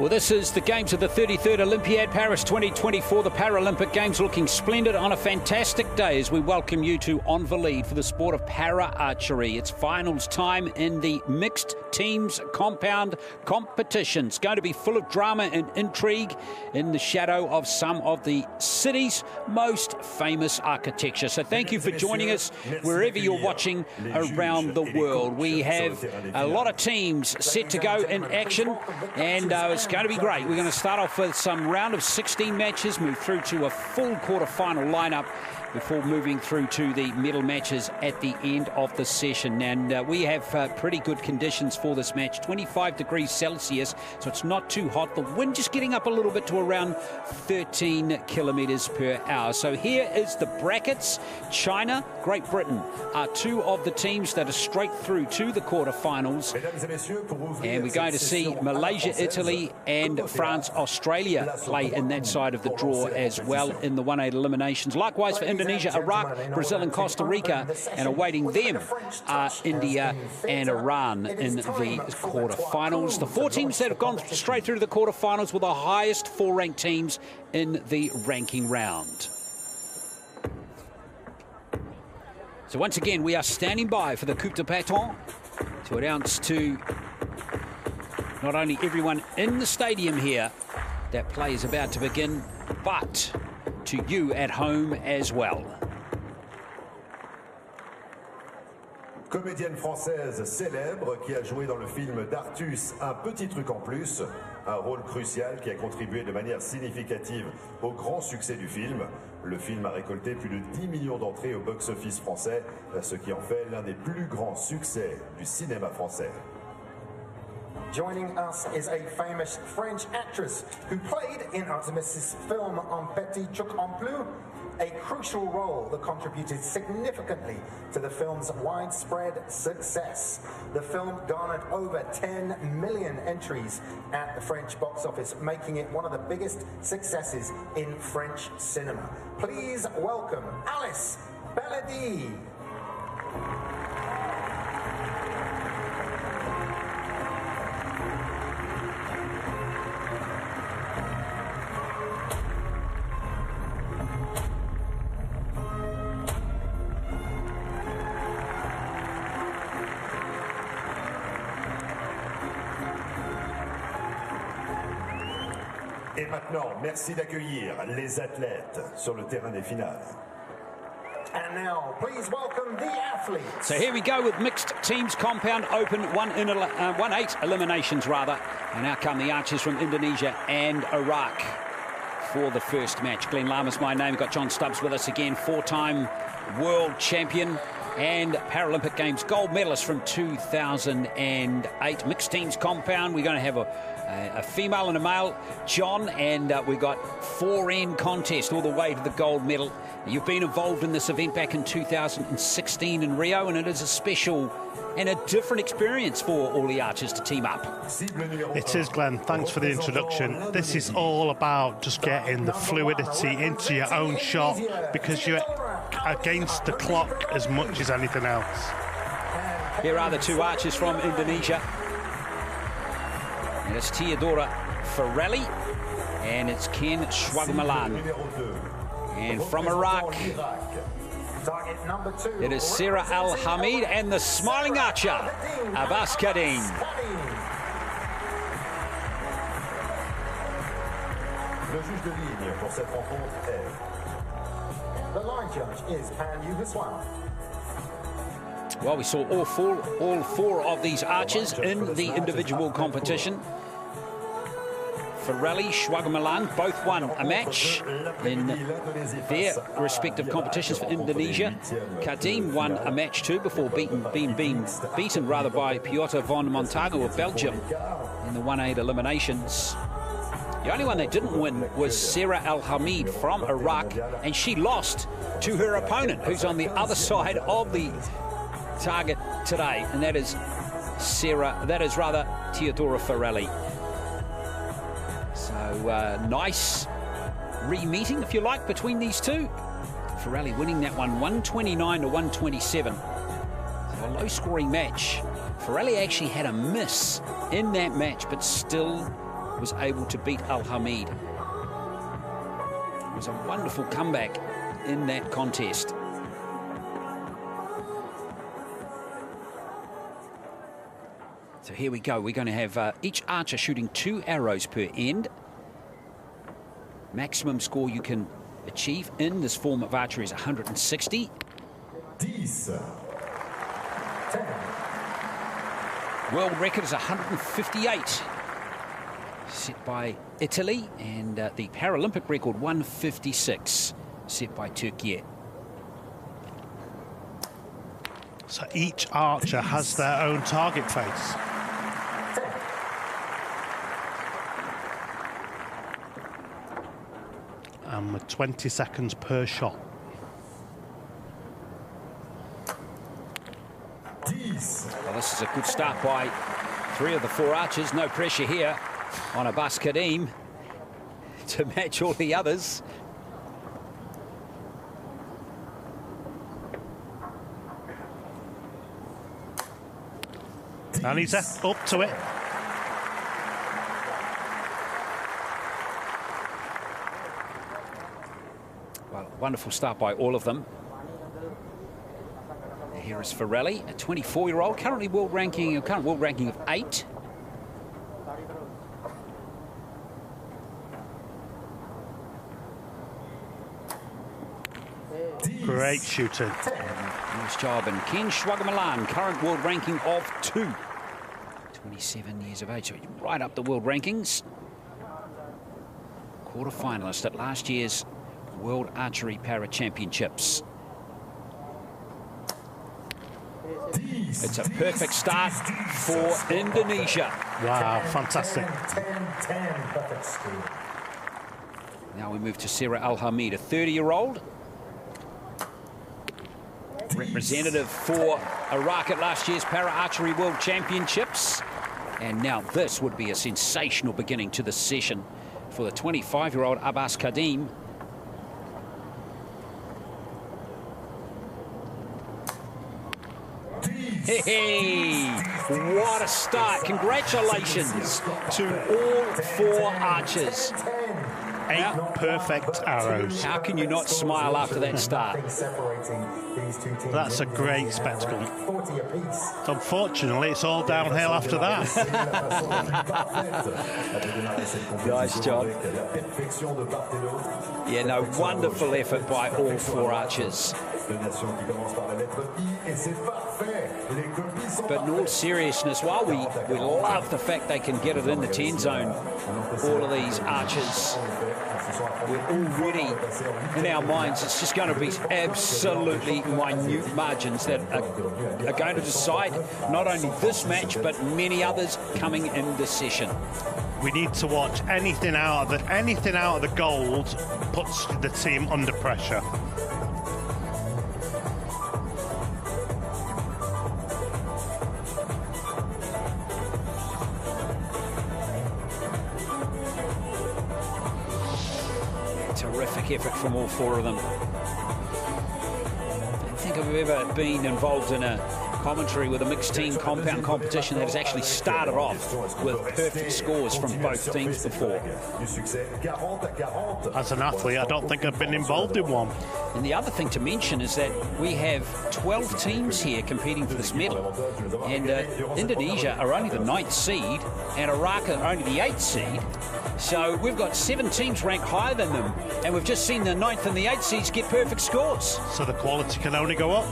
Well, this is the games of the 33rd Olympiad, Paris 2024. The Paralympic Games looking splendid on a fantastic day as we welcome you to On the Lead for the sport of para-archery. It's finals time in the mixed teams compound competition. It's going to be full of drama and intrigue in the shadow of some of the city's most famous architecture. So thank you for joining us wherever you're watching around the world. We have a lot of teams set to go in action, and it's going to be great. We're going to start off with some round of 16 matches, move through to a full quarter-final lineup before moving through to the medal matches at the end of the session. And we have pretty good conditions for this match, 25 degrees Celsius, so it's not too hot. The wind just getting up a little bit to around 13 kilometres per hour. So here is the brackets. China, Great Britain are two of the teams that are straight through to the quarterfinals. And we're going to see Malaysia, Italy and France, Australia play in that side of the draw as well in the 1/8 eliminations. Likewise for Indonesia, Iraq, Brazil and Costa Rica, and awaiting them are India and Iran in the quarterfinals. The four teams that have gone straight through to the quarterfinals were the highest four ranked teams in the ranking round. So once again, we are standing by for the coup de patin to announce to not only everyone in the stadium here that play is about to begin, but to you at home as well. Comédienne française célèbre qui a joué dans le film d'Artus Un petit truc en plus, un rôle crucial qui a contribué de manière significative au grand succès du film. Le film a récolté plus de 10 millions d'entrées au box-office français, ce qui en fait l'un des plus grands succès du cinéma français. Joining us is a famous French actress who played in Artemis' film Un petit truc en plus, a crucial role that contributed significantly to the film's widespread success. The film garnered over 10 million entries at the French box office, making it one of the biggest successes in French cinema. Please welcome Alice Belady. Et maintenant, merci d'accueillir les athlètes sur le terrain des finales. And now, please welcome the athletes. So here we go with mixed teams compound open 1/8 eliminations rather. And out come the archers from Indonesia and Iraq for the first match. Glenn Lama's my name. We've got John Stubbs with us again, four-time world champion and Paralympic Games gold medalist from 2008. Mixed teams compound. We're going to have a female and a male, John, and we've got 4-end contest all the way to the gold medal. You've been involved in this event back in 2016 in Rio, and it is a special and a different experience for all the archers to team up. It is, Glenn. Thanks for the introduction. This is all about just getting the fluidity into your own shot because you're against the clock as much as anything else. Here are the two archers from Indonesia. And it's Theodora Farrelly and it's Ken Schwagmalan. And from Iraq, it is Sarah Al-Hamid and the smiling archer, Abbas Kadim. The line judge is Pan Yuhaswam. Well, we saw all four of these archers in the individual competition. Farrelly, Schwagmalan, both won a match in their respective competitions for Indonesia. Kadim won a match too before being beaten by Piotr von Montagu of Belgium in the 1/8 eliminations. The only one that didn't win was Sarah Al-Hamid from Iraq, and she lost to her opponent, who's on the other side of the target today, and that is Theodora Farrelly. So nice re-meeting, if you like, between these two. Farrelly winning that one 129 to 127. So a low-scoring match. Farrelly actually had a miss in that match, but still was able to beat Al Hamid. It was a wonderful comeback in that contest. So here we go. We're going to have each archer shooting 2 arrows per end. Maximum score you can achieve in this form of archery is 160. 10. World record is 158, set by Italy, and the Paralympic record 156, set by Turkey. So each archer has their own target face. And with 20 seconds per shot. Well, this is a good start by 3 of the 4 archers. No pressure here on Abbas Kadim to match all the others. And he's up to it. Well, wonderful start by all of them. Here is Farrelly, a 24-year-old, current world ranking of 8. Great shooting. Nice job. And Ken Schwagamalan, current world ranking of 2. 27 years of age, so he's right up the world rankings. Quarter-finalist at last year's World Archery Para Championships. It's a perfect start for Indonesia. Wow, fantastic. 10, perfect score. Now we move to Sarah Al Hamid, a 30-year-old. Representative for Iraq at last year's Para Archery World Championships. And now this would be a sensational beginning to the session for the 25-year-old Abbas Kadim. Hey, what a start. Congratulations to all 4 archers. 8 perfect arrows. How can you not smile after that start? That's a great spectacle. Unfortunately, it's all downhill after that. Nice job. Yeah, no, wonderful effort by all 4 archers. But in all seriousness, while we love the fact they can get it in the 10 zone, all of these archers, we're already in our minds, it's just going to be absolutely minute margins that are going to decide not only this match but many others coming in this session. We need to watch anything out of the gold puts the team under pressure. Terrific effort from all 4 of them. I don't think I've ever been involved in a commentary with a mixed team compound competition that has actually started off with perfect scores from both teams before. As an athlete, I don't think I've been involved in one. And the other thing to mention is that we have 12 teams here competing for this medal. And Indonesia are only the 9th seed, and Iraq are only the 8th seed. So we've got 7 teams ranked higher than them, and we've just seen the 9th and the 8th seeds get perfect scores. So the quality can only go up.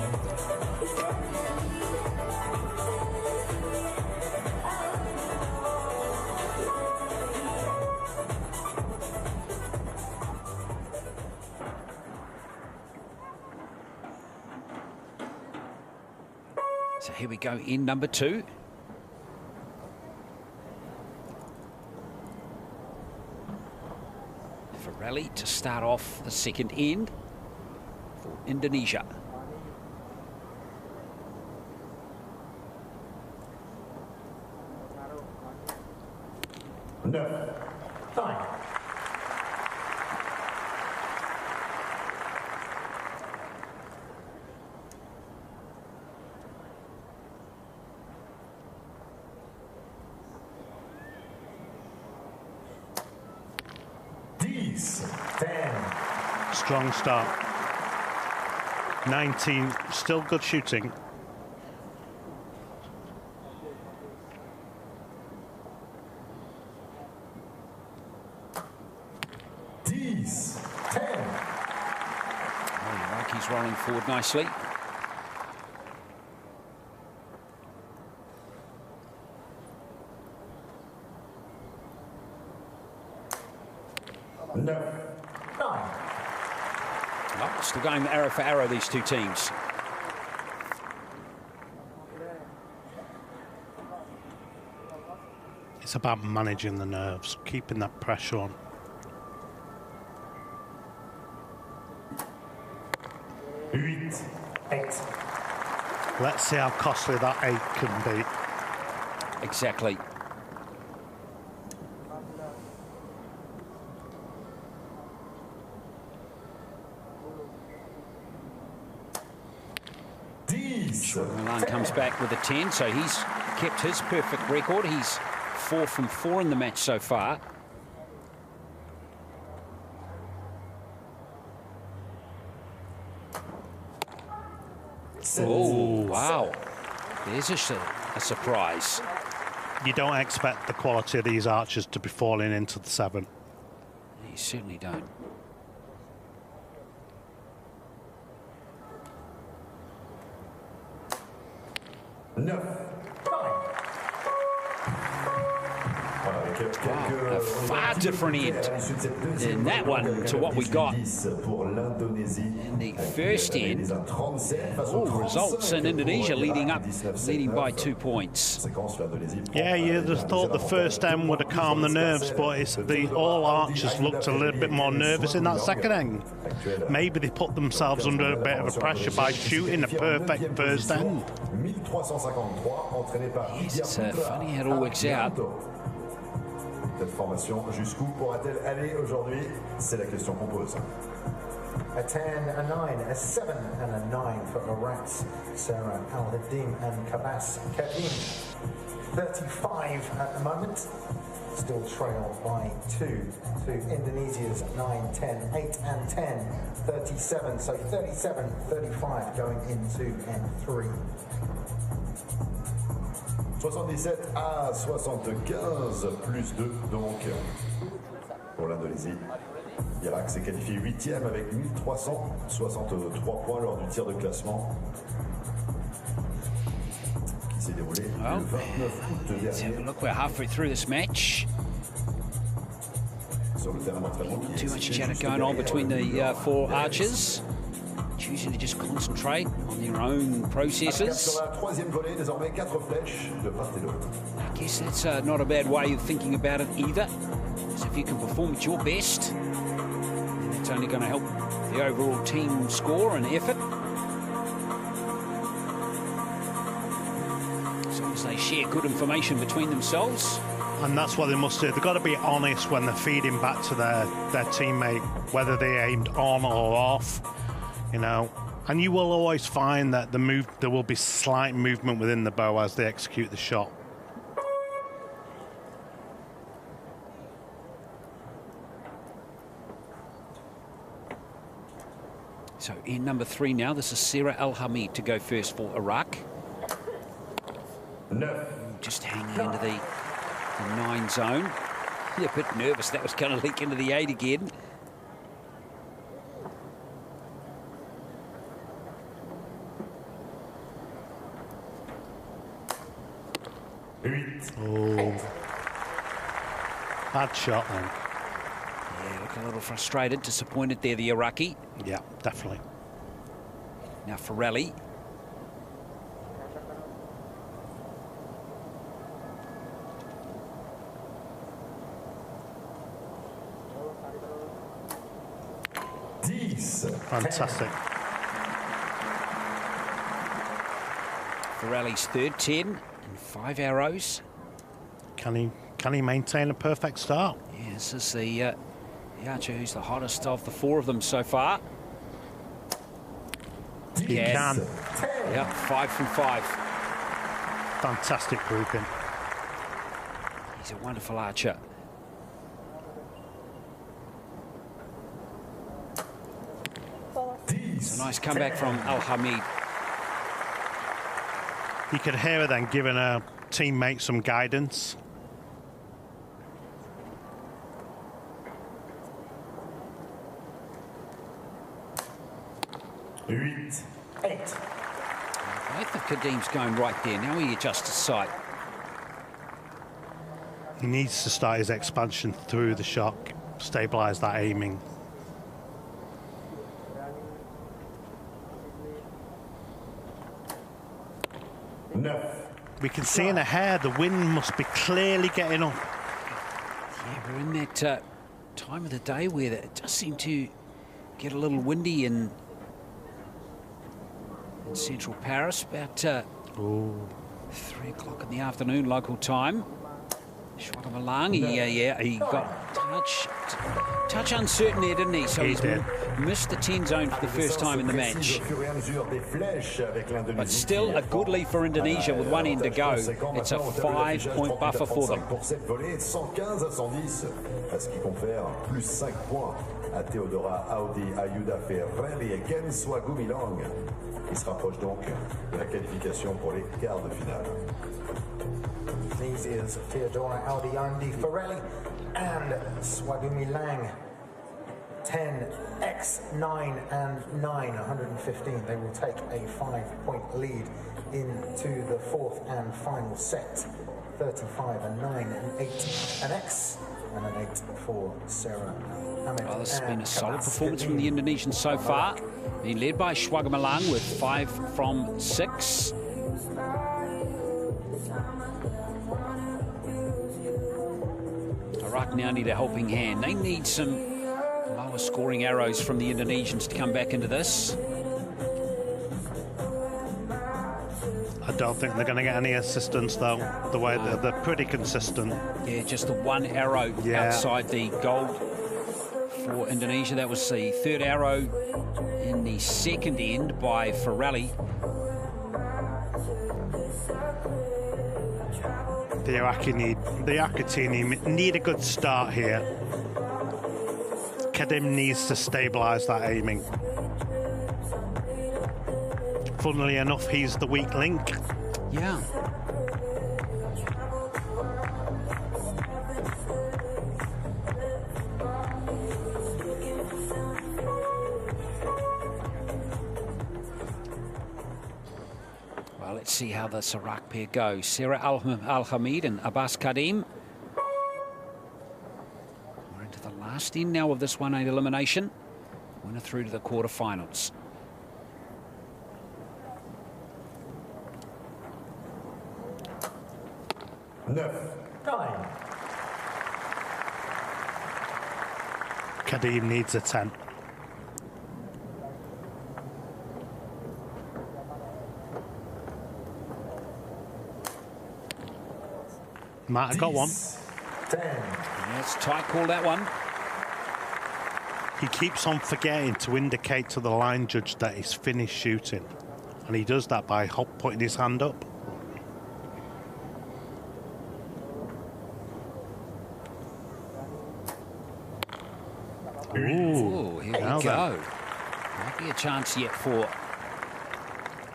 So here we go in number 2. Farrelly to start off the second end for Indonesia. No. Fine. 10. Strong start. 19, still good shooting. He's rolling forward nicely. No. 9. Oh, still going arrow for arrow, these two teams. It's about managing the nerves, keeping that pressure on. 8. Let's see how costly that 8 can be. Exactly. Milan comes back with a 10, so he's kept his perfect record. He's 4 from 4 in the match so far. Oh, wow. There's a surprise. You don't expect the quality of these archers to be falling into the 7. You certainly don't. No. Wow, a far different end in that one to what we got in the first end. All results in Indonesia leading by 2 points. Yeah, you'd have thought the first end would have calmed the nerves, but it's all archers looked a little bit more nervous in that second end. Maybe they put themselves under a bit of a pressure by shooting a perfect first end. Yes, it's funny how it all works out. Cette formation, jusqu'où pourra-t-elle aller aujourd'hui? C'est la question qu'on pose. A 10, a 9, a 7 and a 9 for Iraq's Sarah Al-Hadim and Kabas Kadim. 35 at the moment. Still trailed by 2 to Indonesia's 9, 10, 8 and 10. 37, so 37, 35 going into N3. 77 à 75, plus 2 donc pour l'Indonésie. L'Irak s'est qualifié 8e avec 1363 points lors du tir de classement qui s'est déroulé le 29 août dernier. Look, we're halfway through this match. Sur le terrain d'entraînement qui est Too much chatter going on between the 4 archers. Choosing to just concentrate on their own processes. Sur la 3e volée, désormais 4 flèches de part et d'autre. I guess that's not a bad way of thinking about it either. So if you can perform at your best, then it's only going to help the overall team score and effort. As long as they share good information between themselves. And that's what they must do. They've got to be honest when they're feeding back to their teammate, whether they aimed on or off. You know, and you will always find that there will be slight movement within the bow as they execute the shot. So in number 3 now, this is Sarah Al-Hamid to go first for Iraq. No. Just hanging into the 9 zone. Yeah, a bit nervous that was going to leak into the 8 again. Oh, bad shot then. Yeah, look a little frustrated, disappointed there, the Iraqi. Yeah, definitely. Now Farrelly. Fantastic. Farrelly's third 10 and 5 arrows. Can he maintain a perfect start? Yeah, this is the archer who's the hottest of the 4 of them so far. He can. Yeah, 5 from 5. Fantastic grouping. He's a wonderful archer. It's a nice comeback from Al-Hamid. You could hear her then giving her teammate some guidance. Eight. Both of Kadim's going right there. Now he adjusts his sight. He needs to start his expansion through the shock, stabilise that aiming. We can see in her hair the wind must be clearly getting up. Yeah, we're in that time of the day where it does seem to get a little windy in central Paris, about 3 o'clock in the afternoon local time. Schwagemalang, he got touch uncertain there, didn't he? So he's missed the 10 zone for the first time in the match. But still a good lead for Indonesia with 1 end to go. It's a 5-point buffer for them. À Théodora, Audi, Ayuda Ferreri et Ken Swagumilang, qui se rapproche donc de la qualification pour les quarts de finale. These is Theodora, Audi, Ayuda Ferreri and Swagumilang. 10, X, 9 and 9, 115. They will take a 5-point lead into the fourth and final set. 35 and 9 and 8 and X and an 8 for Sarah. Well, this has been a solid performance from the Indonesians so far. Being led by Schwagemalang with 5 from 6. Iraq now need a helping hand. They need some lower scoring arrows from the Indonesians to come back into this. I don't think they're going to get any assistance, though, the way they're pretty consistent. Yeah, just the 1 arrow outside the goal for Indonesia. That was the 3rd arrow in the second end by Ferrelli. The Iraqi team need a good start here. Kadim needs to stabilise that aiming. Funnily enough, he's the weak link. Yeah. Well, let's see how the Iraq pair goes. Sarah Al-Hamid and Abbas Kadim. We're into the last end now of this 1-8 elimination. Winner through to the quarterfinals. Kadim needs a 10. Might have got one. 10. That's tight call, that one. He keeps on forgetting to indicate to the line judge that he's finished shooting. And he does that by putting his hand up. Ooh, here we go. Might be a chance yet for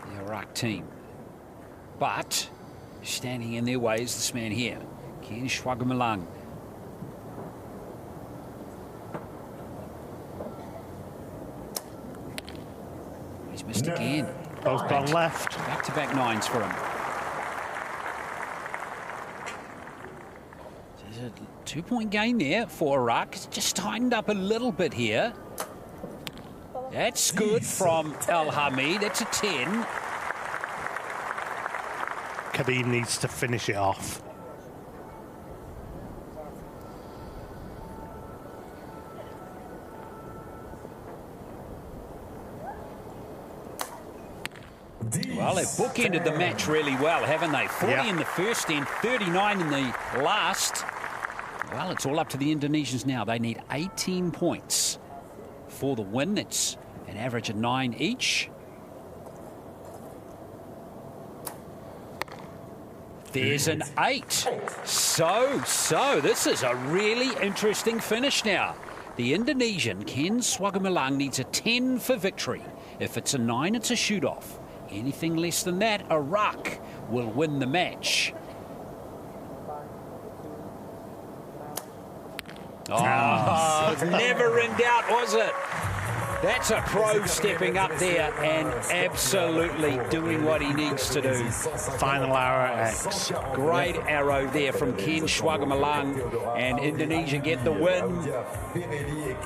the Iraq team. But standing in their way is this man here, Ken Schwagemalang. He's missed again. Both gone left. Back-to-back 9s for him. There's a 2-point gain there for Iraq. It's just tightened up a little bit here. That's good from Al-Hamid. That's a 10. Kadim needs to finish it off. Well, they've bookended the match really well, haven't they? 40 in the first end, 39 in the last. Well, it's all up to the Indonesians now. They need 18 points for the win. It's an average of 9 each. There's an 8. So, this is a really interesting finish now. The Indonesian, Ken Schwagemalang, needs a 10 for victory. If it's a 9, it's a shoot-off. Anything less than that, a ruck will win the match. Oh, it's never in doubt, was it? That's a pro stepping up there and absolutely doing what he needs to do. Final arrow X. Great arrow there from Ken Schwagamalang, and Indonesia get the win.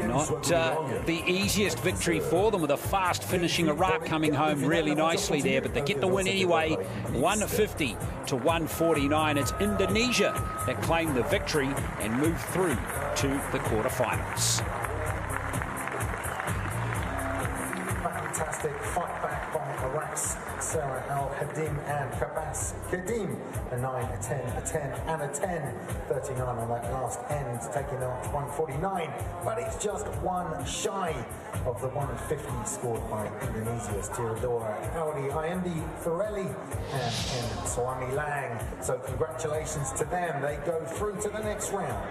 Not the easiest victory for them, with a fast finishing Iraq coming home really nicely there, but they get the win anyway, 150 to 149. It's Indonesia that claim the victory and move through to the quarterfinals. Fantastic fight back by Iraq's Sarah Al-Hadim and Kabas Kadim. A 9, a 10, a 10 and a 10. 39 on that last end, taking out 149. But it's just one shy of the 150 scored by Indonesia's Theodora Audi Ayandi Firelli and Swami Lang. So congratulations to them. They go through to the next round.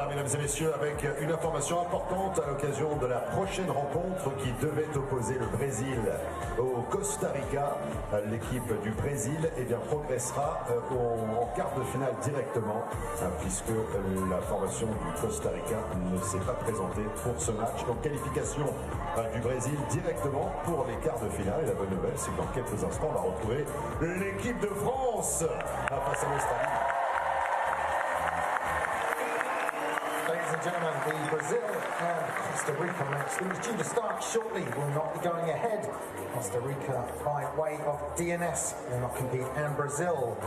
Mesdames et messieurs, avec une information importante à l'occasion de la prochaine rencontre qui devait opposer le Brésil au Costa Rica. L'équipe du Brésil progressera en quart de finale directement, puisque la formation du Costa Rica ne s'est pas présentée pour ce match. Donc qualification du Brésil directement pour les quarts de finale. Et la bonne nouvelle, c'est que dans quelques instants, on va retrouver l'équipe de France face à l'Australie. Ladies and gentlemen, the Brazil and Costa Rica match that was due to start shortly will not be going ahead. Costa Rica, by way of DNS, will not compete, and Brazil,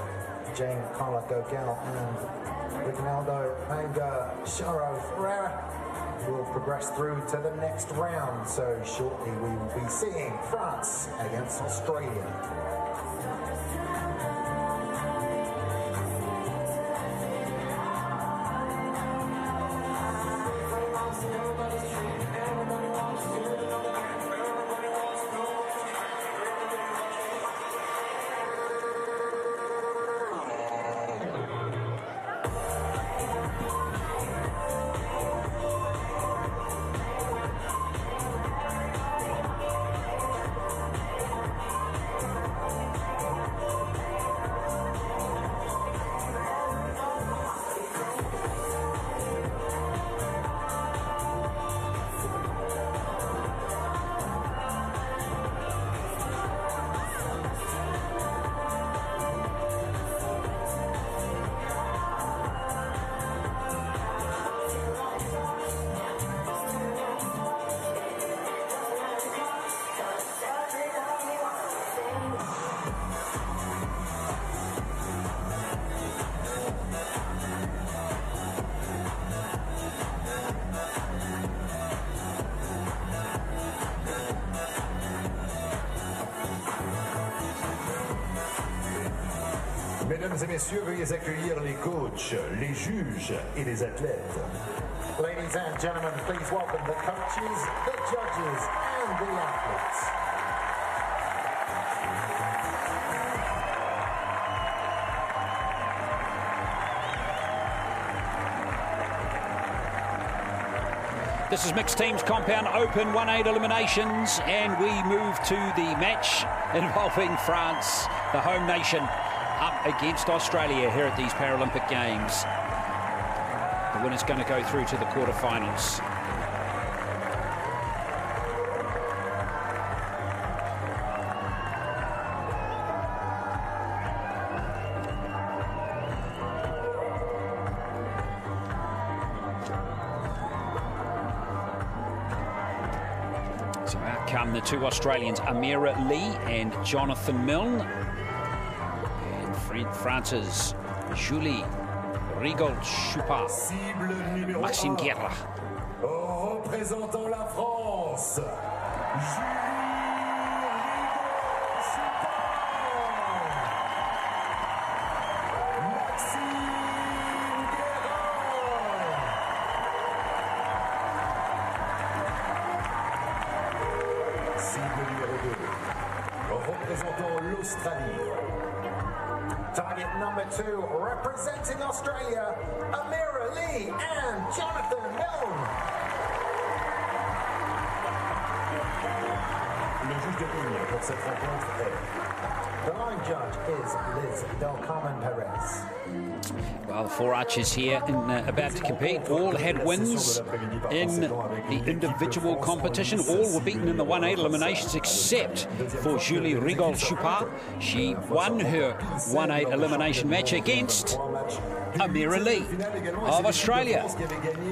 Jane Carla Gogel and Ronaldo and Charo Ferreira will progress through to the next round. So shortly we will be seeing France against Australia. Mesdames et messieurs, veuillez accueillir les coachs, les juges et les athlètes. Ladies and gentlemen, please welcome the coaches, the judges and the athletes. This is Mixed Teams Compound Open 1-8 eliminations, and we move to the match involving France, the home nation, up against Australia here at these Paralympic Games. The winner's going to go through to the quarterfinals. So out come the two Australians, Amira Lee and Jonathan Milne. And France's Julie Rigaud-Choupard, Maxime Guerra. Représentant la France, représentant l'Australie. Target number 2, representing Australia, Amira Lee and Jonathan Milne. Le juge de ligne pour cette rencontre est... The line judge is Liz Del Carmen Perez. Well, the four archers here about to compete all had wins in the individual competition. All were beaten in the 1-8 eliminations except for Julie Rigaud-Choupard. She won her 1-8 elimination match against Amira Lee of Australia.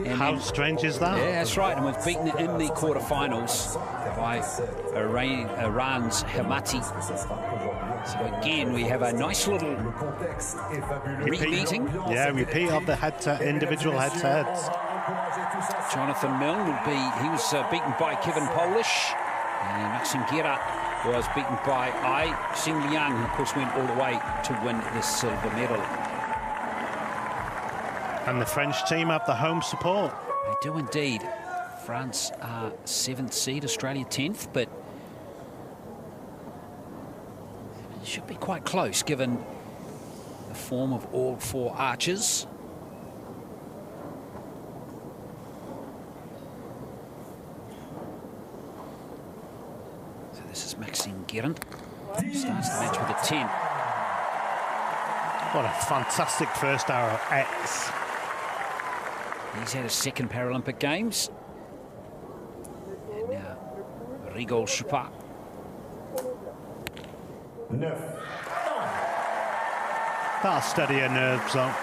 And how strange is that? Yeah, that's right. And was beaten in the quarterfinals by Iran's Hamati. So again, we have a nice little repeating. Yeah, repeat of the individual head-to-heads. Jonathan Milne he was beaten by Kevin Polish, and Maxime Guerra was beaten by Ai Xing Liang, who of course went all the way to win the silver medal. And the French team have the home support. They do indeed. France are 7th seed, Australia 10th, but it should be quite close given the form of all four archers. So this is Maxime Guerin. Starts the match with a 10. What a fantastic first arrow, X. He's had his second Paralympic Games. And now Rigaud-Choupard. That'll steady her nerves up.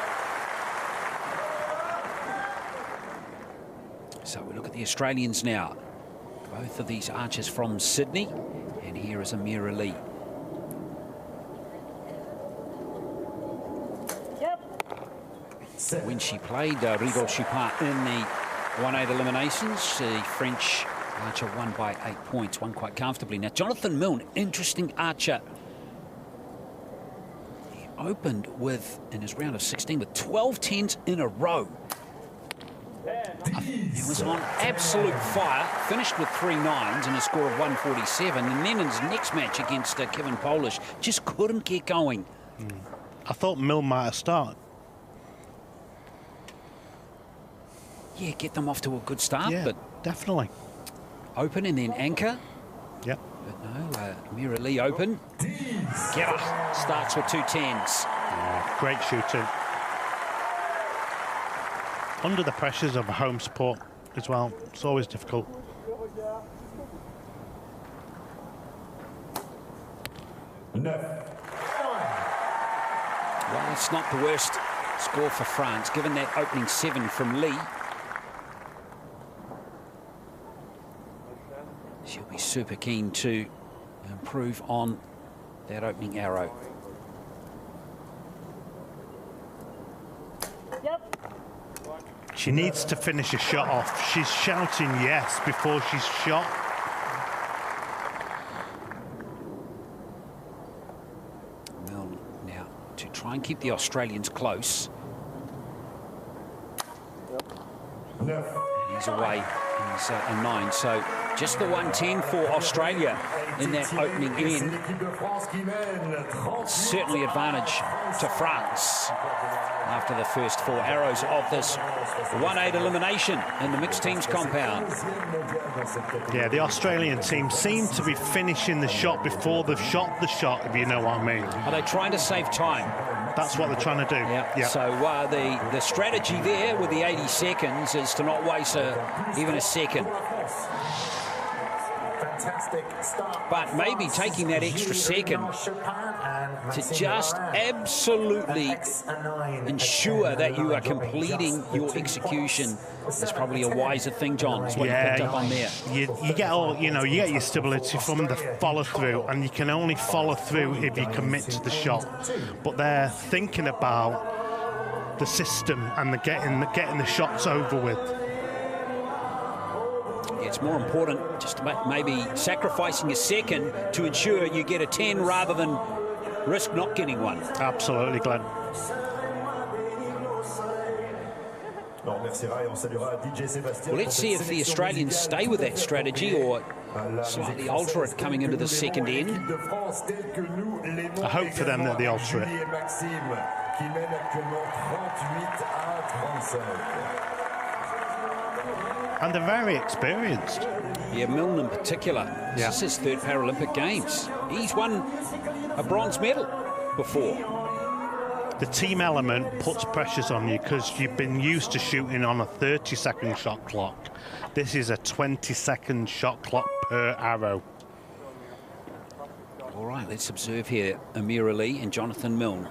So we look at the Australians now. Both of these archers from Sydney. And here is Amira Lee. when she played Rigo Chupin in the 1-8 eliminations. The French archer won by 8 points, won quite comfortably. Now, Jonathan Milne, interesting archer. He opened with, in his round of 16, with 12 10s in a row. He was on absolute fire, finished with 3 9s and a score of 147. And then in his next match against Kevin Polish, just couldn't get going. I thought Milne might have started. Yeah, get them off to a good start, Yeah, but definitely. open and then anchor. Yep. But no, Mira Lee open. Guerra starts with 2 10s. Great shooting. Under the pressures of a home sport as well, it's always difficult. Well, it's not the worst score for France, given that opening 7 from Lee. She'll be super keen to improve on that opening arrow. She needs to finish a shot off. She's shouting yes before she's shot. Milne now to try and keep the Australians close. And he's away. He's a 9. So just the 110 for Australia in that opening end. Certainly advantage to France after the first 4 arrows of this 1-8 elimination in the mixed teams compound. Yeah, the Australian team seem to be finishing the shot before they've shot the shot, if you know what I mean. Are they trying to save time? That's what they're trying to do. Yeah. So the strategy there with the 80 seconds is to not waste even a second. But maybe taking that extra second to just absolutely ensure that you are completing your execution is probably a wiser thing, John. Is what you picked up on there. You get all, you get your stability from the follow through, and you can only follow through if you commit to the shot. But they're thinking about the system and getting the shots over with. It's more important just about maybe sacrificing a second to ensure you get a 10 rather than risk not getting one. Absolutely, Glenn. Well, let's see if the Australians stay with that strategy or slightly alter it coming into the second end. I hope for them that they alter it. And they're very experienced. Yeah, Milne in particular. Yeah. This is his 3rd Paralympic Games. He's won a bronze medal before. The team element puts pressures on you because you've been used to shooting on a 30-second shot clock. This is a 20-second shot clock per arrow. All right, let's observe here Amira Lee and Jonathan Milne.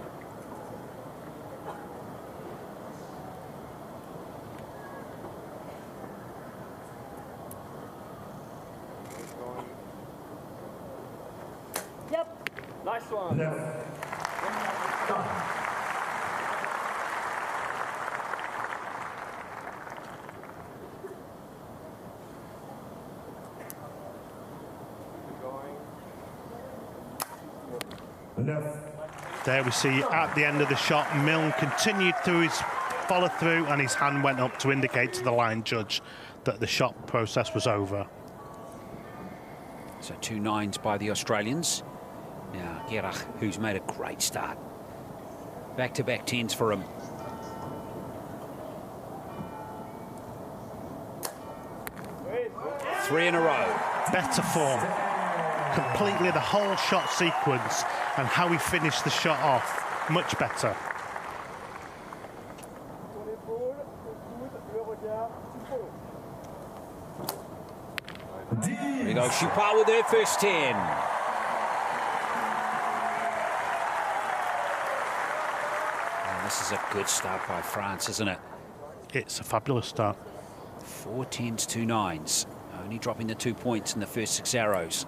Nice one. There we see at the end of the shot, Milne continued through his follow through and his hand went up to indicate to the line judge that the shot process was over. So 2 9s by the Australians. Now Guerra, who's made a great start. Back-to-back 10s for him. Three in a row. Better form. Completely the whole shot sequence and how he finished the shot off. Much better. There we go, Chupin with their first 10. And this is a good start by France, isn't it? It's a fabulous start. 4 10s, 2 9s. Only dropping the 2 points in the first 6 arrows.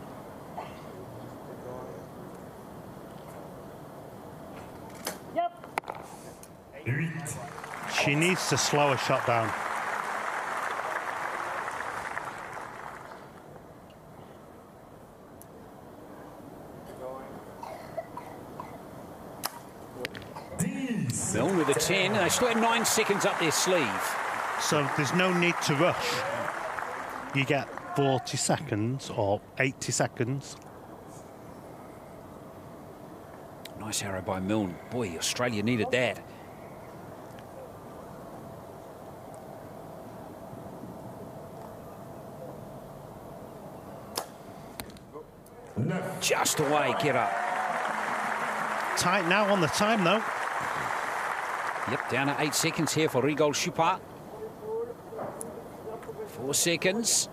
She needs to slow a shot down. Milne with a 10. They still have 9 seconds up their sleeve. So there's no need to rush. You get 40 seconds or 80 seconds. Nice arrow by Milne. Boy, Australia needed that. Just away, get up. Tight now on the time, though. Yep, down to 8 seconds here for Rigol Chupa. 4 seconds.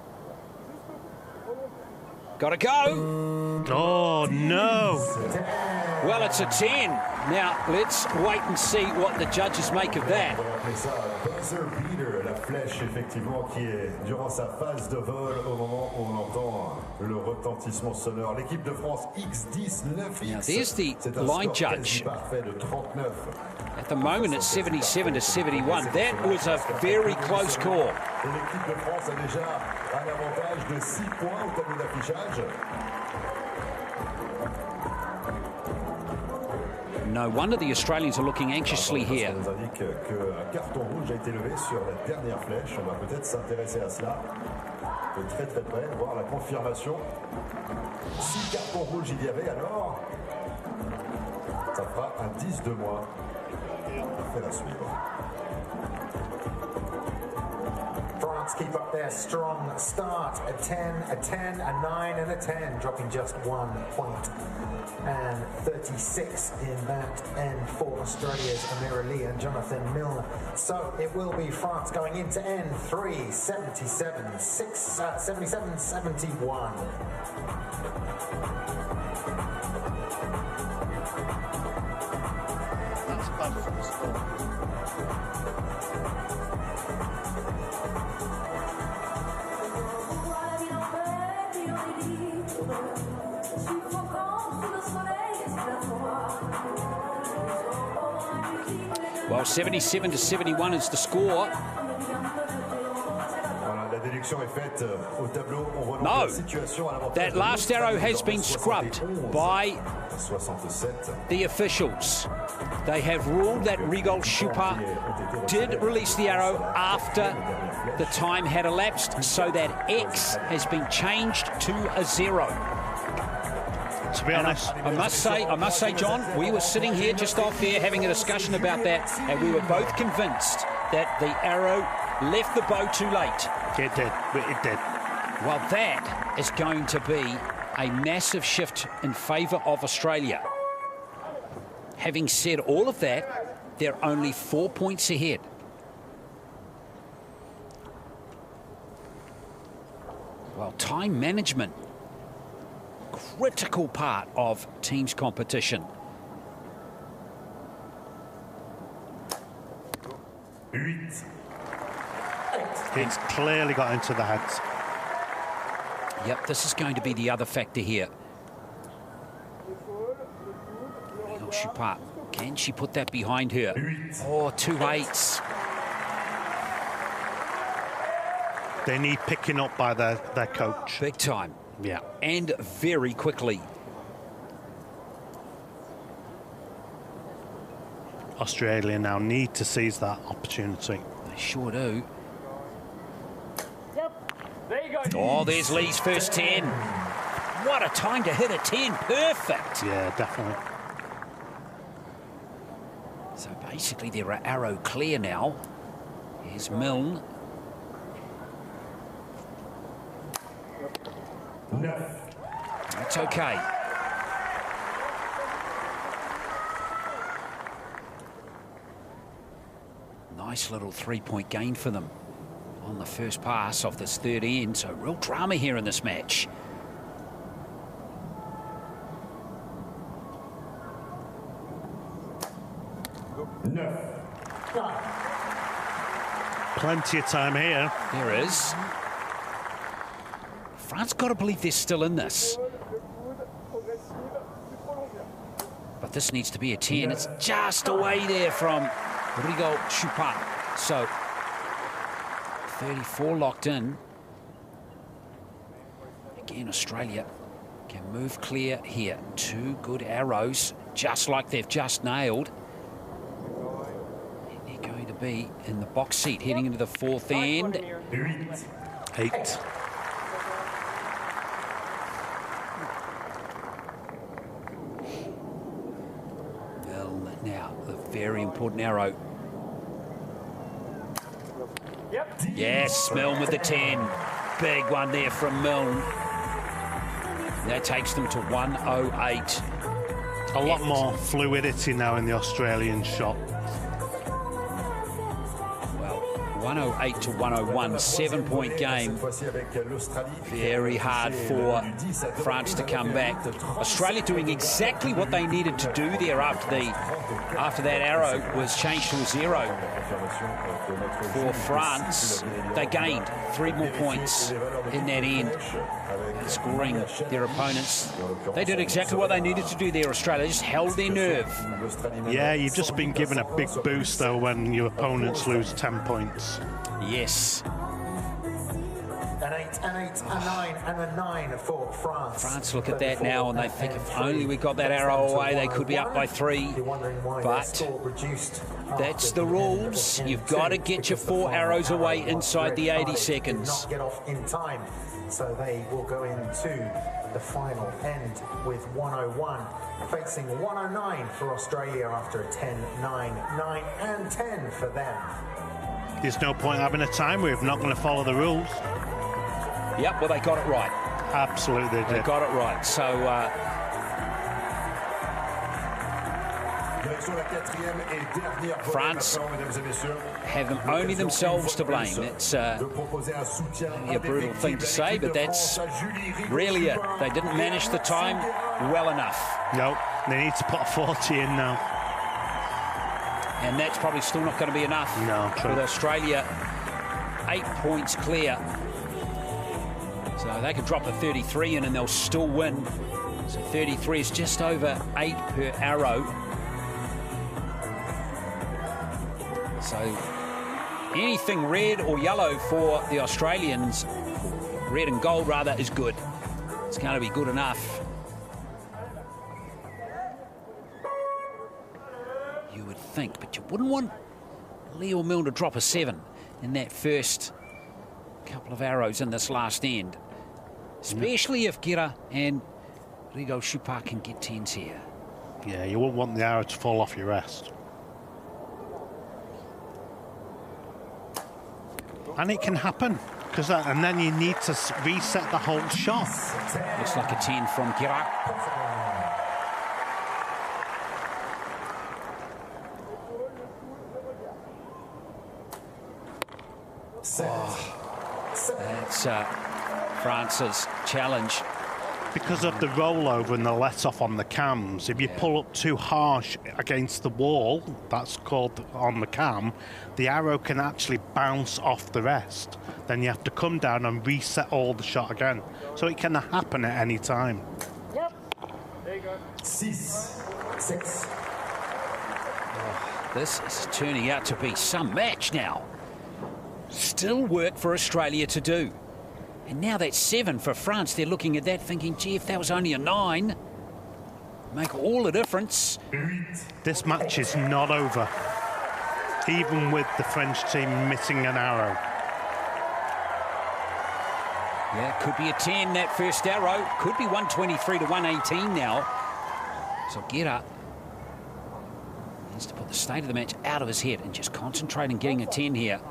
Gotta go. Oh, no. Well, it's a 10. Now, let's wait and see what the judges make of that. La flèche, effectivement, qui est durant sa phase de vol au moment où on entend le retentissement sonore. L'équipe de France X10 9X. Now, there's the line judge. At the moment, it's 77 to 71. That was a very close call. L'équipe de France a déjà un avantage de 6 points au tableau d'affichage. No wonder the Australians are looking anxiously here. Ça nous indique qu'un carton rouge a été levé sur la dernière flèche. On va peut-être s'intéresser à cela de très très près, voir la confirmation. Si carton rouge il y avait, alors ça fera un 10 de moins. Affaire à suivre. France keep up their strong start. A 10, a 10, a 9 and a 10, dropping just 1 point. And 36 in that end for Australia's Amira Lee and Jonathan Milne. So it will be France going into end 3, 77, 71. That's bad for the score. Well, 77 to 71 is the score. No, that last arrow has been scrubbed by the officials. They have ruled that Rigol Chupa did release the arrow after the time had elapsed, so that X has been changed to a 0. To be honest, I must say, John, we were sitting here just off there having a discussion about that, and we were both convinced that the arrow left the bow too late. It did. It did. Well, that is going to be a massive shift in favour of Australia. Having said all of that, they're only 4 points ahead. Well, time management, critical part of teams competition. It's clearly got into the heads. Yep, this is going to be the other factor here. Chupa, can she put that behind her? Oh, 2 8s. They need picking up by their coach. Big time. Yeah. And very quickly. Australia now need to seize that opportunity. They sure do. Oh, there's Lee's first 10. What a time to hit a 10. Perfect. Yeah, definitely. So basically they're arrow clear now. Here's Milne. That's okay. Nice little 3-point gain for them on the first pass of this third end. So real drama here in this match. Plenty of time here. There is. France got to believe they're still in this. But this needs to be a 10. It's just away there from Rigol Chupa. So 34 locked in. Again, Australia can move clear here. 2 good arrows, just like they've just nailed. And they're going to be in the box seat heading into the 4th end. 8. Well, now, the very important arrow. Yes, Milne with the 10. Big one there from Milne. That takes them to 108. A lot more fluidity now in the Australian shot. Well, 108 to 101, 7-point game. Very hard for France to come back. Australia doing exactly what they needed to do there after that arrow was changed to a 0. For France, they gained 3 more points in that end, scoring their opponents. They did exactly what they needed to do there, Australia. Just held their nerve. Yeah, you've just been given a big boost, though, when your opponents lose 10 points. Yes. An 8, an 8, a 9, and a 9 for France. France look at that now and they think if only we got that arrow away, they could be up by 3. But that's the rules. You've got to get your 4 arrows away inside the 80 seconds. Not get off in time, so they will go into the final end with 101, facing 109 for Australia after a 10, 9, 9, and 10 for them. There's no point having a time. We're not going to follow the rules. Yep, well, they got it right. Absolutely, they did. They got it right. So, France have only themselves to blame. It's maybe a brutal thing to say, but that's really it. They didn't manage the time well enough. No, they need to put a 40 in now. And that's probably still not going to be enough. No, true. With Australia 8 points clear. So they could drop a 33 in and they'll still win. So 33 is just over 8 per arrow. So anything red or yellow for the Australians, red and gold rather, is good. It's going to be good enough. You would think, but you wouldn't want Leo Milne to drop a 7 in that first couple of arrows in this last end. Especially if Guerra and Rigo Chupard can get 10s here. Yeah, you wouldn't want the arrow to fall off your wrist. And it can happen, and then you need to reset the whole shot. Looks like a 10 from Guerra. That's France's challenge. Because of the rollover and the let-off on the cams, if you pull up too harsh against the wall, that's called on the cam, the arrow can actually bounce off the rest. Then you have to come down and reset all the shot again. So it can happen at any time. Yep. There you go. 6. This is turning out to be some match now. Still work for Australia to do. And now that's 7 for France. They're looking at that thinking, gee, if that was only a 9, make all the difference. This match is not over, even with the French team missing an arrow. Yeah, could be a 10, that first arrow. Could be 123 to 118 now. So Guerra needs to put the state of the match out of his head and just concentrate on getting a 10 here.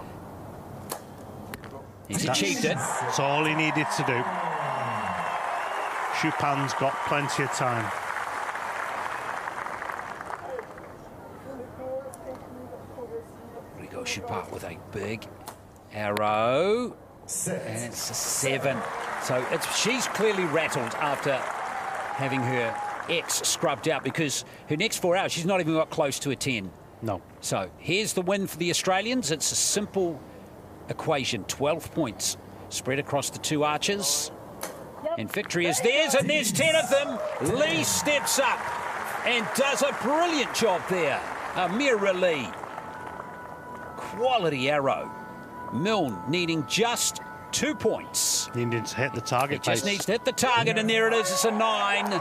He's achieved it. That's all he needed to do. Chupin's got plenty of time. Rigo Chupard with a big arrow. And it's a 7. So she's clearly rattled after having her X scrubbed out, because her next 4 hours, she's not even got close to a 10. No. So here's the win for the Australians. It's a simple equation. 12 points spread across the 2 archers. And victory is theirs, and there's 10 of them. Lee steps up and does a brilliant job there. Amira Lee. quality arrow. Milne needing just 2 points. Needing to hit the target. He just needs to hit the target, and there it is. It's a 9.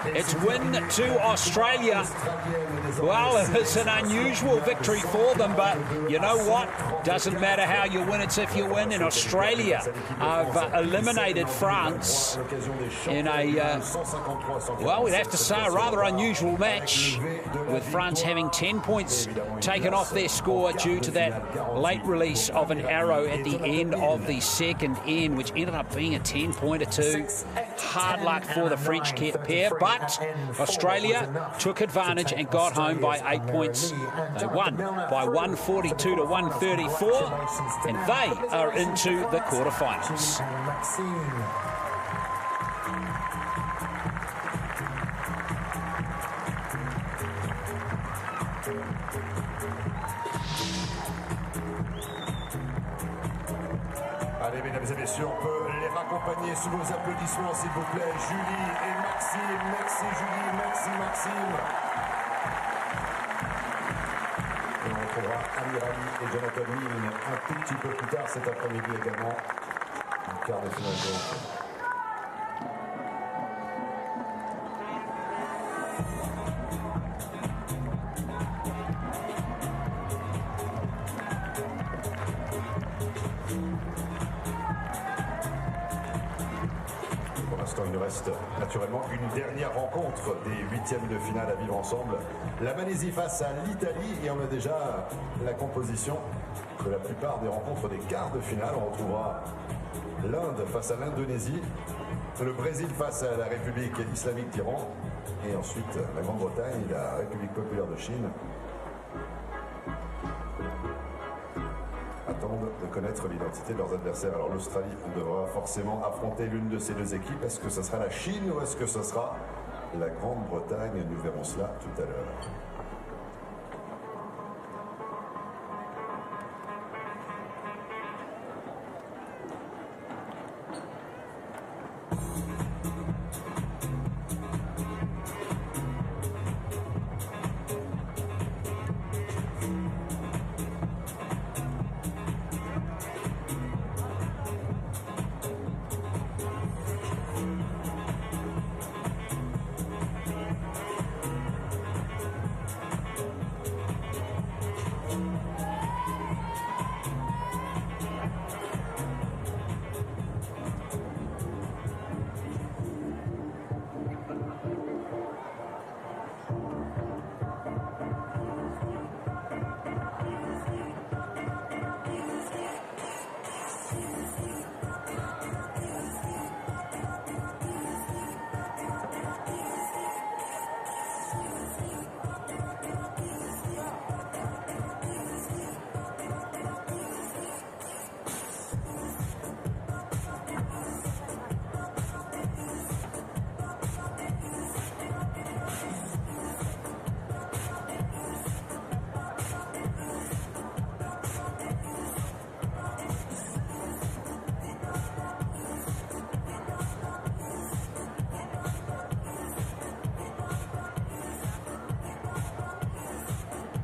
It's win to Australia. Well, it's an unusual victory for them, but you know what? Doesn't matter how you win, it's if you win. And Australia have eliminated France in a, well, we'd have to say a rather unusual match, with France having 10 points taken off their score due to that late release of an arrow at the end of the second end, which ended up being a 10-pointer too. Hard luck for the French pair, but Australia took advantage and got home by 8 points. They won by 142 to 134, and they are into the quarterfinals. Allez, mesdames et messieurs, on peut les raccompagner sous vos applaudissements, s'il vous plaît. Julie et Maxime. Merci Julie, merci Maxime. Et on retrouvera Amirali et Jonathan Milne un tout petit peu plus tard cet après-midi également. En quart de finale. Il nous reste naturellement une dernière rencontre des huitièmes de finale à vivre ensemble. La Malaisie face à l'Italie, et on a déjà la composition de la plupart des rencontres des quarts de finale. On retrouvera l'Inde face à l'Indonésie, le Brésil face à la République islamique d'Iran, et ensuite la Grande-Bretagne et la République populaire de Chine attendent de connaître l'identité de leurs adversaires. Alors l'Australie devra forcément affronter l'une de ces deux équipes. Est-ce que ce sera la Chine ou est-ce que ce sera la Grande-Bretagne? Nous verrons cela tout à l'heure.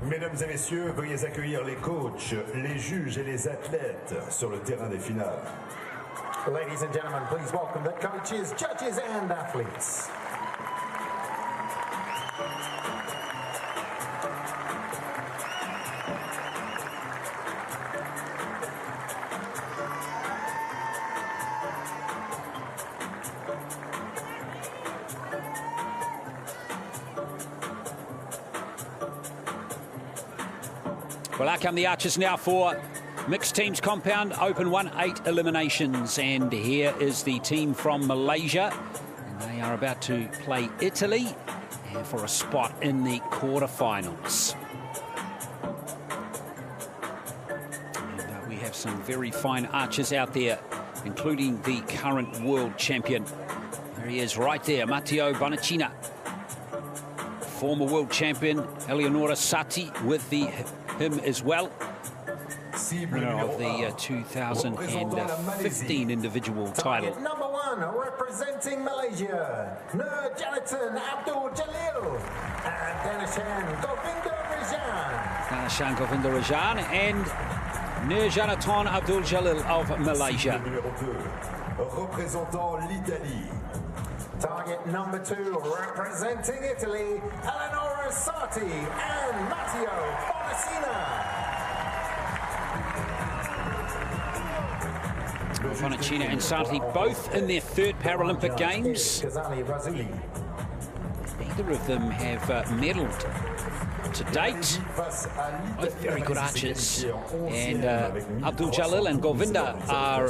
Mesdames et messieurs, veuillez accueillir les coachs, les juges et les athlètes sur le terrain des finales. Ladies and gentlemen, please welcome the coaches, judges and athletes. Well, out come the archers now for mixed teams compound, open 1-8 eliminations. And here is the team from Malaysia. And they are about to play Italy for a spot in the quarterfinals. And we have some very fine archers out there, including the current world champion. There he is right there, Matteo Bonacina. Former world champion Eleonora Sati with him as well. Winner of the 2015 individual title. Number 1. Rajan representing Malaysia, Nurjanaton Abdul Jalil, and Danishan Govinda Rajan. Danishan Govinda Rajan and Nurjanaton Abdul Jalil of Malaysia. Numéro 2, représentant l'Italie. Target number 2, representing Italy, Eleonora Sati and Matteo Bonacina. Bonacina and Sati both in their third Paralympic Games. Neither of them have medalled to date. Both very good archers. And Abdul Jalil and Govinda are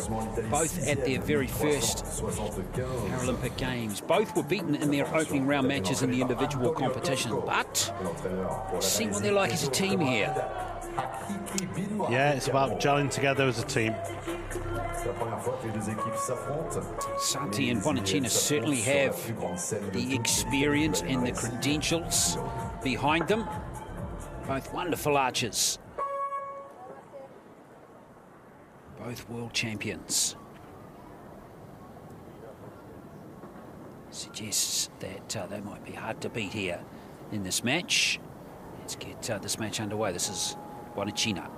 both at their very first Paralympic Games. Both were beaten in their opening round matches in the individual competition. But see what they're like as a team here. Yeah, it's about gelling together as a team. Sati and Bonacina certainly have the experience and the credentials behind them. Both wonderful archers. Both world champions. Suggests that they might be hard to beat here in this match. Let's get this match underway. This is Bonacina.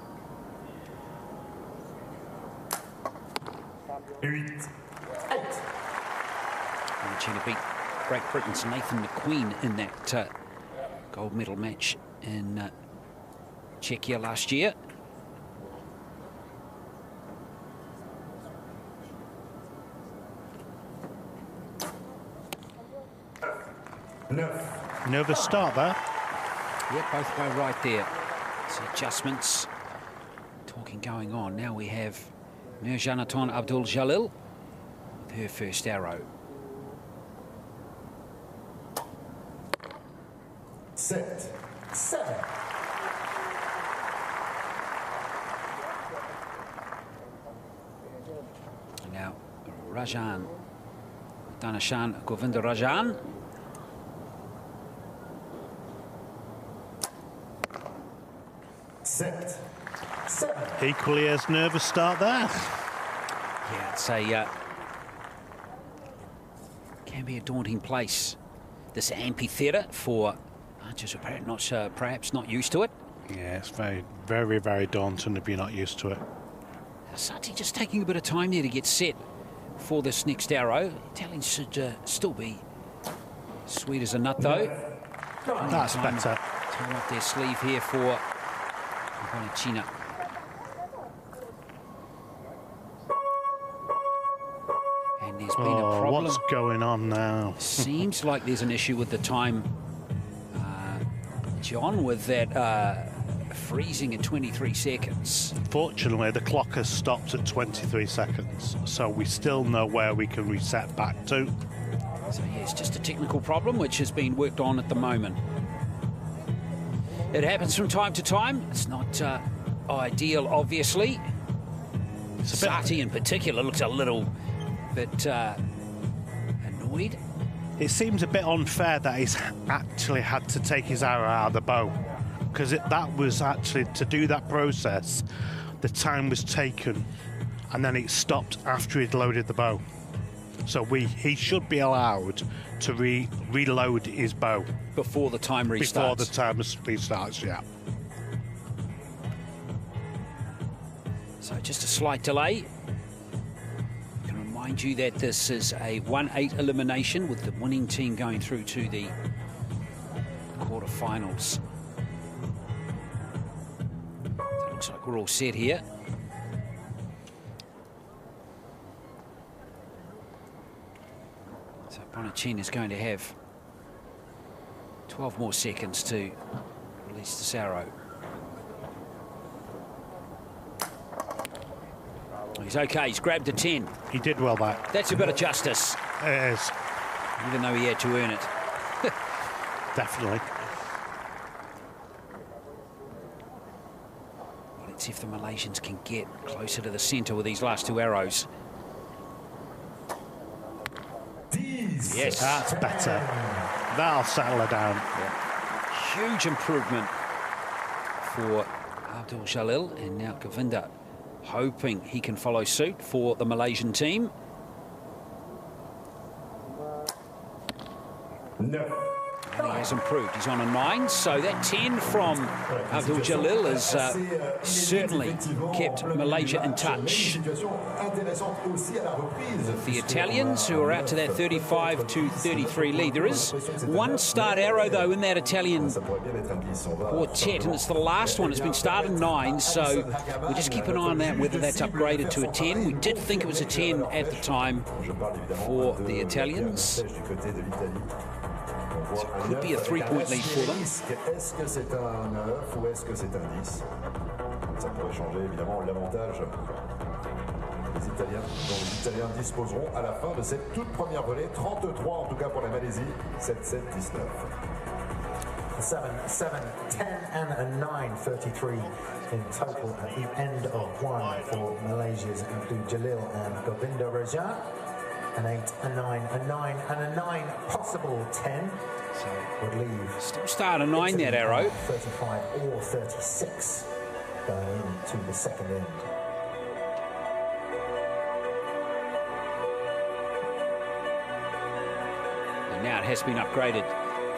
8. Bonacina beat Great Britain's Nathan McQueen in that gold medal match in Czechia last year. Nervous start there. Yeah, both go right there. So adjustments, talking going on. Now we have Nurjanaton Abdul Jalil with her first arrow. 7. And now Rajan, Danishan Govinda Rajan. 7. Equally as nervous start there. Yeah, it's a can be a daunting place. This amphitheatre for archers who are perhaps not used to it. Yeah, it's very, very, very daunting if you're not used to it. Sati just taking a bit of time there to get set for this next arrow. Italian should still be sweet as a nut, though. That's better. Time up their sleeve here for Bonacina. And there's been a problem. What's going on now? Seems like there's an issue with the time, John, with that freezing at 23 seconds. Fortunately, the clock has stopped at 23 seconds, so we still know where we can reset back to. So yeah, it's just a technical problem which has been worked on at the moment. It happens from time to time. It's not ideal, obviously. Sati in particular looks a little bit annoyed. It seems a bit unfair that he's actually had to take his arrow out of the bow, because that was actually, to do that process, the time was taken and then it stopped after he'd loaded the bow. So he should be allowed to reload his bow before the time restarts. Before the time restarts, yeah. So just a slight delay. I can remind you that this is a 1-8 elimination with the winning team going through to the quarterfinals. So it looks like we're all set here. So Bonacina is going to have 12 more seconds to release this arrow. He's okay, he's grabbed a 10. He did well that. That's a bit of justice. It is. Even though he had to earn it. Definitely. Well, let's see if the Malaysians can get closer to the centre with these last two arrows. Yes. That's better. That'll settle her down. Yeah. Huge improvement for Abdul Jalil, and now Govinda hoping he can follow suit for the Malaysian team. And he has improved. He's on a 9, so that 10 from Abdul Jalil has certainly kept Malaysia in touch. The Italians, who are out to that 35-33 lead. There is one start arrow, though, in that Italian quartet, and it's the last one. It's been started 9, so we'll just keep an eye on that, whether that's upgraded to a 10. We did think it was a 10 at the time for the Italians. So it could be a 3-point lead for them. Est-ce que c'est un 9 ou est-ce que c'est un 10? Ça pourrait changer évidemment l'avantage des Italiens, dont les Italiens disposeront à la fin de cette toute première volée. 33 en tout cas pour la Malaisie, 7-7, 19. 7, 7, 10 and a 9, 33 in total at the end of one for Malaysia's Abdul Jalil and Govinda Rajan. An 8, a 9, a 9 and a 9, possible 10 would leave. Still start a 9 that arrow. 35 or 36 going into the second end. And now it has been upgraded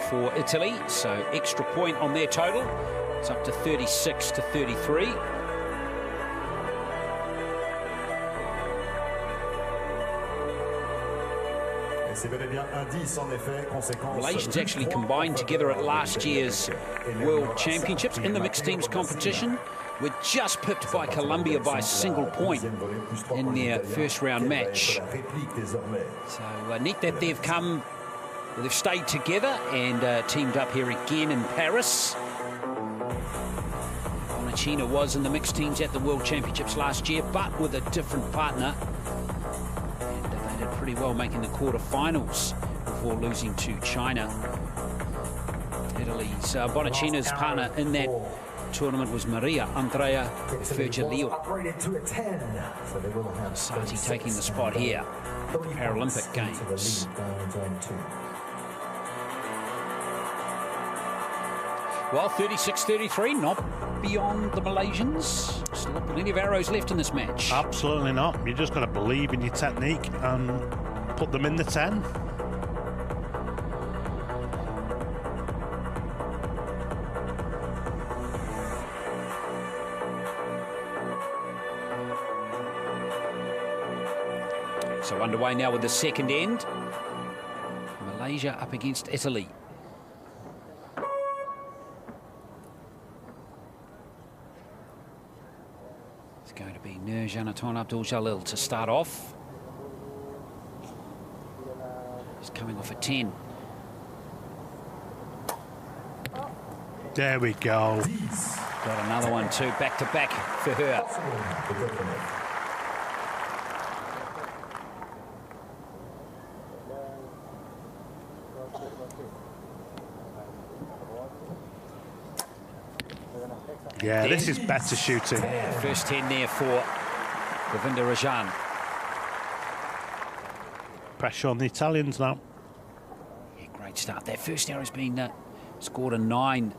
for Italy, so extra point on their total. It's up to 36-33. Malaysians actually combined together at last year's World Championships in the mixed teams competition. Were just pipped by Colombia by a single point in their first round match. So neat that they've stayed together and teamed up here again in Paris. China was in the mixed teams at the World Championships last year, but with a different partner. They did pretty well, making the quarterfinals before losing to China. Italy's Bonacina's partner in that tournament was Maria Andrea Virgilio. Sati taking the spot here at the Paralympic Games. Well, 36-33, not beyond the Malaysians. Still plenty of arrows left in this match. Absolutely not. You just got to believe in your technique and put them in the 10. So underway now with the second end. Malaysia up against Italy. Going to be Nurjanaton Abdul Jalil to start off. He's coming off a 10. There we go. Got another one too, back to back for her. Yeah, this is better shooting. First 10 there for Govinda Rajan. Pressure on the Italians now. Yeah, great start. That first arrow's been scored a 9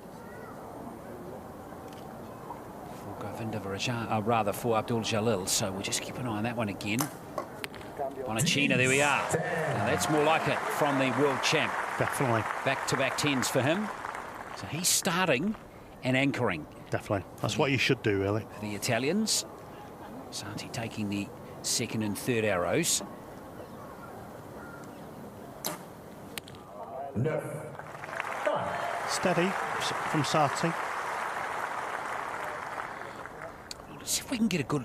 for Govinda Rajan, rather for Abdul Jalil. So we'll just keep an eye on that one again. Bonacina, there we are. Now that's more like it from the world champ. Definitely. Back-to-back 10s for him. So he's starting and anchoring. Definitely. That's what you should do, really. For the Italians. Sati taking the second and third arrows. No. Steady from Sati. Let's see if we can get a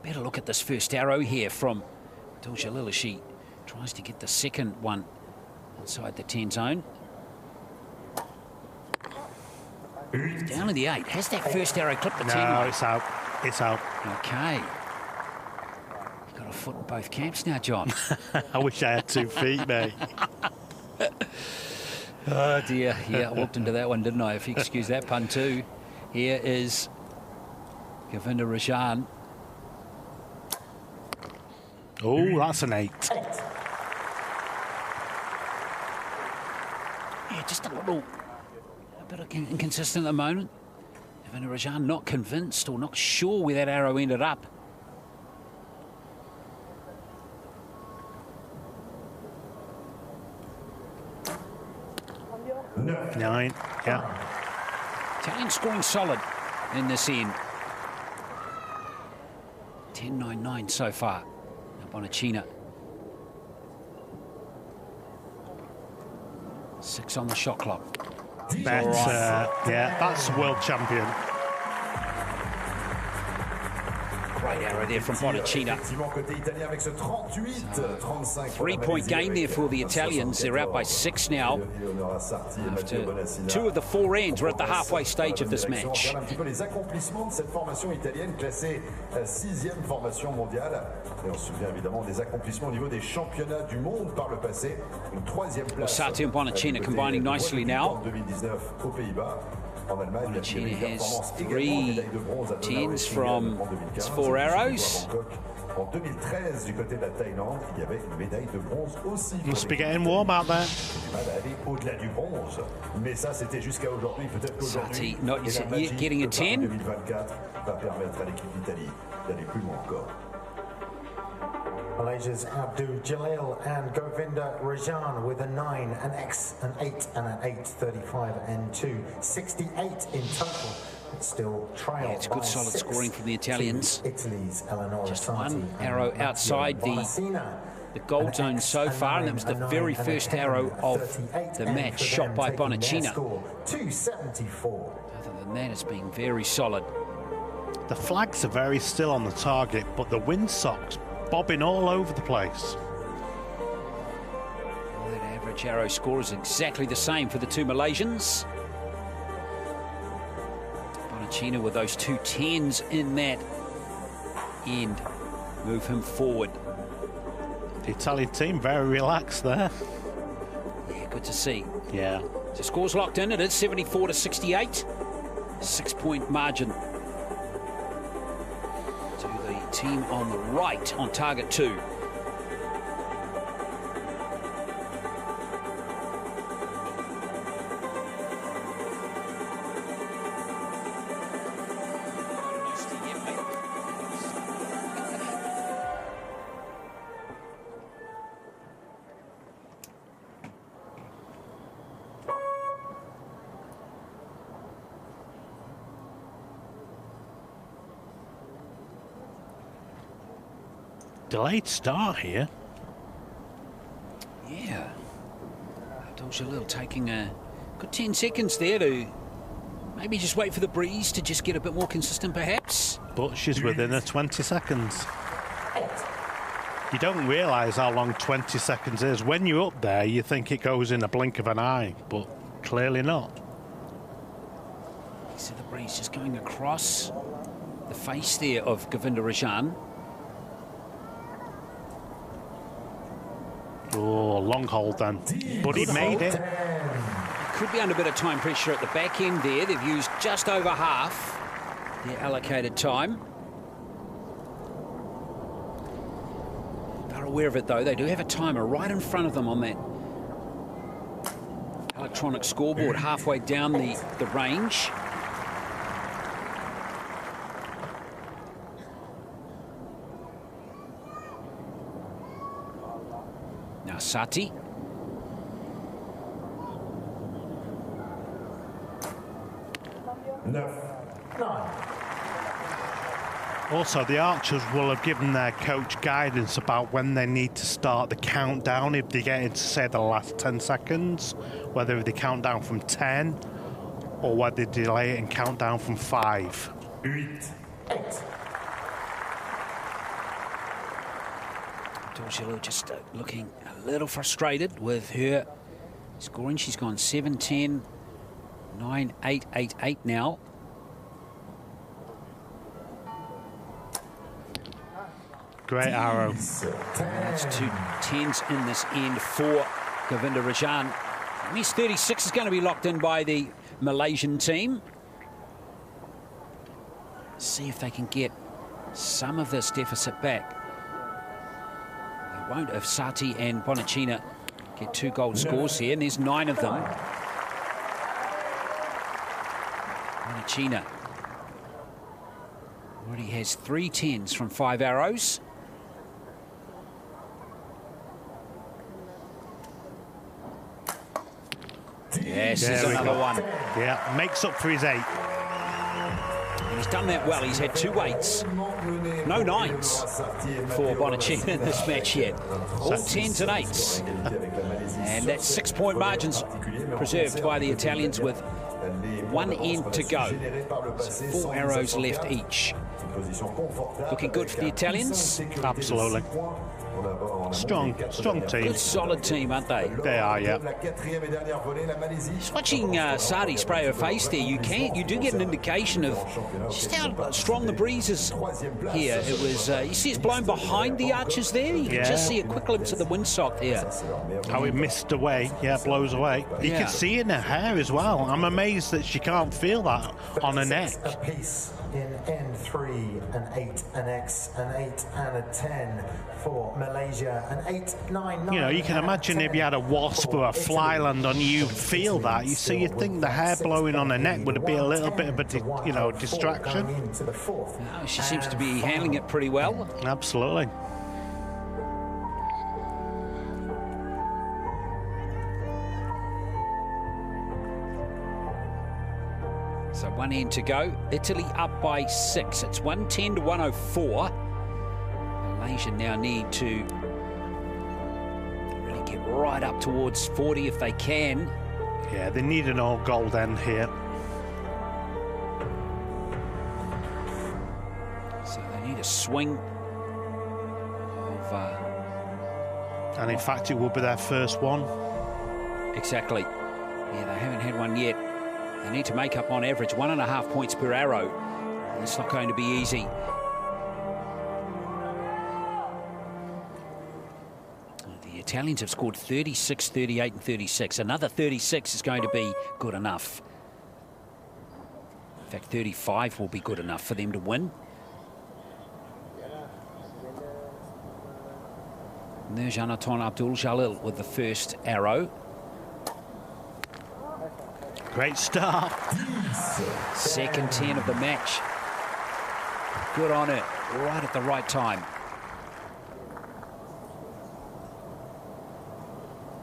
better look at this first arrow here from Abdul Jalil as she tries to get the second one inside the 10 zone. It's down in the 8. Has that first arrow clipped the 10? No, it's out. It's out. Okay. You've got a foot in both camps now, John. I wish I had 2 feet, mate. Oh, dear. Yeah, I walked into that one, didn't I? If you excuse that pun, too. Here is Govinda Rajan. Oh, that's an 8. Yeah, just a bit inconsistent at the moment. Govinda Rajan not convinced or not sure where that arrow ended up. 9, yeah. Italian scoring solid in this end. 10-9-9 so far. Now Bonacina. 6 on the shot clock. That's world champion. Great arrow there from Bonacina. 3-point game there for the Italians. They're out by 6 now. After 2 of the 4 ends, we're at the halfway stage of this match. Les accomplissements de cette formation italienne classée 6e formation mondiale. Et on se souvient évidemment des accomplissements au niveau des championnats du monde par le passé. Une 3e place. Saty and Bonacina combining nicely now. En 2019 aux Pays-Bas. Bonacina has 3 10s from his 4 arrows. En 2013, du côté de la Thaïlande, il y avait une médaille de bronze aussi. Must be getting warm out there. Aller au-delà du bronze. Mais ça, c'était jusqu'à aujourd'hui. Peut-être qu'aujourd'hui, Saty not yet getting a 10. 2024 va permettre à l'équipe d'Italie d'aller plus loin encore. Malaysia's Abdul Jalil and Govinda Rajan with a 9, an X, an 8 and an 8, 35 and 2. 68 in total. Still trailed. Yeah, it's good solid scoring from the Italians. Italy's Eleonora Just Sati one arrow outside the goal zone so far, and that was the very first arrow of the match shot by Bonacina. 274. Other than that, it's been very solid. The flags are very still on the target, but the windsocks bobbing all over the place. Well, that average arrow score is exactly the same for the 2 Malaysians. Bonacina with those 2 10s in that end move him forward. The Italian team very relaxed there. Yeah, good to see. Yeah. So score's locked in. It is 74-68. 6-point margin to the team on the right on target 2. Delayed start here. Yeah. Abdul Jalil taking a good 10 seconds there to maybe just wait for the breeze to just get a bit more consistent, perhaps. But she's within her 20 seconds. You don't realise how long 20 seconds is. When you're up there, you think it goes in a blink of an eye, but clearly not. You see the breeze just going across the face there of Govinda Rajan. Oh, long hold then. But he made it. Could be under a bit of time pressure at the back end there. They've used just over half their allocated time. They're aware of it, though. They do have a timer right in front of them on that electronic scoreboard halfway down the range. Now Saty. Also, the archers will have given their coach guidance about when they need to start the countdown if they get into, say, the last 10 seconds, whether they count down from 10 or whether they delay it and count down from 5. 8. Jalil just looking a little frustrated with her scoring. She's gone 7-10, 9-8-8-8 now. Great arrow. That's 2 10s in this end for Govinda Rajan. Miss 36 is going to be locked in by the Malaysian team. See if they can get some of this deficit back. They won't if Saty and Bonacina get 2 gold scores here, and there's 9 of them. Bonacina already has 3 10s from 5 arrows. Yes, there's another one. Yeah, makes up for his 8. And he's done that well. He's had 2 8s, no 9s for Bonacina in this match yet. All 10s and 8s. And that's 6-point margins preserved by the Italians with 1 end to go. So 4 arrows left each. Looking good for the Italians. Absolutely. Strong team. Good, solid team, aren't they? They are, yeah. Just watching Sadi spray her face there, you do get an indication of just how strong the breeze is here. It was, you see, it's blown behind the arches there. You can just see a quick glimpse of the windsock there. How it missed away, blows away. You can see in her hair as well. I'm amazed that she can't feel that on her neck. In N3, an 8, an X, an 8, and a 10 for Malaysia, an 8, 9, 9. You know, you can imagine if you had a wasp or a fly land on you, feel that. You see, you'd think the hair blowing on her neck would be a little bit of a, distraction. No, she seems to be handling it pretty well. Absolutely. So 1 end to go. Italy up by 6. It's 110 to 104. Malaysia now need to really get right up towards 40 if they can. Yeah, they need an all gold end here. So they need a swing of... and in fact, it will be their first one. Exactly. Yeah, they haven't had one yet. They need to make up on average 1.5 points per arrow. It's not going to be easy. The Italians have scored 36, 38 and 36. Another 36 is going to be good enough. In fact, 35 will be good enough for them to win. Nurjanaton Abdul Jalil with the first arrow. Great start. Second 10 of the match. Good on it, right at the right time.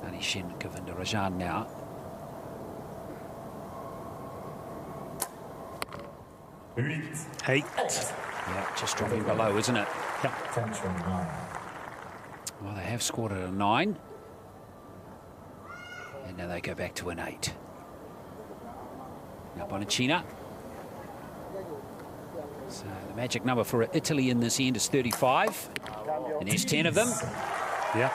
Anishin Govinda Rajan now. Eight. Yeah, just dropping below, isn't it? Yeah. Well, they have scored at a 9. And now they go back to an 8. Now Bonacina. So the magic number for Italy in this end is 35. And there's 10 of them. Yeah.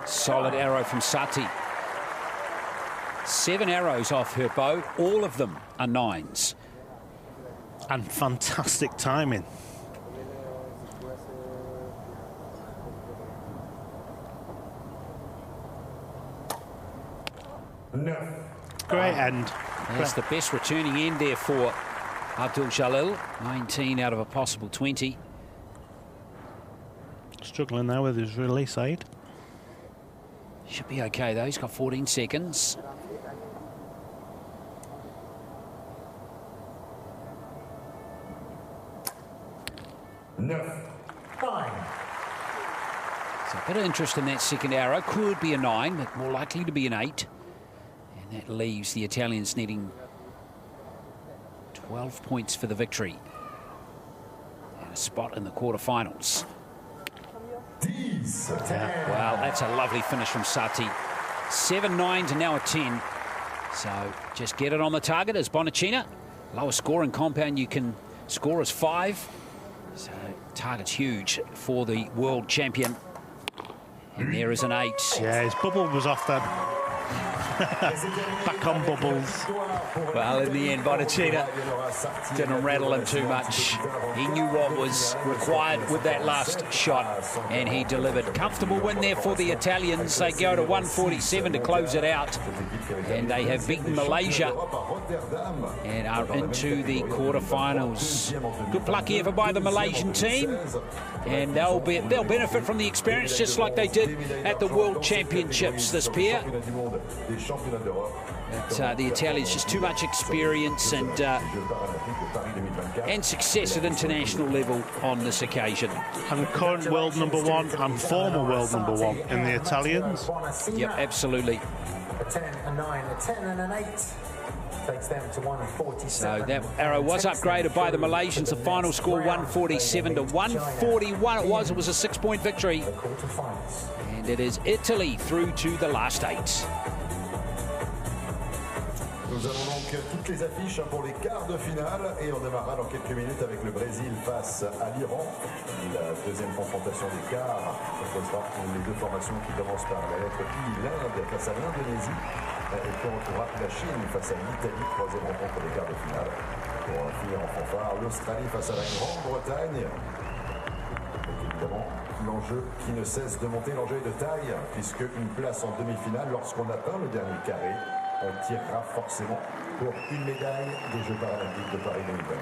Solid arrow from Sati. 7 arrows off her bow. All of them are 9s. And fantastic timing. Great end. That's the best returning end there for Abdul Jalil. 19 out of a possible 20. Struggling now with his release side. Should be okay though. He's got 14 seconds. So a bit of interest in that second arrow. Could be a 9, but more likely to be an 8. And that leaves the Italians needing 12 points for the victory. And a spot in the quarterfinals. Wow, that's a lovely finish from Sati. 7 9s and now a 10. So just get it on the target as Bonacina. Lowest scoring compound you can score is 5. So target's huge for the world champion. And there is an 8. Yeah, his bubble was off then. Back on bubbles. Well, in the end, Bonacina didn't rattle him too much. He knew what was required with that last shot, and he delivered. Comfortable win there for the Italians. They go to 147 to close it out, and they have beaten Malaysia and are into the quarterfinals. Good pluck here by the Malaysian team, and they'll benefit from the experience just like they did at the World Championships, this pair. But the Italians, just too much experience and success at international level on this occasion. And current world number one and former world number one in the Italians. Yep, absolutely. A 10, a 9, a 10 and an 8 takes them to 147. So that arrow was upgraded by the Malaysians. The final score 147 to 141. It was a 6-point victory. And it is Italy through to the last 8. Nous avons donc toutes les affiches pour les quarts de finale et on démarrera dans quelques minutes avec le Brésil face à l'Iran. La deuxième confrontation des quarts opposera les deux formations qui commencent par la lettre I, l'Inde face à l'Indonésie, et puis on retrouvera la Chine face à l'Italie, troisième rencontre des quarts de finale. Pour finir en fanfare, l'Australie face à la Grande-Bretagne. Donc évidemment, l'enjeu qui ne cesse de monter, l'enjeu est de taille, puisque une place en demi-finale, lorsqu'on atteint le dernier carré, on tirera forcément pour une médaille des Jeux Paralympiques de Paris 2024.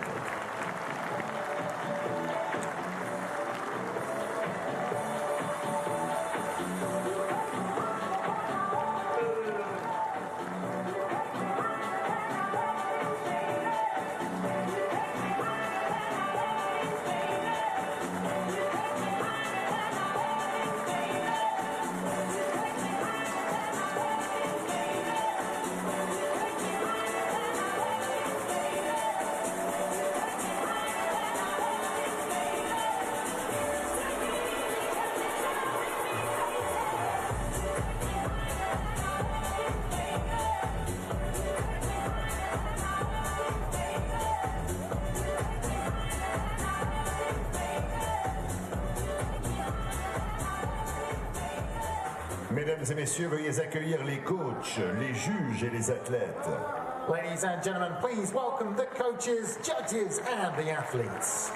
Mesdames et messieurs, veuillez accueillir les coachs, les juges et les athlètes. Ladies and gentlemen, please welcome the coaches, judges and the athletes.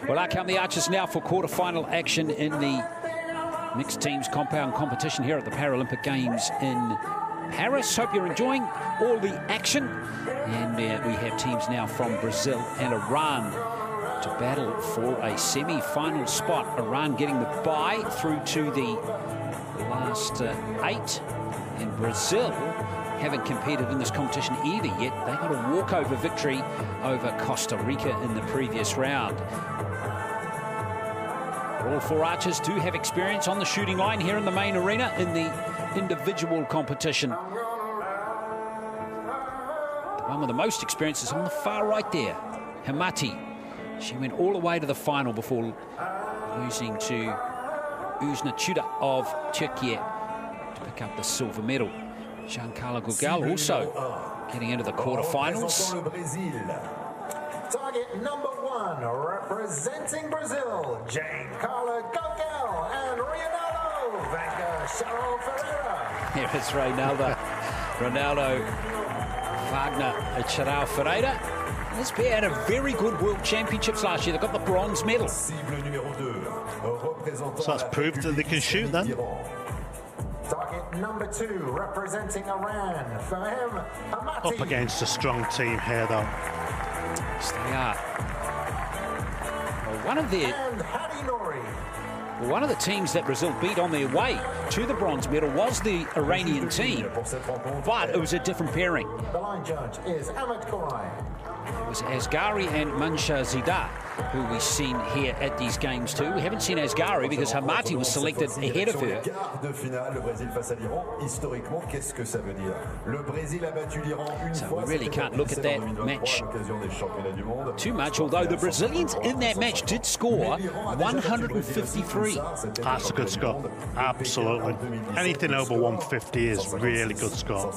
Well, out come the Archers now for quarterfinal action in the mixed teams compound competition here at the Paralympic Games in Paris. Hope you're enjoying all the action. And we have teams now from Brazil and Iran to battle for a semi-final spot. Iran getting the bye through to the last 8. And Brazil haven't competed in this competition either yet. They got a walkover victory over Costa Rica in the previous round. All 4 archers do have experience on the shooting line here in the main arena in the individual competition. The one with the most experience is on the far right there, Hamati. She went all the way to the final before losing to Uzna Chuda of Turkey to pick up the silver medal. Giancarlo Gugal also getting into the quarterfinals. Target number 1, representing Brazil, Giancarlo Gugal and Ronaldo Chateau Ferreira. Here is Ronaldo Wagner and Chateau Ferreira. This pair had a very good World Championships last year. They got the bronze medal. So that's proved that they can shoot then. Target number 2, representing Iran, Fahim Hamati. Up against a strong team here though. Yes, they are. Well, one of the teams that Brazil beat on their way to the bronze medal was the Iranian team, but it was a different pairing. The line judge is Ahmed Korai. It was Asghari and Mansha Zida. who we've seen here at these games too. We haven't seen Asghari because Hamati was selected ahead of her. So we really can't look at that match too much, although the Brazilians in that match did score 153. That's a good score, absolutely. Anything over 150 is really good score.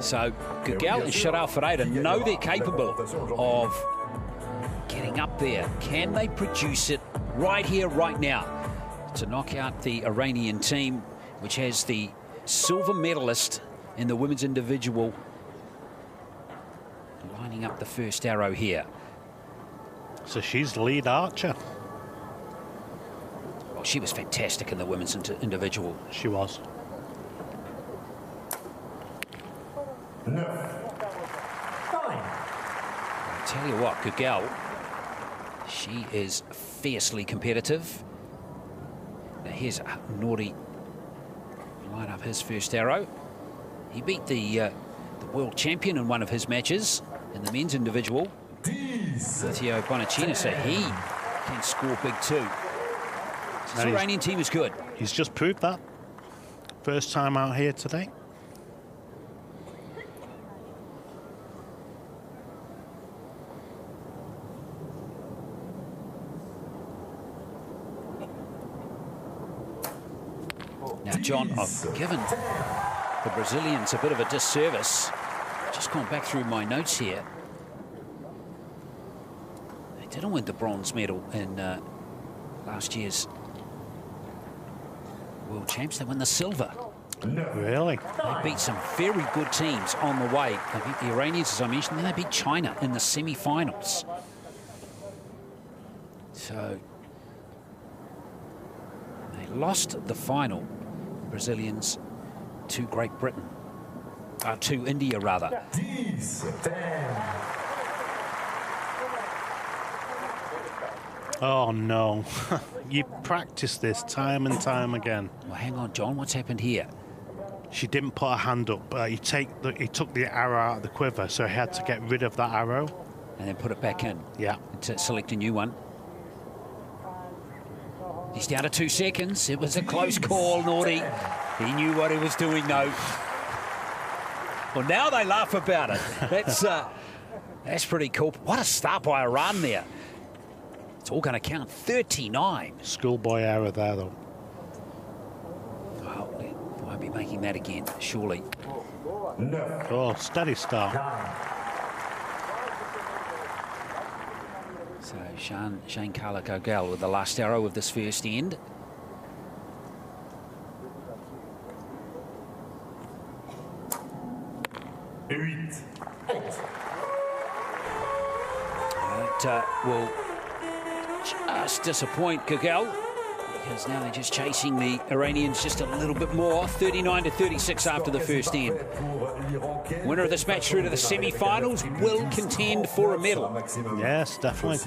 So Gagal and Chateau Ferreira know they're capable of getting up there. Can they produce it right here, right now, to knock out the Iranian team, which has the silver medalist in the women's individual, lining up the first arrow here. So she's the lead archer. Well, she was fantastic in the women's individual. She was. No. I tell you what, Gagal, she is fiercely competitive. Now here's Nori line up his first arrow. He beat the world champion in one of his matches in the men's individual, Matteo Bonacina, so he can score big too. This Iranian team is good. He's just proved that. First time out here today. Now, John, I've given the Brazilians a bit of a disservice. Just gone back through my notes here. They didn't win the bronze medal in last year's World Champs. They won the silver. Really? They beat some very good teams on the way. They beat the Iranians, as I mentioned, then they beat China in the semi-finals. So they lost the final, Brazilians, to Great Britain. To India, rather. Oh, no. You practice this time and time again. Well, hang on, John. What's happened here? She didn't put her hand up, but he took the arrow out of the quiver, so he had to get rid of that arrow. And then put it back in. Yeah. To select a new one. He's down to 2 seconds. It was a close call, Nordy. He knew what he was doing, though. Well, now they laugh about it. That's pretty cool. What a start by Iran there. It's all going to count. 39. Schoolboy error there, though. Well, we won't be making that again, surely. No. Oh, steady start. So Shane Carla Gagal with the last arrow of this first end. That will just disappoint Gagal, because now they're just chasing the Iranians just a little bit more. 39-36 after the first end. Winner of this match through to the semi-finals will contend for a medal. Yes, definitely.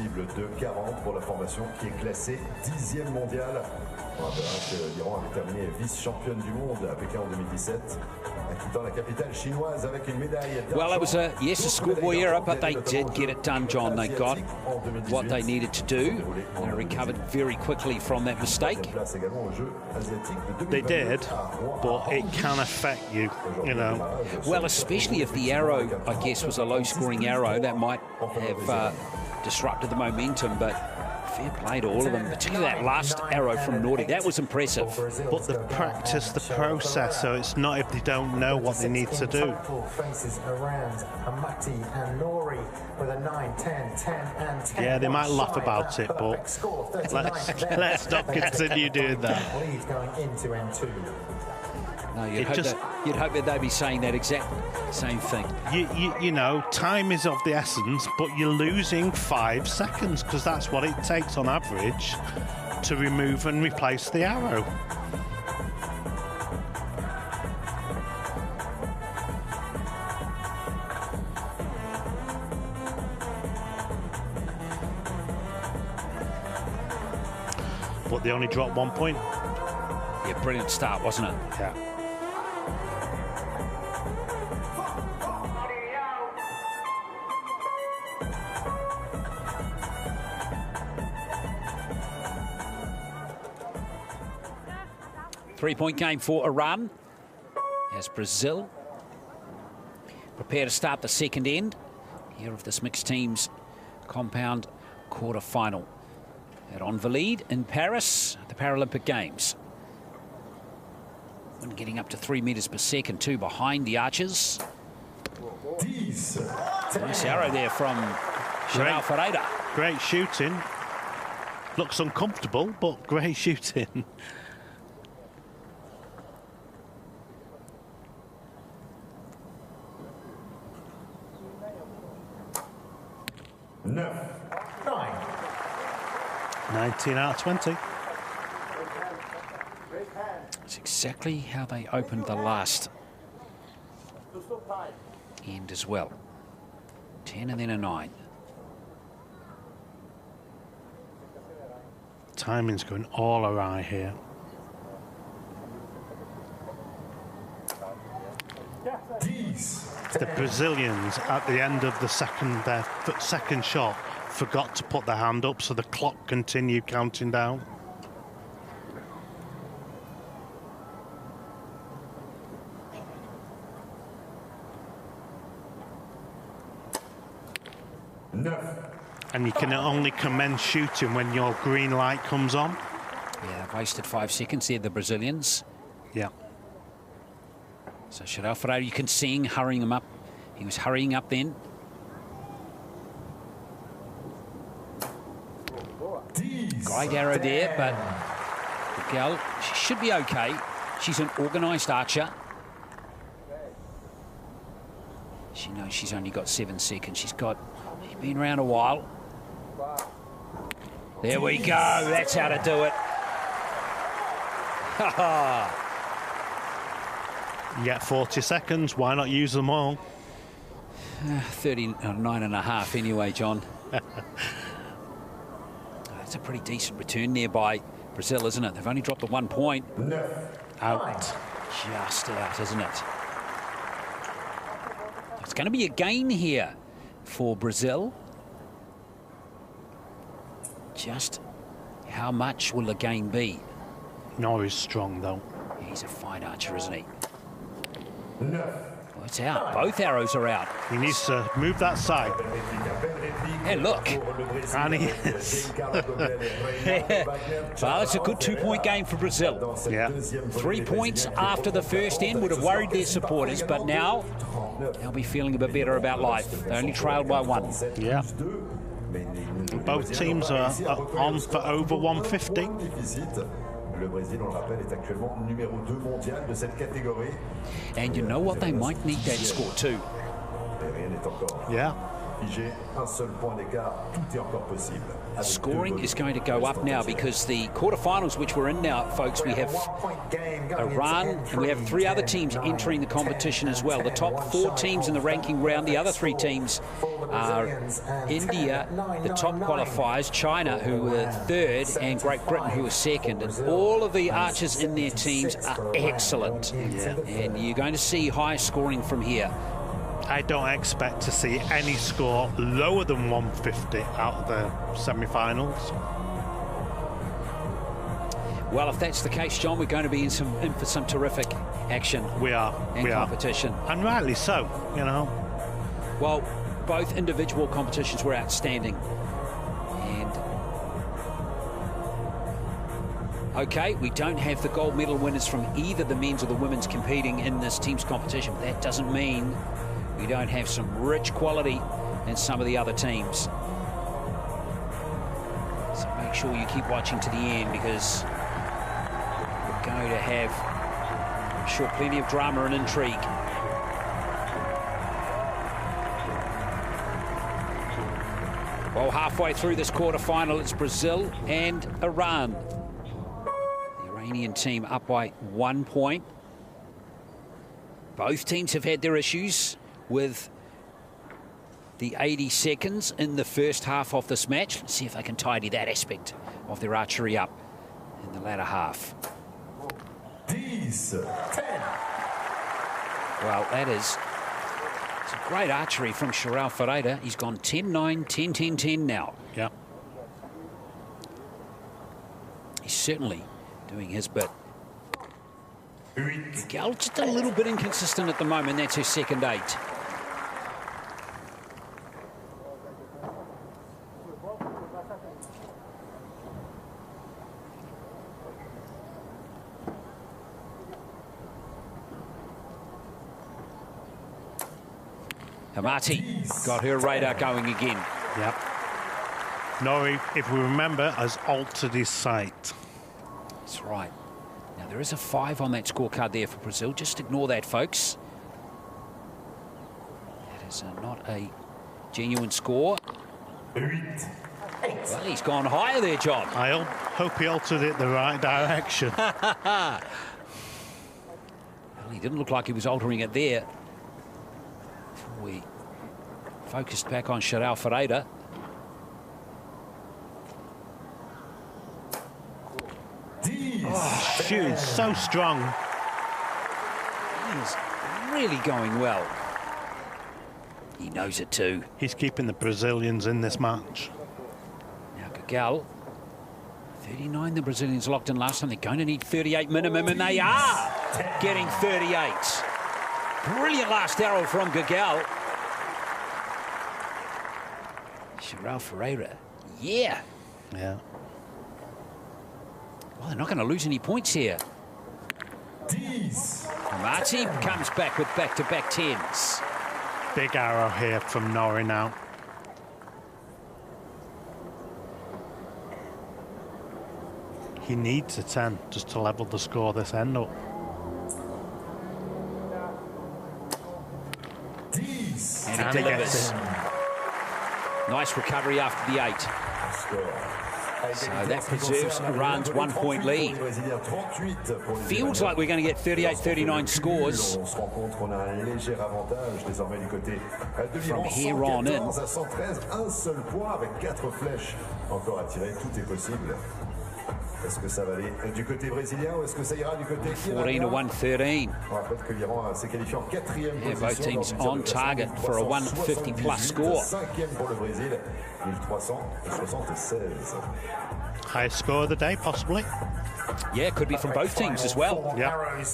L'Iran avait terminé vice-championne du monde à Pékin en 2017, quittant la capitale chinoise avec une médaille. Well, it was a schoolboy error, but they did get it done, John. They got what they needed to do. They recovered very quickly from that mistake. They did, but it can affect you, you know. Well, especially if the arrow, I guess, was a low-scoring arrow, that might have disrupted the momentum, but fair play to all of them, particularly that last arrow from Nordic. That was impressive. But they practice the process, so it's not if they don't know what they need to do. Yeah, they might laugh about it, but let's not continue doing that. No, you'd hope that they'd be saying that exact same thing. You know, time is of the essence, but you're losing 5 seconds because that's what it takes on average to remove and replace the arrow. But they only dropped 1 point. Yeah, brilliant start, wasn't it? Yeah. Three-point game for Iran as Brazil prepare to start the second end here of this mixed teams compound quarter-final at Invalides in Paris at the Paralympic Games. And getting up to 3 meters per second too behind the archers. Nice arrow there from Chateau Ferreira. Great shooting. Looks uncomfortable, but great shooting. No. 19 out of 20. That's exactly how they opened the last end as well. 10 and then a 9. Timing's going all awry here. The Brazilians at the end of the second shot forgot to put their hand up, so the clock continued counting down. No. And you can only commence shooting when your green light comes on. Yeah, they've wasted 5 seconds there, the Brazilians. Yeah. So Chateau Ferreira, you can see him hurrying him up. He was hurrying up then. Great arrow there, but the girl, she should be okay. She's an organised archer. She knows she's only got 7 seconds. She's been around a while. There we go. That's how to do it. You get 40 seconds. Why not use them all? 39 and a half anyway, John. That's a pretty decent return there by Brazil, isn't it? They've only dropped the 1 point. Out. Just out, isn't it? It's going to be a gain here for Brazil. Just how much will the gain be? Norris strong, though. He's a fine archer, isn't he? No. Well, it's out. Both arrows are out. He needs to move that side. And look. And he is. Well, it's a good 2-point game for Brazil. Yeah. 3 points after the first end would have worried their supporters, but now they'll be feeling a bit better about life. They only trailed by 1. Yeah. Both teams are on for over 150. Le Brésil, on le rappelle, est actuellement numéro 2 mondial de cette catégorie. And you know what? They might need that score too. Rien n'est encore. Yeah. Figé, un seul point d'écart, tout est encore possible. Scoring is going to go up now because the quarterfinals, which we're in now, folks, we have Iran and we have 3 other teams entering the competition as well. The top 4 teams in the ranking round, the other 3 teams are India, the top qualifiers, China, who were 3rd, and Great Britain, who were 2nd. And all of the archers in their teams are excellent. Yeah. And you're going to see high scoring from here. I don't expect to see any score lower than 150 out of the semi-finals. Well, if that's the case, John, we're going to be in for some terrific action. We are. And competition. And rightly so, you know. Well, both individual competitions were outstanding. And okay, we don't have the gold medal winners from either the men's or the women's competing in this team's competition, but that doesn't mean we don't have some rich quality in some of the other teams. So make sure you keep watching to the end, because we're going to have, I'm sure, plenty of drama and intrigue. Well, halfway through this quarterfinal, it's Brazil and Iran. The Iranian team up by 1 point. Both teams have had their issues with the 80 seconds in the first half of this match. Let's see if they can tidy that aspect of their archery up in the latter half. 10. Well, that is some great archery from Chateau Ferreira. He's gone 10-9, 10-10-10 now. Yeah. He's certainly doing his bit. Gal just a little bit inconsistent at the moment. That's her second 8. Amati got her radar going again. Yep. Norrie, if we remember, has altered his sight. That's right. Now, there is a 5 on that scorecard there for Brazil. Just ignore that, folks. That is not a genuine score. Well, he's gone higher there, John. I hope he altered it the right direction. Well, he didn't look like he was altering it there. We focused back on Chateau Ferreira. Oh, shoot, so strong. He's really going well. He knows it too. He's keeping the Brazilians in this match. Now Gagal, 39 the Brazilians locked in last time. They're going to need 38 minimum, and they are getting 38. Brilliant last arrow from Gagal. Chateau Ferreira, yeah. Yeah. Well, they're not going to lose any points here. Marty comes back with back-to-back 10s. Big arrow here from Norrie now. He needs a 10 just to level the score this end up. And he delivers. Nice recovery after the 8. So that preserves Iran's 1-point lead. Feels like we're going to get 38-39 scores from here on in. 14-113. Yeah, both teams on target for a 150-plus score. Highest score of the day, possibly. Yeah, could be from both teams as well. Yeah.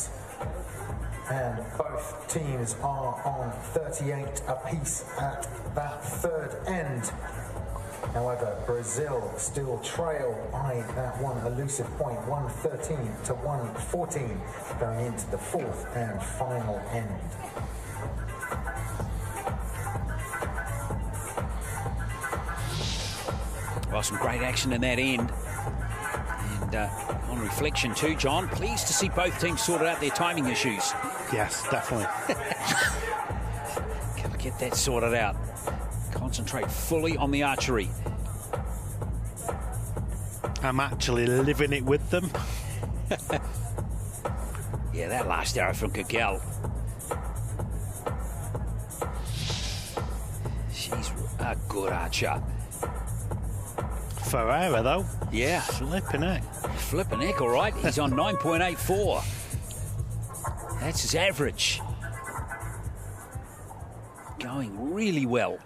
And both teams are on 38 apiece at that third end. However, Brazil still trail by that one elusive point, 113 to 114, going into the fourth and final end. Well, some great action in that end. And on reflection too, John, pleased to see both teams sorted out their timing issues. Yes, definitely. Gotta get that sorted out. Concentrate fully on the archery. I'm actually living it with them. Yeah, that last arrow from Gagal. She's a good archer. Ferreira, though. Yeah. Flipping heck. Flipping heck, all right. He's on 9.84. That's his average. Going really well.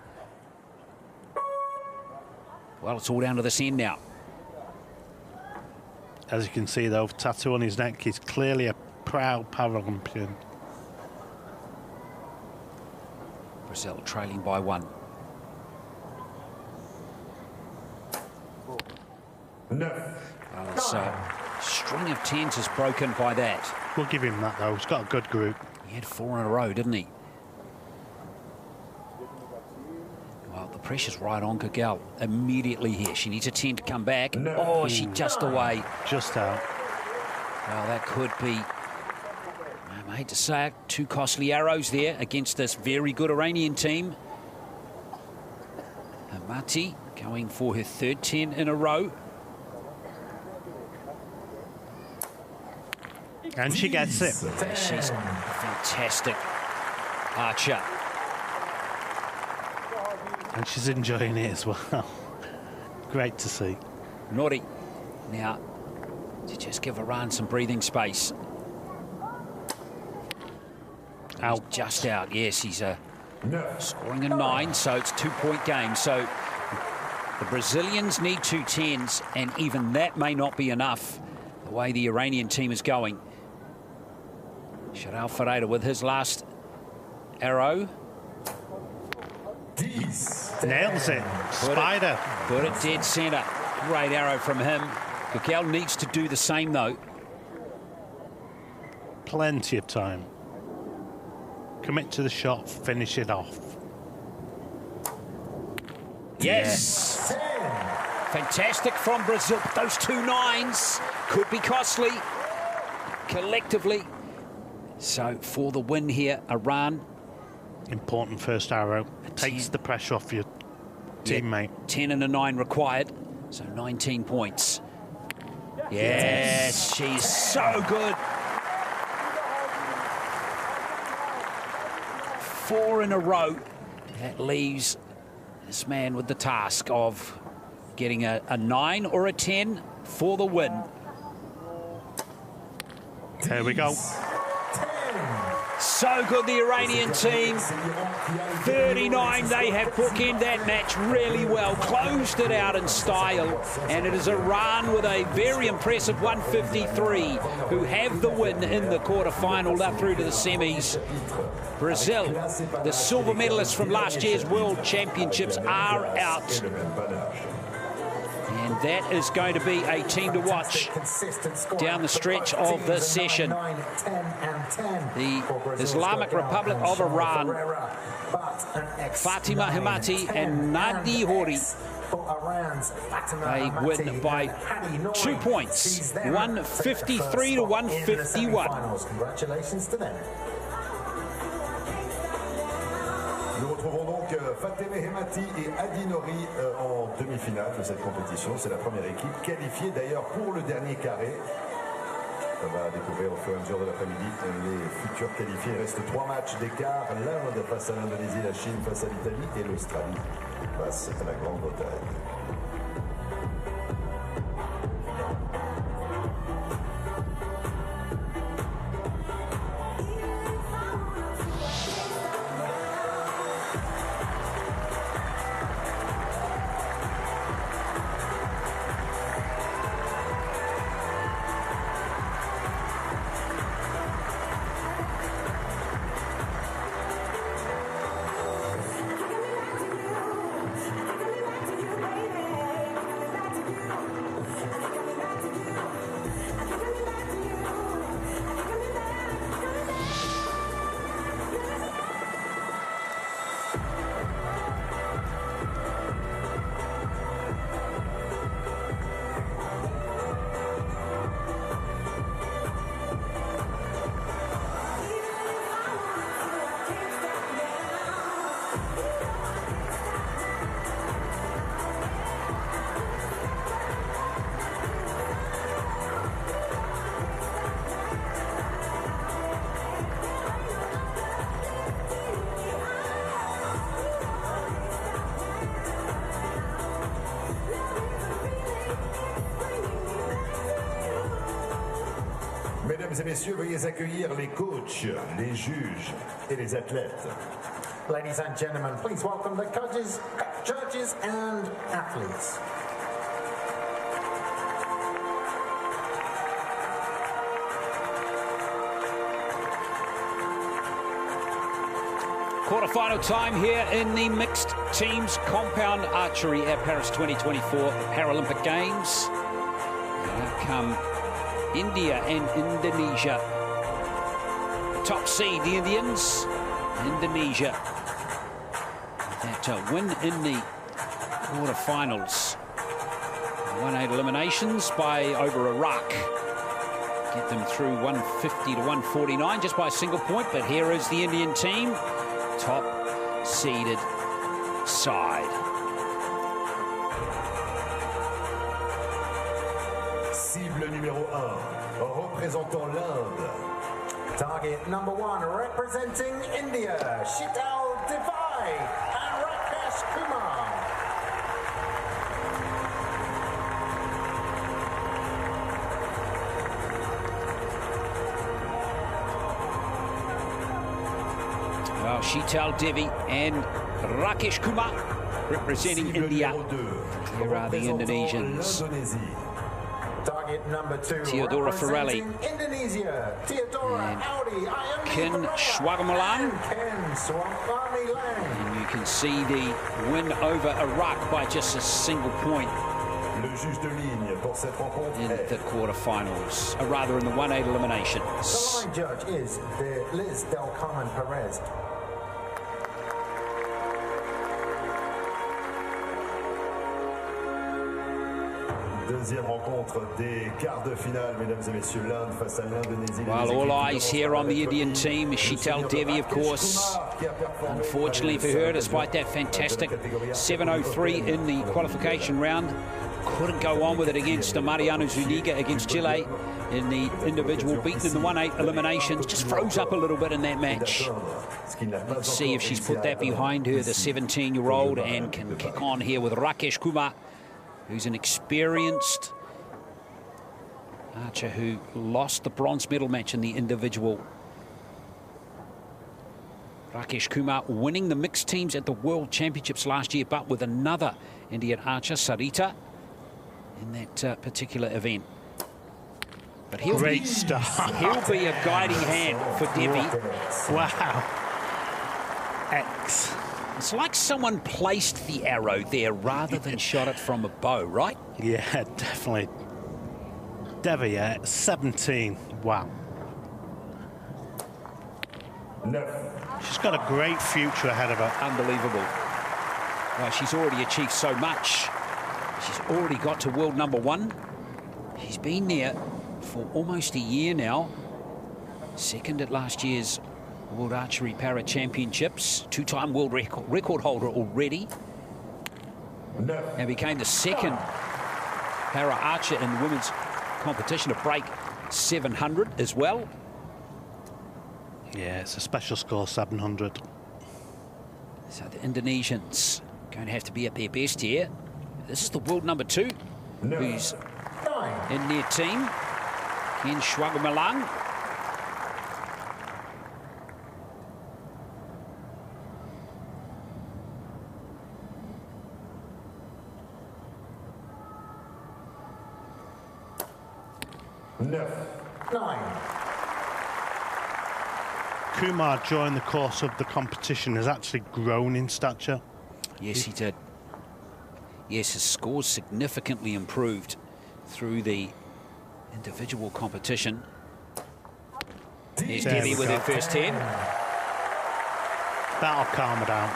Well, it's all down to this end now. As you can see, though, tattoo on his neck, he's clearly a proud Paralympian. Brazil trailing by 1. No. Well, his string of 10s is broken by that. We'll give him that, though. He's got a good group. He had 4 in a row, didn't he? Well, the pressure's right on Gagal immediately here. She needs a 10 to come back. No. Oh, she just away. Just out. Well, that could be, I hate to say it, 2 costly arrows there against this very good Iranian team. Amati going for her third 10 in a row. And she gets it. She's a fantastic archer. And she's enjoying it as well. Great to see. Norrie now to just give Iran some breathing space. Out. Just out. Yes, he's scoring a 9, so it's 2-point game. So the Brazilians need 2 10s, and even that may not be enough the way the Iranian team is going. Chateau Ferreira with his last arrow. Nails it. Spider. Put it dead centre. Great arrow from him. Gagal needs to do the same, though. Plenty of time. Commit to the shot, finish it off. Yes. Fantastic from Brazil. Those 2 nines could be costly collectively. So for the win here, Iran. Important first arrow. Takes the pressure off your teammate. 10 and a 9 required. So 19 points. Yes, she's so good. 4 in a row. That leaves this man with the task of getting a 9 or a 10 for the win. There we go. So good, the Iranian team. 39, they have bookended that match really well. Closed it out in style. And it is Iran with a very impressive 153 who have the win in the quarterfinal. They're through to the semis. Brazil, the silver medalists from last year's World Championships, are out. And that is going to be a team to watch down the stretch of this session. The Islamic Republic of Iran, Fatima Himati and Nadi Hori, they win by 2 points, 153 to 151. Congratulations to them. Nous retrouvons donc Fatima Himati et Adi Nori en demi-finale de cette compétition. C'est la première équipe qualifiée d'ailleurs pour le dernier carré. On va découvrir au fur et à mesure de l'après-midi les futurs qualifiés. Il reste 3 matchs d'écart. L'Inde face à l'Indonésie, la Chine face à l'Italie et l'Australie face à la Grande-Bretagne. Mesdames et messieurs, veuillez accueillir les coachs, les juges et les athlètes. Ladies and gentlemen, please welcome the judges and athletes. Quarterfinal time here in the mixed teams compound archery at Paris 2024 Paralympic Games. Here come India and Indonesia. Top seed, the Indians. Indonesia. That win in the quarterfinals. 1-8 eliminations by over Iraq. Get them through 150 to 149 just by a single point. But here is the Indian team. Top seeded side. Cible numéro 1, représentant l'Inde. Target number 1, representing India, Chateau and Rakesh Kumar. Well, Sheetal Devi and Rakesh Kumar representing India. Here are the Indonesians. Target number 2. Theodora Farrelly. Indonesia. Theodora Audi. Ken Swagamalang. Ken Swagamalang. And you can see the win over Iraq by just a single point Le juge de ligne pour cette rencontre in the quarterfinals, or rather in the 1/8 eliminations. The line judge is Liz Del Carmen Perez. Deuxième rencontre des quarts de finale, mesdames et messieurs, l'Inde face à l'Indonésie. Well, all eyes here on the Indian team. Chateau Devi, of course. Unfortunately for her, despite that fantastic 7:03 in the qualification round, couldn't go on with it against Mariano Zuniga against Chile in the individual, beaten in the 1/8 eliminations. Just froze up a little bit in that match. Let's see if she's put that behind her, the 17-year-old, and can kick on here with Rakesh Kumar, who's an experienced archer who lost the bronze medal match in the individual. Rakesh Kumar winning the mixed teams at the World Championships last year, but with another Indian archer, Sarita, in that particular event. But he'll be a guiding hand for Devi. Wow. X. It's like someone placed the arrow there rather than shot it from a bow, right? Yeah, definitely. Devi at 17. Wow. She's got a great future ahead of her. Unbelievable. Well, she's already achieved so much. She's already got to world number 1. She's been there for almost a year now. Second at last year's World Archery Para Championships. 2-time world record holder already. And became the second para archer in the women's competition to break 700 as well. Yeah, it's a special score, 700. So the Indonesians going to have to be at their best here. This is the world number 2 who's in their team, Ken Swagamalang. Kumar, during the course of the competition, has actually grown in stature. Yes, he did. Yes, his scores significantly improved through the individual competition. Here's Devi with her first 10. That'll calm her down.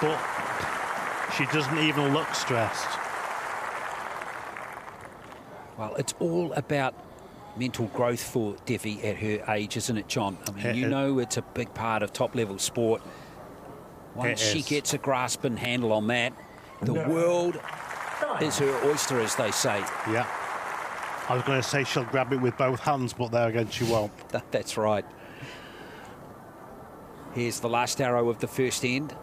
But she doesn't even look stressed. Well, it's all about mental growth for Devi at her age, isn't it, John? I mean, you know it's a big part of top-level sport. Once she gets a grasp and handle on that, the world is her oyster, as they say. Yeah. I was going to say she'll grab it with both hands, but there again, she won't. That's right. Here's the last arrow of the first end.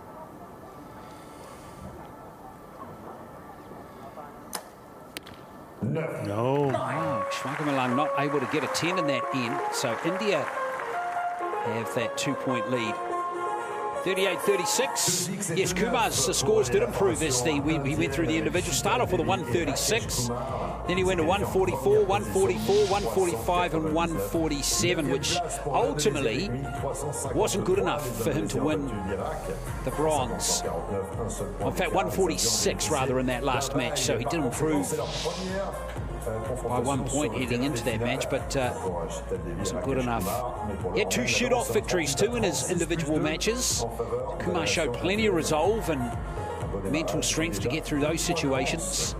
No. Swagamalang not able to get a 10 in that end, so India have that 2-point lead. 38-36. Yes, Kumar's scores did improve as he went through the individual. Start off with a 136, then he went to 144, 144, 145, and 147, which ultimately wasn't good enough for him to win the bronze. In fact, 146 rather in that last match, so he did improve by 1 point heading into that match, but wasn't good enough. He had 2 shoot-off victories too in his individual matches. Kumar showed plenty of resolve and mental strength to get through those situations.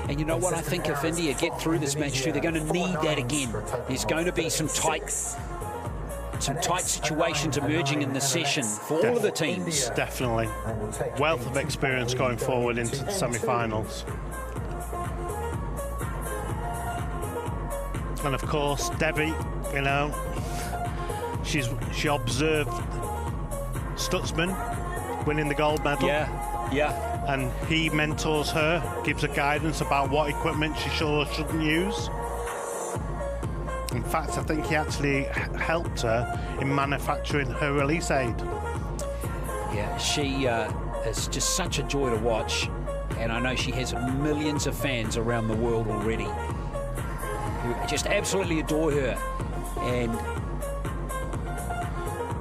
And you know what, I think if India get through this match too, they're going to need that again. There's going to be some tight situations emerging in the session for all of the teams. Definitely. Wealth of experience going forward into the semi-finals. And of course, Devi, you know, she observed Stutzman winning the gold medal. Yeah. And he mentors her, gives her guidance about what equipment she should or shouldn't use. In fact, I think he actually helped her in manufacturing her release aid. Yeah, she is just such a joy to watch. And I know she has millions of fans around the world already who just absolutely adore her. And,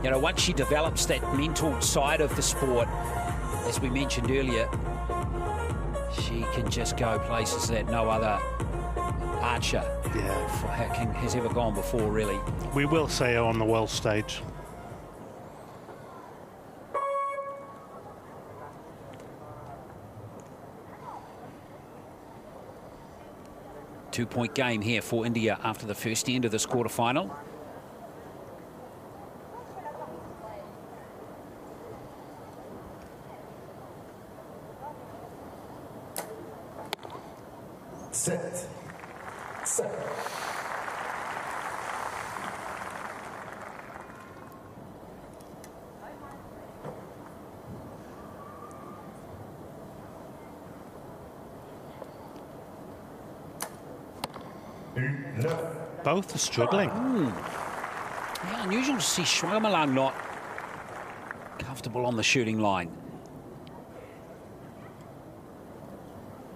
you know, once she develops that mental side of the sport, as we mentioned earlier, she can just go places that no other archer has ever gone before, really. We will see her on the world stage. Two-point game here for India after the first end of this quarterfinal. Set. Both are struggling. Yeah, unusual to see Schwagamalan not comfortable on the shooting line.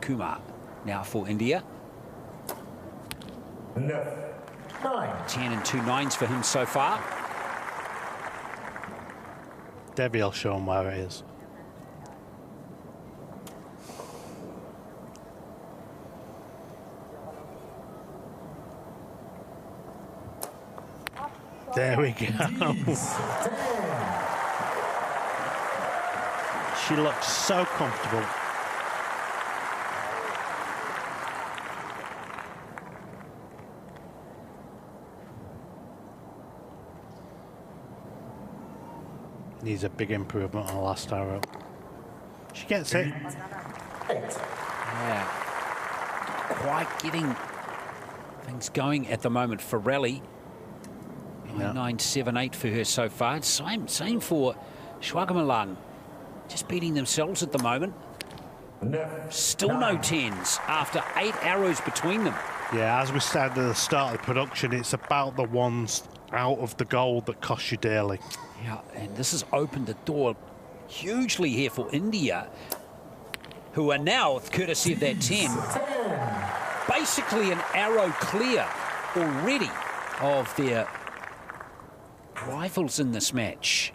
Kumar now for India. 10 and 2 nines for him so far. Debbie will show him where it is. There we go. She looks so comfortable. Needs a big improvement on the last arrow. She gets it. Yeah. Quite getting things going at the moment for Rally. 9.78 for her so far. Same for Schwagamalan. Just beating themselves at the moment. Still no 10s after 8 arrows between them. Yeah, as we said at the start of the production, it's about the ones out of the goal that cost you dearly. Yeah, and this has opened the door hugely here for India, who are now, courtesy of that 10, basically an arrow clear already of their rivals in this match.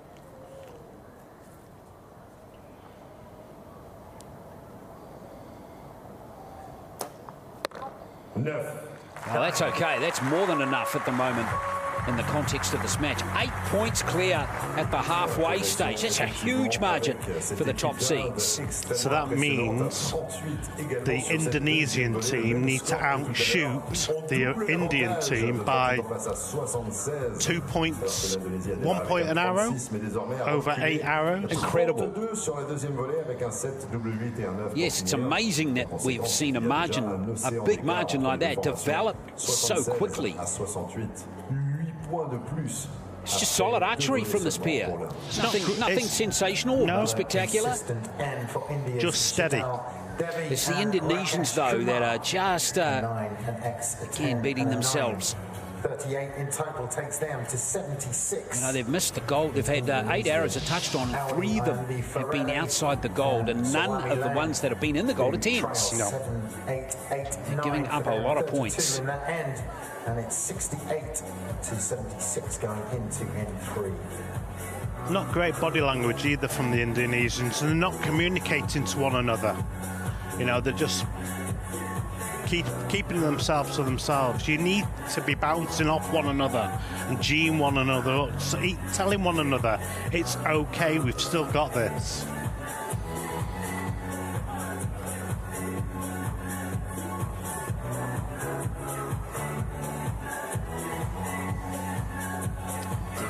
Well, that's okay. That's more than enough at the moment in the context of this match. 8 points clear at the halfway stage. That's a huge margin for the top seeds. So that means the Indonesian team need to outshoot the Indian team by 2 points, 1 point an arrow, over 8 arrows. Incredible. Yes, it's amazing that we've seen a margin, a big margin like that, develop so quickly. It's just solid archery from this pair. Nothing sensational, no, spectacular. Just steady. It's the Indonesians, though, that are just, again, beating themselves. 38 in total takes them to 76. You know, they've missed the goal. They've had 8 arrows are touched on. 3 of them have been outside the gold, and none of the ones that have been in the gold are 10s. No. They're giving up a lot of points. And it's 68 to 76 going into N3. Not great body language either from the Indonesians. They're not communicating to one another. You know, they're just keeping themselves to themselves. You need to be bouncing off one another and geeing one another, telling one another, it's okay, we've still got this.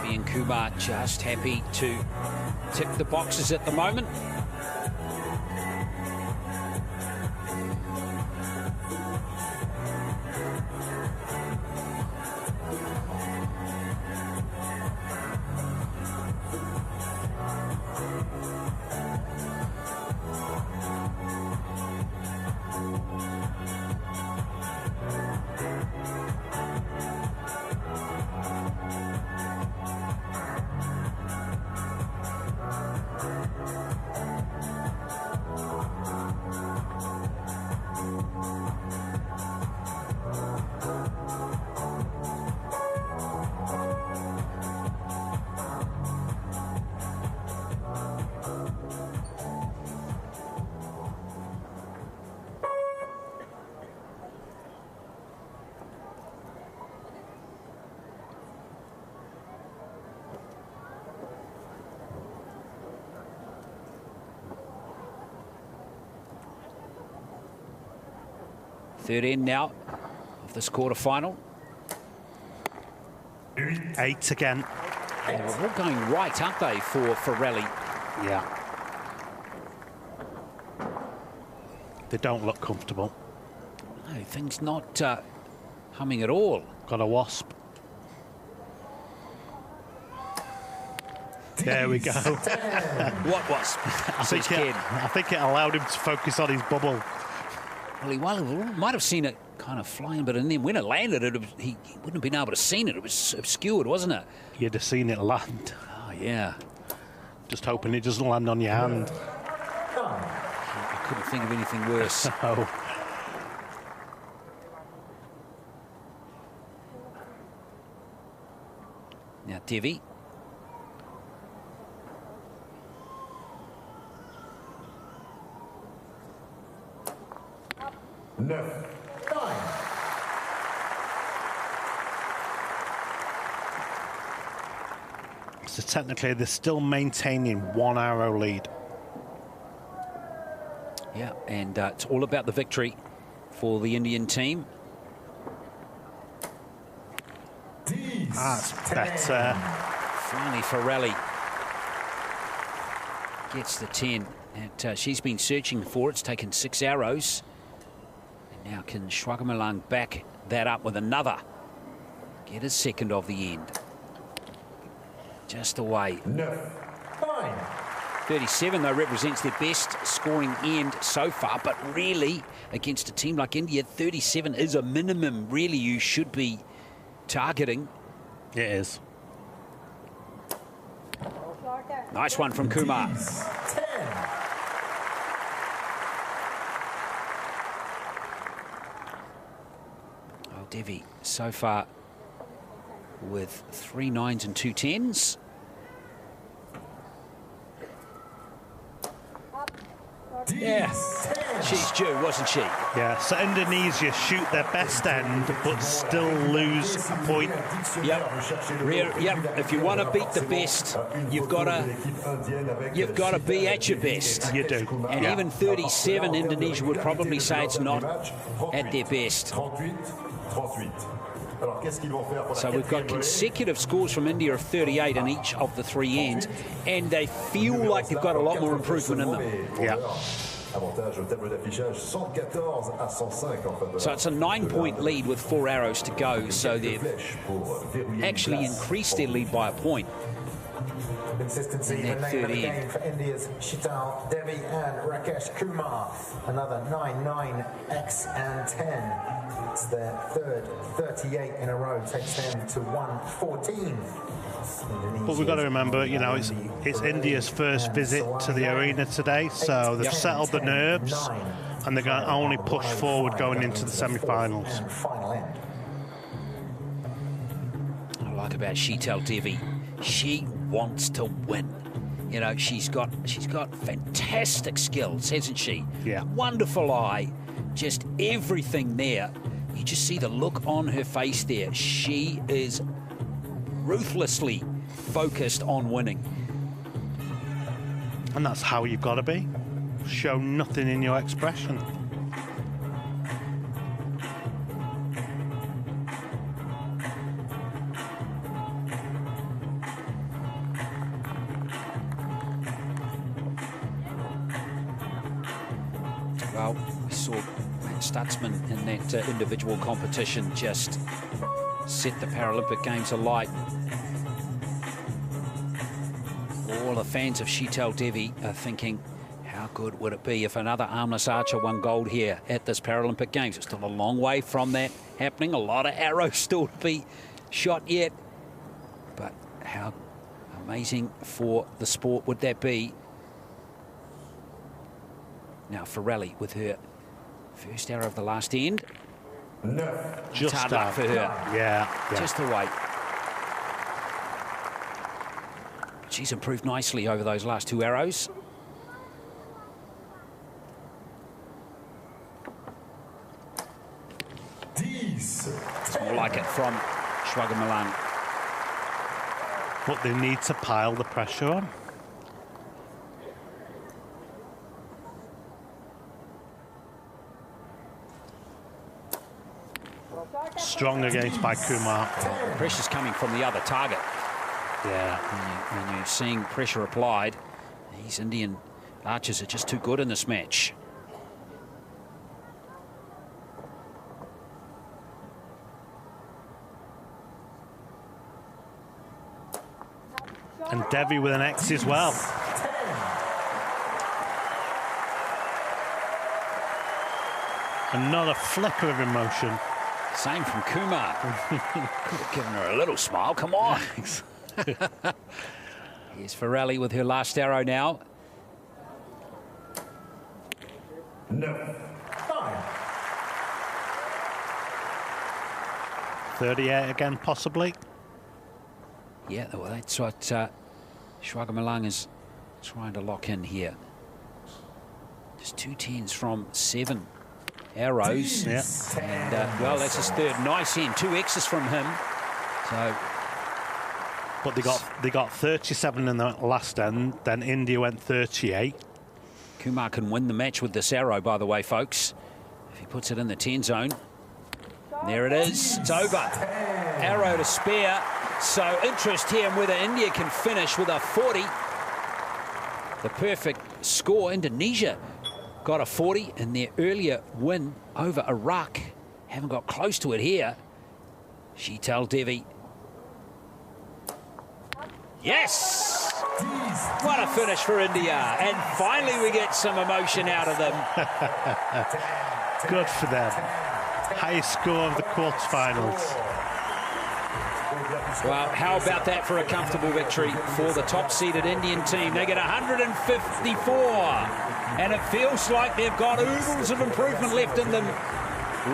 And Kumar just happy to tick the boxes at the moment. Third end now of this quarterfinal. 8 again. And we're all going right, aren't they, for Rally? Yeah. They don't look comfortable. No, things not humming at all. Got a wasp. There we go. What wasp? I think it allowed him to focus on his bubble. Well, he might have seen it kind of flying, but then when it landed, he wouldn't have been able to see it. It was obscured, wasn't it? You'd have seen it land. Oh, yeah. Just hoping it doesn't land on your hand. I couldn't think of anything worse. Oh. Now, Devi. So technically, they're still maintaining 1 arrow lead. Yeah, and it's all about the victory for the Indian team. That's better. Finally, Farrelly gets the 10. And she's been searching for it. It's taken 6 arrows. And now can Schwagamalang back that up with another. Get a second of the end. Just away. 37, though, represents their best scoring end so far. But really, against a team like India, 37 is a minimum, really, you should be targeting. It is. Nice one from Kumar. Oh, Devi, so far with 3 9s and 2 10s. Yeah, she's due, wasn't she? Yeah, so Indonesia shoot their best end, but still lose a point. Yep. If you want to beat the best, you've got to be at your best. You do. And even 37, Indonesia would probably say it's not at their best. So we've got consecutive scores from India of 38 in each of the 3 ends, and they feel like they've got a lot more improvement in them. Yeah. So it's a 9-point lead with 4 arrows to go, so they've actually increased their lead by a point. Consistency remain for India's Chateau, Devi and Rakesh Kumar. Another 9, 9, X and 10. It's their third 38 in a row, takes them to 114. But we've got to remember, you know, it's India's first visit to the arena today, so they've settled the nerves, and they're going to only push forward going into the semi-finals. I like about Sheetal Devi, she wants to win. You know, she's got fantastic skills, hasn't she? Yeah. Wonderful eye, just everything there. You just see the look on her face there. She is ruthlessly focused on winning. And that's how you've got to be. Show nothing in your expression. Well, we saw Stutzman in that individual competition just set the Paralympic Games alight. All the fans of Sheetal Devi are thinking, how good would it be if another armless archer won gold here at this Paralympic Games? It's still a long way from that happening. A lot of arrows still to be shot yet. But how amazing for the sport would that be? Now Farrelly with her first arrow of the last end. Just hard luck for her. Yeah. Just away. She's improved nicely over those last 2 arrows. It's more like it from Schwagamalang. But they need to pile the pressure on. strong against by Kumar. Pressure's coming from the other target. Yeah. When you're seeing pressure applied, these Indian archers are just too good in this match. And Devi with an X as well. And not a flicker of emotion. Same from Kumar. Could have given her a little smile. Come on. Here's Farrelly with her last arrow now. No. 38 again, possibly. Yeah, well, that's what Shwagamalang is trying to lock in here. Just 2 10s from 7 arrows. Yeah. And, well, that's his third. Nice end. 2 X's from him. So, but they got 37 in the last end. Then India went 38. Kumar can win the match with this arrow, by the way, folks. If he puts it in the 10 zone. There it is. It's over. Arrow to spare. So interest here in whether India can finish with a 40. The perfect score. Indonesia got a 40 in their earlier win over Iraq. Haven't got close to it here. Sheetal Devi. Yes! What a finish for India. And finally we get some emotion out of them. Good for them. Highest score of the quarterfinals. Well, how about that for a comfortable victory for the top-seeded Indian team? They get 154, and it feels like they've got oodles of improvement left in them.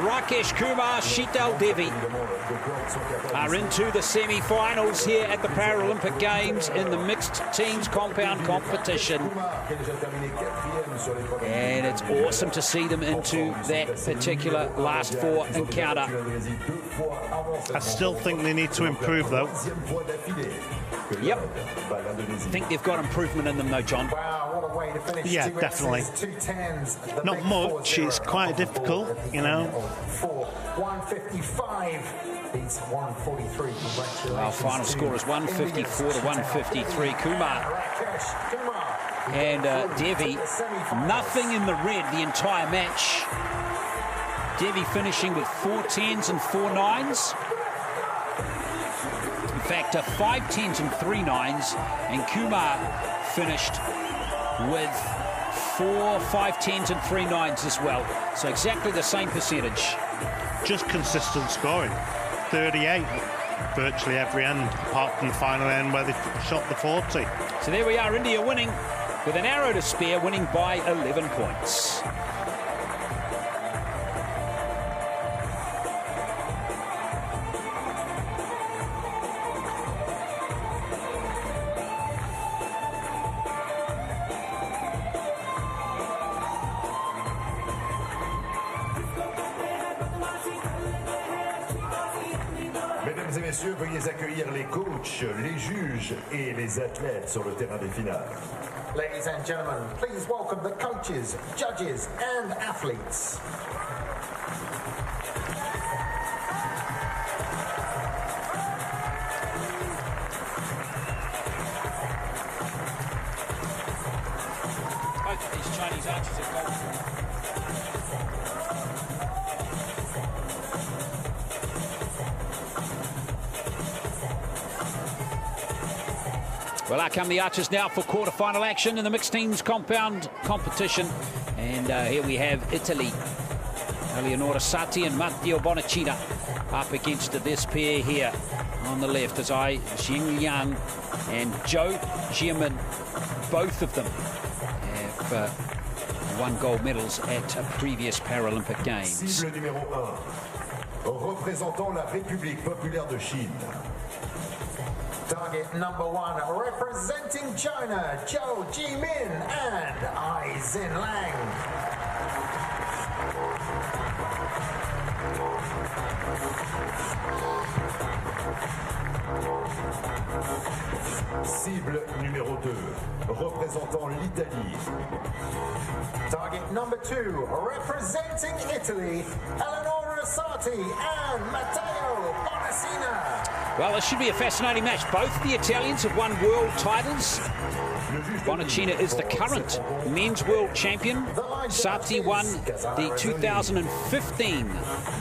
Rakesh Kumar, Sheetal Devi are into the semi-finals here at the Paralympic Games in the mixed teams compound competition. And it's awesome to see them into that particular last 4 encounter. I still think they need to improve, though. Yep. I think they've got improvement in them, though, John. Wow, what a way to finish. Yeah, definitely. 2 10s. Not much. It's quite difficult, you know. 155 beats 143. Congratulations. Our final score is 154 to 153. Kumar and Devi, nothing in the red the entire match. Devi finishing with 4 10s and 4 9s. In fact, 5 10s and 3 9s, and Kumar finished with 4 5 10s and 3 9s as well. So exactly the same percentage. Just consistent scoring. 38 virtually every end, apart from the final end where they shot the 40. So there we are, India winning with an arrow to spare, winning by 11 points. Mesdames et messieurs, veuillez accueillir les coachs, les juges et les athlètes sur le terrain des finales. Ladies and gentlemen, please welcome the coaches, judges, and athletes. Both of these Chinese archers have gone. Well, out come the archers now for quarter-final action in the mixed teams compound competition. And here we have Italy. Eleonora Sati and Matteo Bonacina up against this pair here on the left as Xing Liang and Zhou Jiamin. Both of them have won gold medals at previous Paralympic Games. Cible numéro 1, représentant la République populaire de Chine. Target number 1, representing China, Zhou Jimin and Ai Xinlang. Cible numéro 2, représentant l'Italie. Target number 2, representing Italy, Eleonora Arrasati and Matteo Bonacina. Well, this should be a fascinating match. Both the Italians have won world titles. Bonacina is the current men's world champion. Sarti won the 2015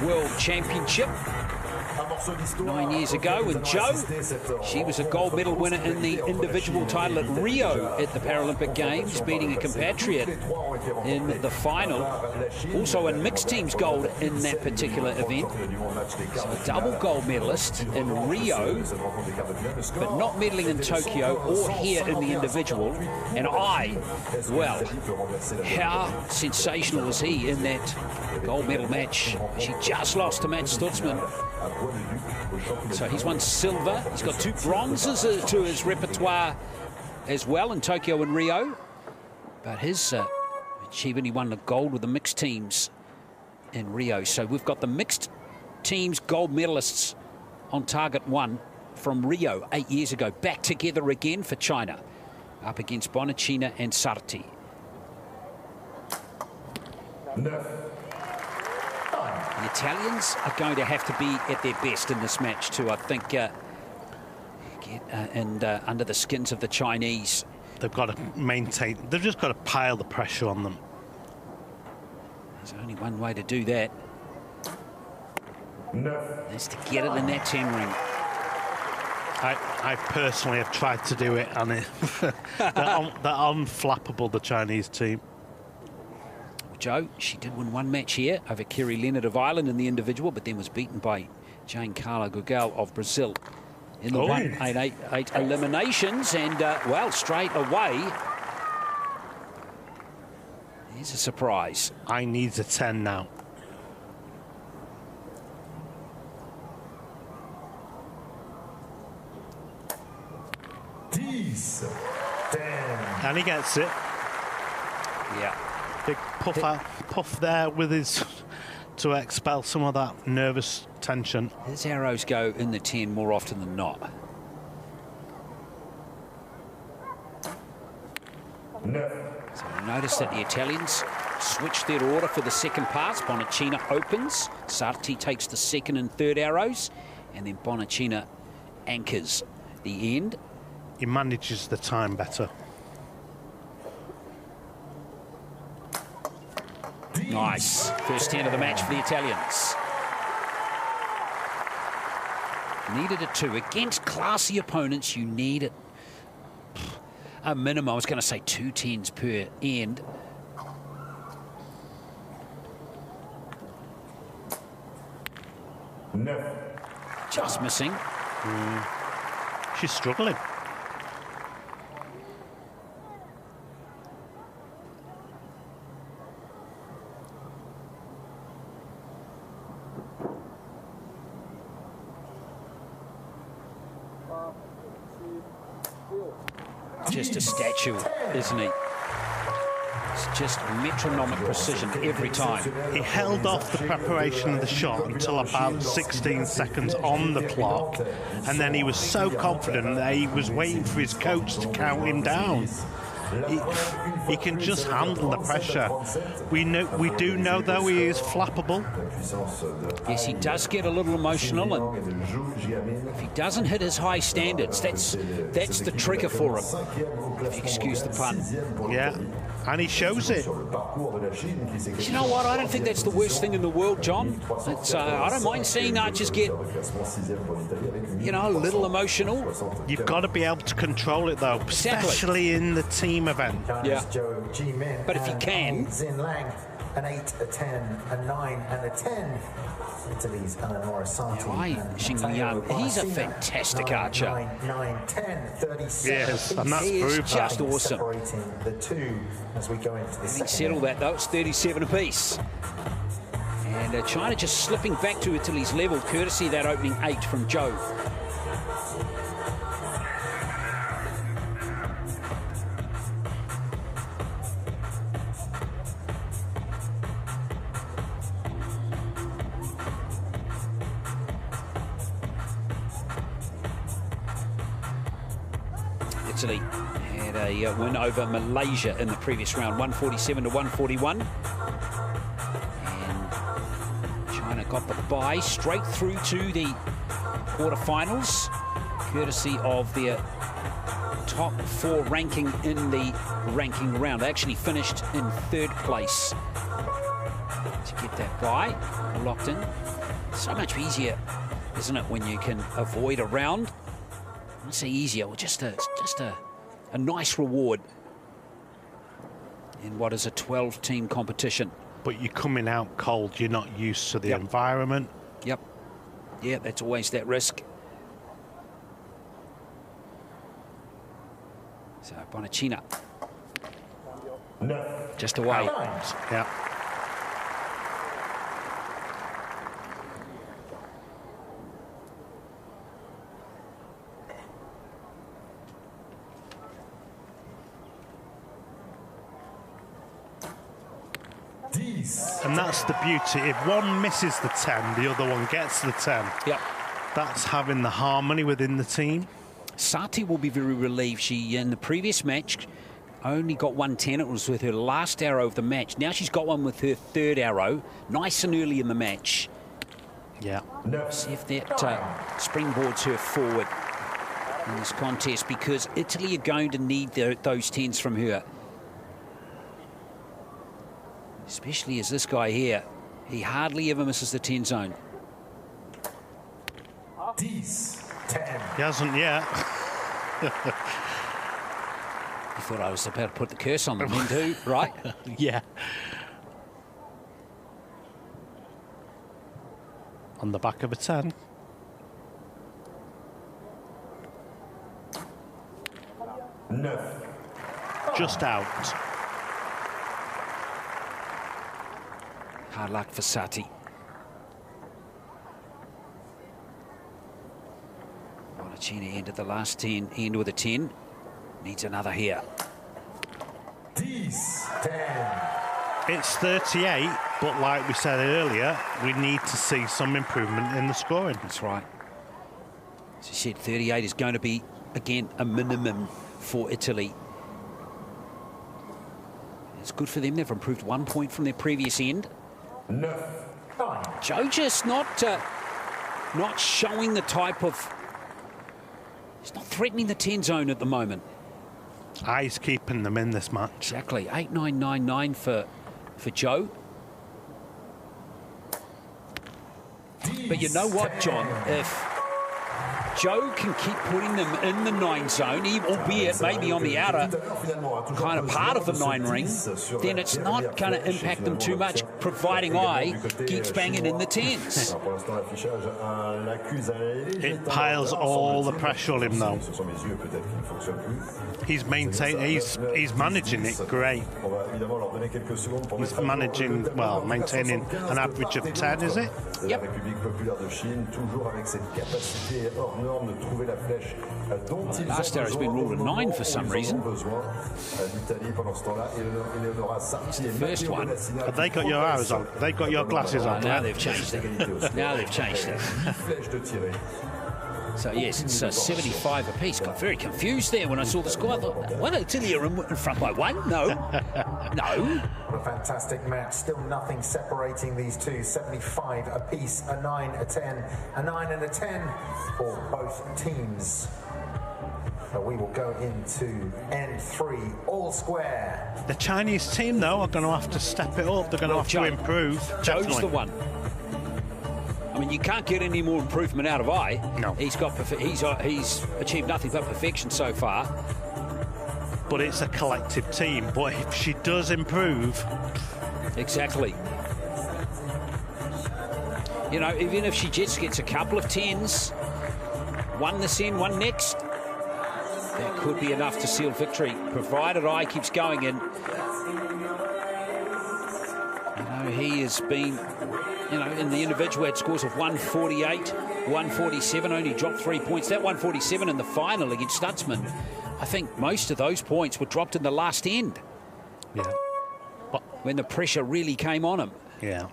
World Championship 9 years ago. And Jo, she was a gold medal winner in the individual title at Rio at the Paralympic Games, beating a compatriot in the final. Also in mixed teams gold in that particular event. So a double gold medalist in Rio, but not medaling in Tokyo or here in the individual. And well, how sensational was he in that gold medal match? She just lost to Matt Stutzman. So he's won silver. He's got 2 bronzes to his repertoire as well in Tokyo and Rio. But his achievement, he won the gold with the mixed teams in Rio. So we've got the mixed teams gold medalists on target 1 from Rio 8 years ago, back together again for China, up against Bonacina and Sarti. The Italians are going to have to be at their best in this match too, I think, get under the skins of the Chinese. They've got to maintain, they've just got to pile the pressure on them. There's only one way to do that. Is to get it in that 10 ring. I personally have tried to do it, and they're unflappable, the Chinese team. Jo, she did win 1 match here over Kerry Leonard of Ireland in the individual, but then was beaten by Jane Carla Gugal of Brazil in the 1-8-8 eliminations. And, well, straight away, here's a surprise. I need a 10 now. And he gets it. Yeah. Big puff there with his to expel some of that nervous tension. His arrows go in the 10 more often than not. So notice that the Italians switched their order for the second pass. Bonacina opens. Sarti takes the 2nd and 3rd arrows, and then Bonacina anchors the end. He manages the time better. Nice. First 10 of the match for the Italians. Needed a 2. Against classy opponents, you need a minimum. I was going to say 2 10s per end. Just missing. She's struggling. Just a statue, isn't he? It's just metronomic precision every time. He held off the preparation of the shot until about 16 seconds on the clock, and then he was so confident that he was waiting for his coach to count him down. He can just handle the pressure. We do know though he is flappable. Yes, he does get a little emotional, and if he doesn't hit his high standards, that's the trigger for him, if you excuse the pun. Yeah, and he shows it. You know what? I don't think that's the worst thing in the world, John. It's, I don't mind seeing archers get, you know, a little emotional. You've got to be able to control it though, especially in the team event. Yeah. But if you can. An 8, a 10, a 9, and a 10. Italy's Eleanor Asante. He's a fantastic archer. 9, 10, 36. Yes, and that's he is just awesome. Separating the 2 as we go into the second. Settle that though, it's 37 apiece. And China just slipping back to Italy's level, courtesy of that opening 8 from Jo. Italy had a win over Malaysia in the previous round, 147 to 141. And China got the bye straight through to the quarterfinals, courtesy of their top 4 ranking in the ranking round. They actually finished in 3rd place to get that bye locked in. So much easier, isn't it, when you can avoid a round? I wouldn't say easier, or just a nice reward in what is a 12-team competition. But you're coming out cold, you're not used to the environment. Yep. Yeah, that's always that risk. So Bonacina. No. Just away. Yeah. And that's the beauty. If one misses the 10, the other one gets the 10. Yep. That's having the harmony within the team. Sati will be very relieved. She, in the previous match, only got 110. It was with her last arrow of the match. Now she's got one with her 3rd arrow, nice and early in the match. Yeah. See if that springboards her forward in this contest, because Italy are going to need those 10s from her. Especially as this guy here, he hardly ever misses the 10 zone. 10. He hasn't yet. You thought I was about to put the curse on them, then too, right? Yeah. On the back of a 10. No. Just out. Hard luck for Sati. Bonacina ended the last 10, end with a 10. Needs another here. 10. It's 38, but like we said earlier, we need to see some improvement in the scoring. That's right. As you said, 38 is going to be, again, a minimum for Italy. It's good for them. They've improved 1 point from their previous end. No. Joe just not showing the type of... He's not threatening the 10 zone at the moment. Eyes keeping them in this match. Exactly. 8-9-9-9 for Joe. But you know what, John? If Joe can keep putting them in the 9 zone, albeit maybe on the outer kind of part of the 9 ring, then it's not going to impact them too much, providing I keeps banging in the 10s. It piles all the pressure on him, though. He's managing it great. He's managing, well, maintaining an average of 10, is it? Yep. Last arrow has been ruled a 9 for some reason. It's the first one. Have they got your arrows on? They got your glasses on? Now they've changed it. Now they've changed it. So yes, it's 75 apiece. Got very confused there when I saw the score. I thought, what, Italy are in front by 1? No. No. What a fantastic match. Still nothing separating these two. 75 apiece, a 9, a 10, a 9 and a 10 for both teams. So we will go into end 3, all square. The Chinese team, though, are going to have to step it up. They're going to have to improve. Joe's Definitely. the one. I mean, you can't get any more improvement out of I. No. He's achieved nothing but perfection so far. But it's a collective team. But if she does improve... Exactly. You know, even if she just gets a couple of 10s, one this end, one next, that could be enough to seal victory, provided I keeps going in. You know, he has been... You know, in the individual had scores of 148, 147, only dropped 3 points. That 147 in the final against Stutzman, I think most of those points were dropped in the last end. Yeah. When the pressure really came on him. Yeah.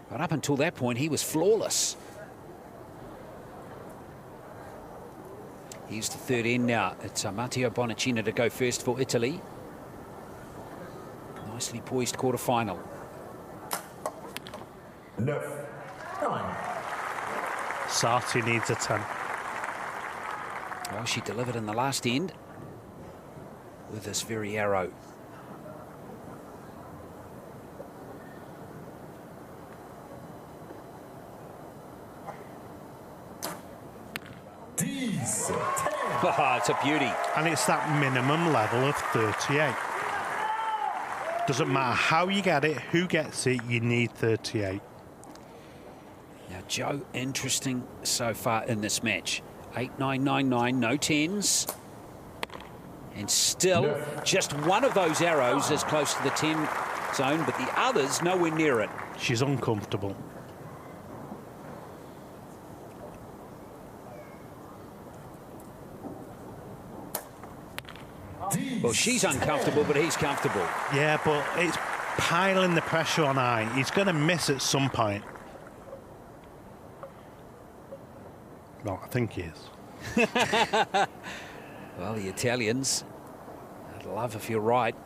But up until that point, he was flawless. Here's the third end now. It's Matteo Bonacina to go first for Italy. Nicely poised quarterfinal. 9. 9. Sarti needs a 10. Well, she delivered in the last end with this very arrow. It's a beauty. And it's that minimum level of 38. Doesn't matter how you get it, who gets it, you need 38. Now, Joe, interesting so far in this match. 8-9-9-9, no 10s. And still, just one of those arrows is close to the 10 zone, but the others nowhere near it. She's uncomfortable. Well, she's uncomfortable, but he's comfortable. Yeah, but it's piling the pressure on Ai. He's going to miss at some point. No, I think he is. Well, the Italians, I'd love if you're right.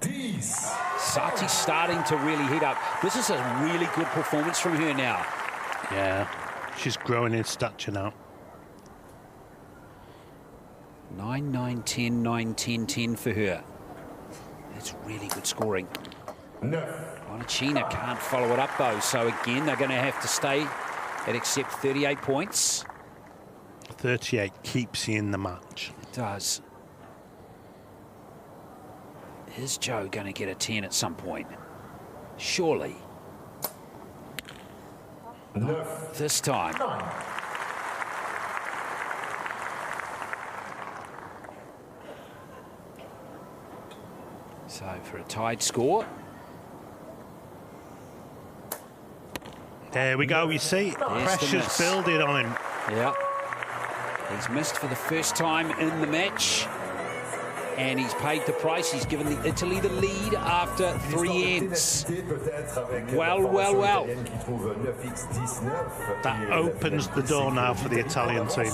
Sarti's starting to really heat up. This is a really good performance from her now. Yeah, she's growing in stature now. 9-9-10, 9-10-10 for her. That's really good scoring. Bonacina can't follow it up, though, so again, they're going to have to stay at except 38 points. 38 keeps you in the match. It does. Is Joe going to get a 10 at some point? Surely. Not this time. So for a tied score. There we go, you see, pressure's building on him. Yeah. He's missed for the first time in the match. And he's paid the price. He's given the Italy the lead after 3 ends. Well, well, well. That opens the door now for the Italian team.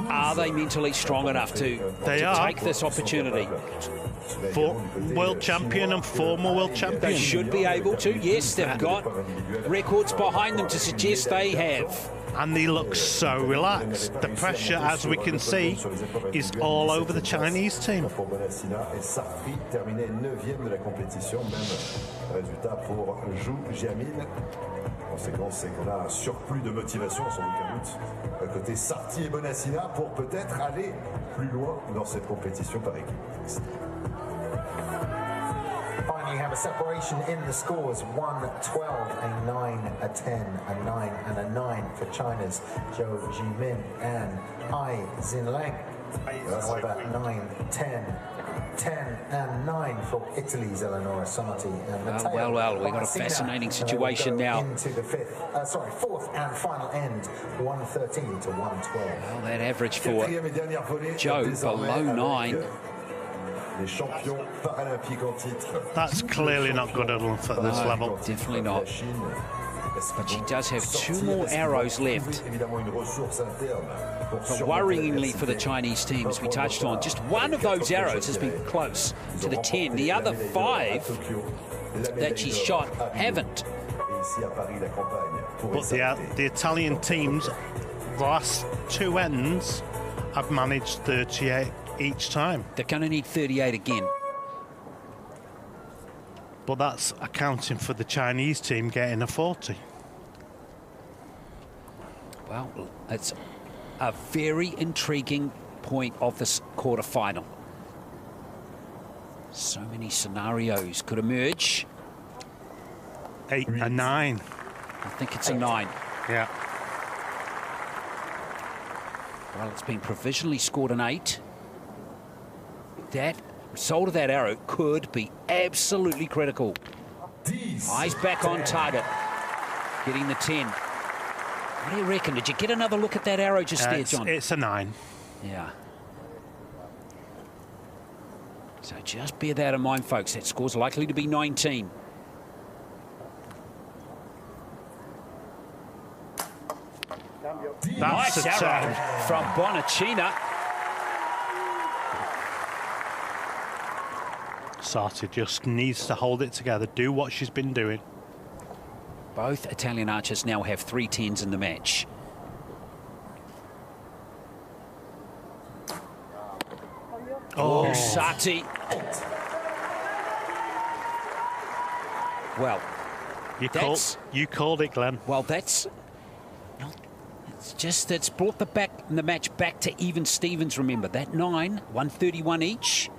Are they mentally strong enough to take this opportunity? World champion and former world champion. They should be able to. Yes, they've got records behind them to suggest they have. And they look so relaxed. The pressure, as we can see, is all over the Chinese team. Conséquence, c'est qu'on a un surplus de motivation, sans aucun doute, à côté Sarti et Bonacina, pour peut-être aller plus loin dans cette compétition par équipe. Finally, you have a separation in the scores: 1-12, a 9, a 10, a 9, and a 9 for China's Zhou Jimin and Ai Xinlang. However, 9, 10, 10 and 9 for Italy's Eleonora Sarti and Matteo. Well, we've got a fascinating situation now. Into the fourth and final end, 113 to 112. Well, that average for Joe below 9. That's clearly not good enough at this level. Definitely not. But she does have 2 more arrows left. But worryingly for the Chinese team, as we touched on, just one of those arrows has been close to the 10. The other 5 that she's shot haven't. But the Italian teams, the last 2 ends, have managed 38 each time. They're going to need 38 again. But that's accounting for the Chinese team getting a 40. Well, it's a very intriguing point of this quarterfinal. So many scenarios could emerge. 8, a 9. I think it's a 9. Yeah. Well, it's been provisionally scored an 8. That result of that arrow could be absolutely critical. Eyes back on target, getting the 10. What do you reckon? Did you get another look at that arrow just there, John? It's a 9. Yeah. So just bear that in mind, folks. That score's likely to be 19. Nice arrow from Bonacina. Sarti just needs to hold it together, do what she's been doing. Both Italian archers now have 3 10s in the match. Oh, Sati. Well, you called it, Glenn. Well, that's not. It's just it's brought the match back to even Stevens. Remember that 9, 131 each.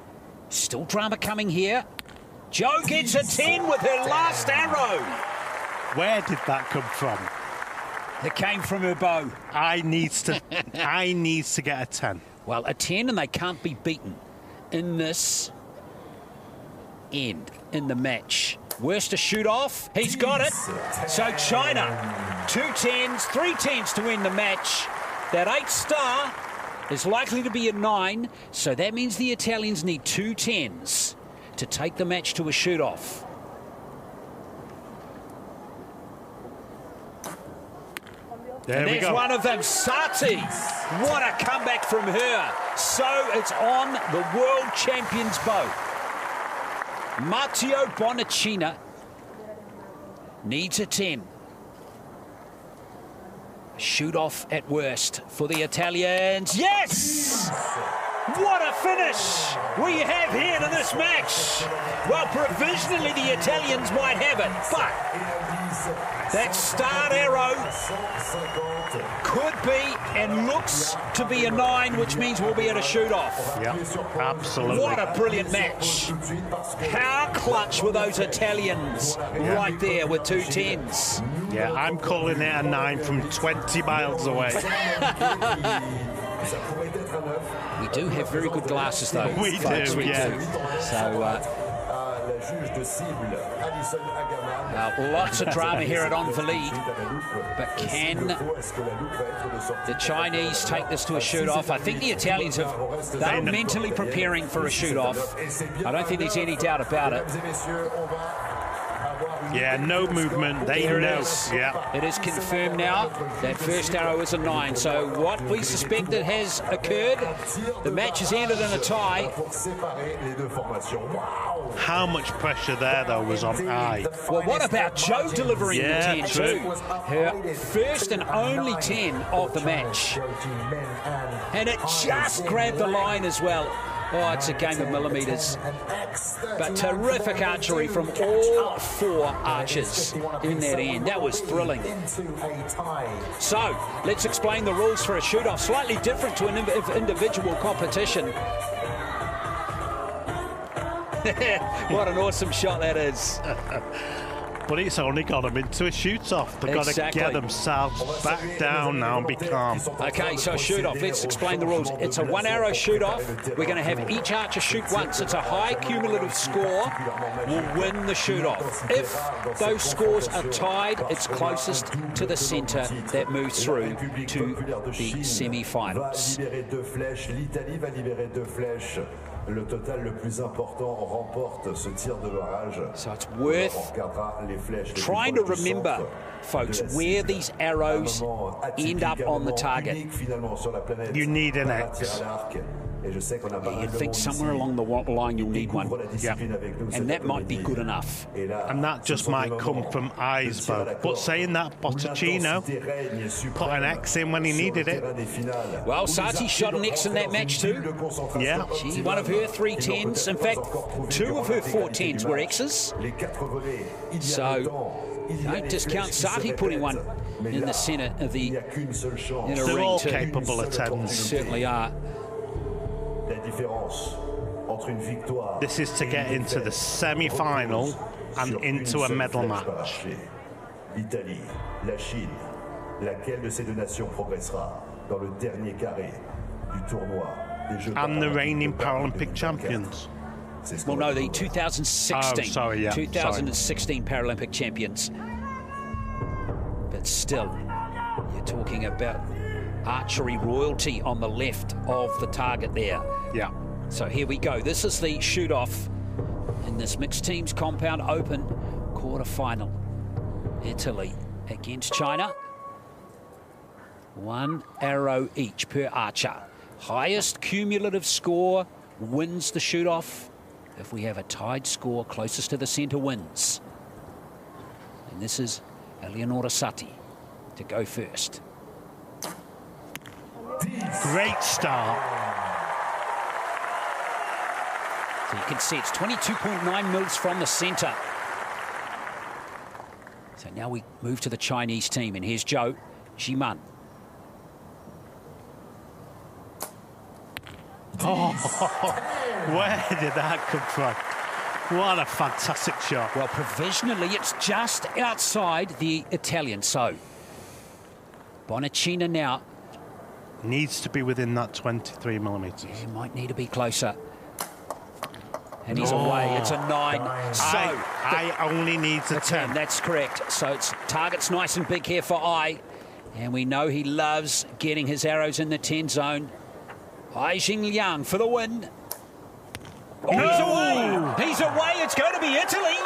Still drama coming here. Joe gets a 10 with her last arrow. Where did that come from? It came from her bow. I needs to get a 10. Well, a 10, and they can't be beaten in this end in the match. Worst to shoot off. He's got it. So China, 2 10s, 3 10s to win the match. That 8-star is likely to be a 9, so that means the Italians need 2 10s to take the match to a shoot-off. There's one of them, Sati. What a comeback from her. So it's on the world champions bow. Matteo Bonacina needs a 10. Shoot off at worst for the Italians. Yes! What a finish we have here to this match. Well, provisionally the Italians might have it, but that start arrow could be and looks to be a 9, which means we'll be at a shoot-off. Yeah, absolutely. What a brilliant match. How clutch were those Italians right there with 2 10s. Yeah, I'm calling it a 9 from 20 miles away. We do have very good glasses, though. We do, yeah. So, lots of drama here at Invalide. But can the Chinese take this to a shoot-off? I think the Italians they're mentally preparing for a shoot-off. I don't think there's any doubt about it. Yeah, no movement. They know. Yeah. It is confirmed now. That first arrow is a 9. So what we suspected has occurred. The match has ended in a tie. How much pressure there, though, was on I. Well, what about Joe delivering the 10 too? Her first and only 10 of the match. And it just grabbed the line as well. Oh, it's a game of millimetres. But terrific archery from all 4 archers in that end. That was thrilling. So, let's explain the rules for a shoot-off. Slightly different to an individual competition. What an awesome shot that is. But it's only got them into a shoot-off. They've got to get themselves back down now and be calm. Okay, so shoot-off. Let's explain the rules. It's a 1-arrow shoot-off. We're going to have each archer shoot once. It's a high cumulative score will win the shoot-off. If those scores are tied, it's closest to the centre that moves through to the semi-finals. Le total le plus important remporte ce tir de barrage. So it's worth trying to remember, folks, where these arrows end up on the target. You need an X. Yeah, you'd think somewhere along the line you'll need one. Yeah. And that might be good enough. And that just might come from eyes, but saying that, Botticino put an X in when he needed it. Well, Sati shot an X in that match too. Yeah. She, one of her 3 10s. In fact, 2 of her 4 10s were X's. So don't discount Sati putting one in the centre of the They're all capable of 10s. Certainly are. This is to get into the semi-final and into a medal match. L'Italie, la Chine, laquelle de ces deux nations progressera dans le dernier carré du tournoi des Jeux and the reigning Paralympic champions. Well, no, the 2016. 2016 Paralympic champions. But still, you're talking about archery royalty on the left of the target there. Yeah. So here we go. This is the shoot-off in this mixed teams compound open quarter-final. Italy against China. 1 arrow each per archer. Highest cumulative score wins the shoot-off. If we have a tied score, closest to the centre wins. And this is Eleonora Sati to go first. Great start. So you can see it's 22.9 mils from the centre. So now we move to the Chinese team, and here's Zhou Jiman. Oh, where did that come from? What a fantastic shot. Well, provisionally, it's just outside the Italian. So Bonacina now needs to be within that 23 millimetres. He might need to be closer. And he's away. It's a 9. So I only needs a 10. That's correct. So it's target's nice and big here for Ai. And we know he loves getting his arrows in the 10 zone. Ai Jingliang for the win. Oh, he's away. He's away. It's going to be Italy.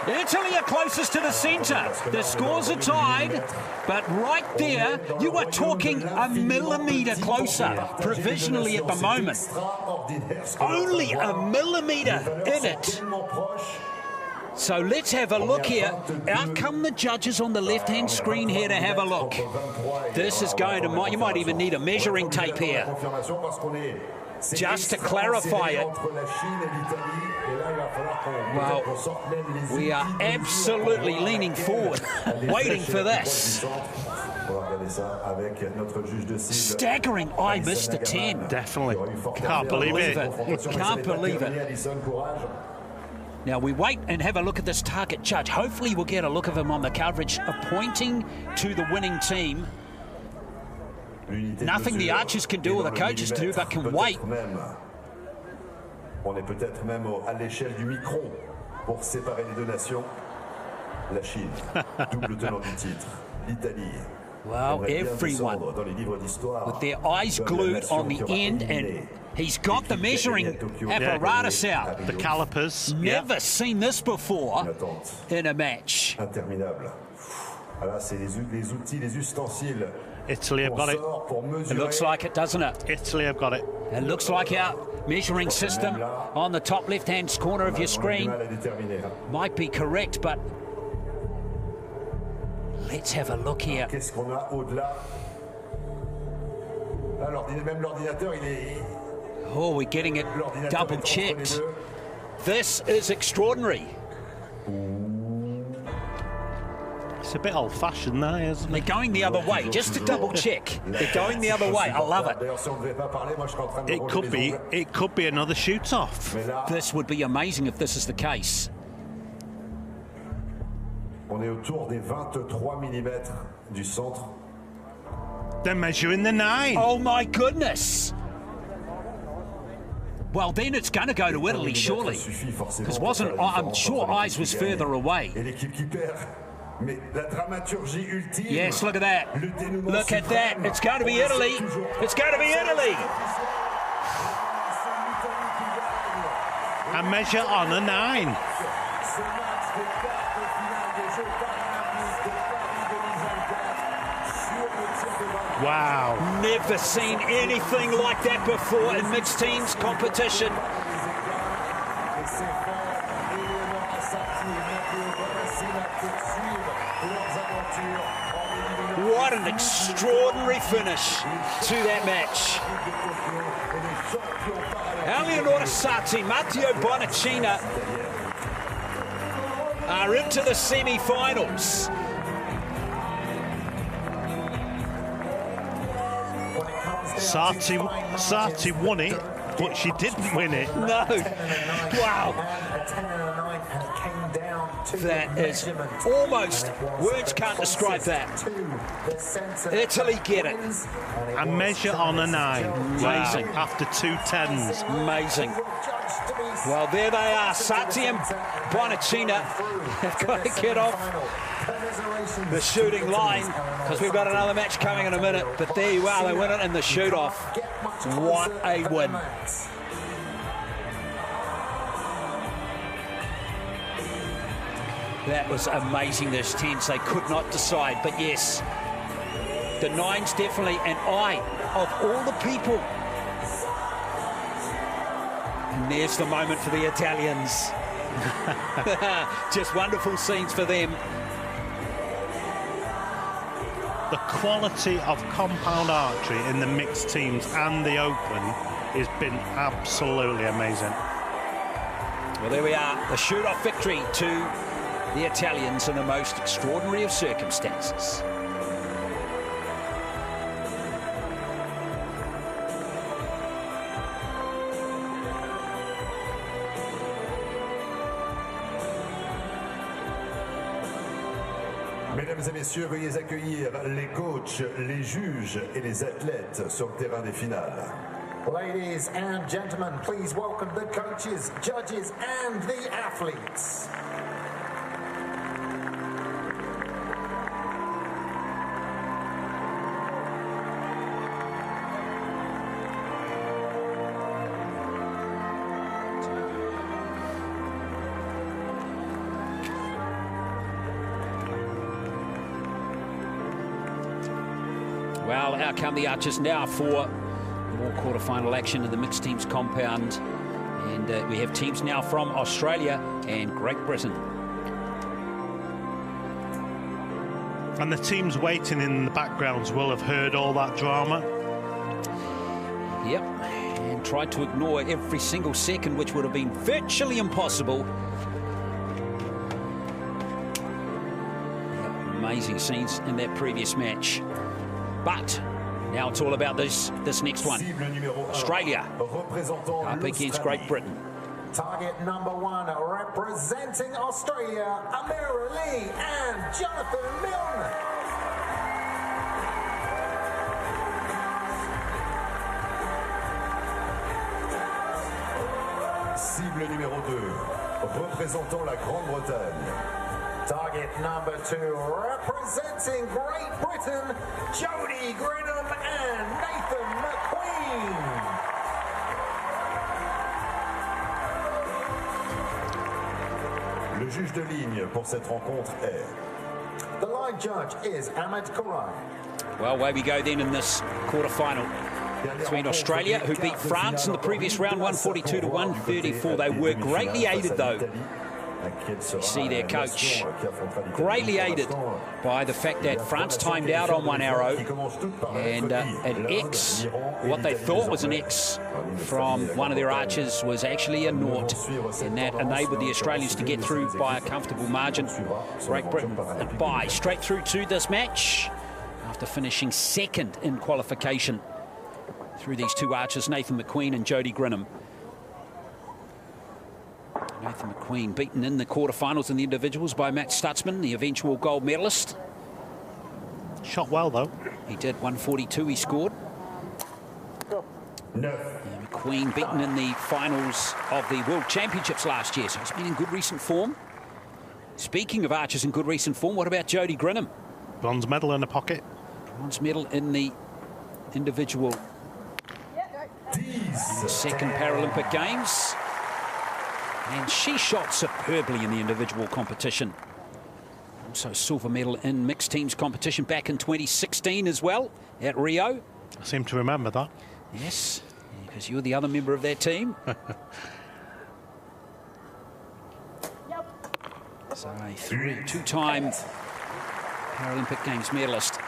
Italy are closest to the centre. The scores are tied. But right there, you are talking a millimetre closer provisionally at the moment. Only a millimetre in it. So let's have a look here. Out come the judges on the left-hand screen here to have a look. This is going to... You might even need a measuring tape here, just to clarify it. Well, we are absolutely leaning forward, waiting for this. Staggering, I missed the 10. Definitely. Can't believe it. Can't believe it. Now we wait and have a look at this target judge. Hopefully we'll get a look of him on the coverage, pointing to the winning team. Nothing the archers can do or the coaches do, but can wait. On est peut-être même à l'échelle du micron pour séparer les deux nations. La Chine, double tenant du titre. L'Italie. Well, everyone with their eyes glued on the end, and he's got the measuring apparatus out. The calipers. Never seen this before in a match. Interminable. Là, c'est les outils, les ustensiles. Italy have got it. It looks like it, doesn't it? Italy have got it. It looks like our measuring system on the top left-hand corner of your screen might be correct, but let's have a look here. Qu'est-ce qu'on a au-delà? Même l'ordinateur, il est... Oh, we're getting it double-checked. This is extraordinary. It's a bit old-fashioned now, isn't it? They're going the other way, just to double-check. They're going the other way. I love it. It could be another shoot-off. This would be amazing if this is the case. On est autour des 23 mm du centre. They're measuring the 9. Oh my goodness! Well, then it's going to go to Italy, surely. Because I'm sure Eyes was further away. Yes, look at that. Look at that. It's going to be Italy. It's going to be Italy. A measure on a 9. Wow. Never seen anything like that before in mixed teams competition. What an extraordinary finish to that match. Eleonora Sati, Matteo Bonacina are into the semi-finals. Sati won it, but she didn't win it. No. Wow. That is almost, words can't describe that. Italy get it. A measure on a 9. Amazing. Wow. After 2 10s. Amazing. Well, there they are. Sati and Bonacina have got to get off the shooting line because we've got another match coming in a minute. But there you are. They win it in the shoot-off. What a win. That was amazing, those 10s. They could not decide. But yes, the 9s definitely. And of all the people. And there's the moment for the Italians. Just wonderful scenes for them. The quality of compound archery in the mixed teams and the open has been absolutely amazing. Well, there we are, the shoot-off victory to the Italians in the most extraordinary of circumstances. Mesdames et messieurs, veuillez accueillir les coachs, les juges et les athlètes sur le terrain des finales. Ladies and gentlemen, please welcome the coaches, judges, and the athletes. Well, out come the Archers now for more quarter-final action in the mixed teams compound. And we have teams now from Australia and Great Britain. And the teams waiting in the backgrounds will have heard all that drama. Yep, and tried to ignore every single second, which would have been virtually impossible. Yep, amazing scenes in that previous match. But now it's all about this next one. Australia up against Great Britain. Target number 1 representing Australia, Amira Lee and Jonathan Milne. Cible numéro 2, représentant la Grande-Bretagne. Target number 2 representing Great Britain, Jody Grinham and Nathan McQueen. Le juge de ligne pour cette rencontre est... The line judge is Ahmed Karai. Well, away we go then in this quarter-final between Australia, who beat France in the previous round, 142 to 134. They were greatly aided, though. You see their coach greatly aided by the fact that France timed out on one arrow, and an X, what they thought was an X from one of their archers, was actually a naught, and that enabled the Australians to get through by a comfortable margin. Great Britain by straight through to this match after finishing second in qualification through these two archers, Nathan McQueen and Jody Grinham. Nathan McQueen beaten in the quarterfinals in the individuals by Matt Stutzman, the eventual gold medalist. Shot well, though. He did, 142 he scored. No. McQueen beaten in the finals of the World Championships last year, so he's been in good recent form. Speaking of archers in good recent form, what about Jody Grinham? Bronze medal in the pocket. Bronze medal in the individual second Paralympic Games. And she shot superbly in the individual competition. Also silver medal in mixed teams competition back in 2016 as well at Rio. I seem to remember that. Yes, because you're the other member of that team. So a two-time Paralympic Games medalist.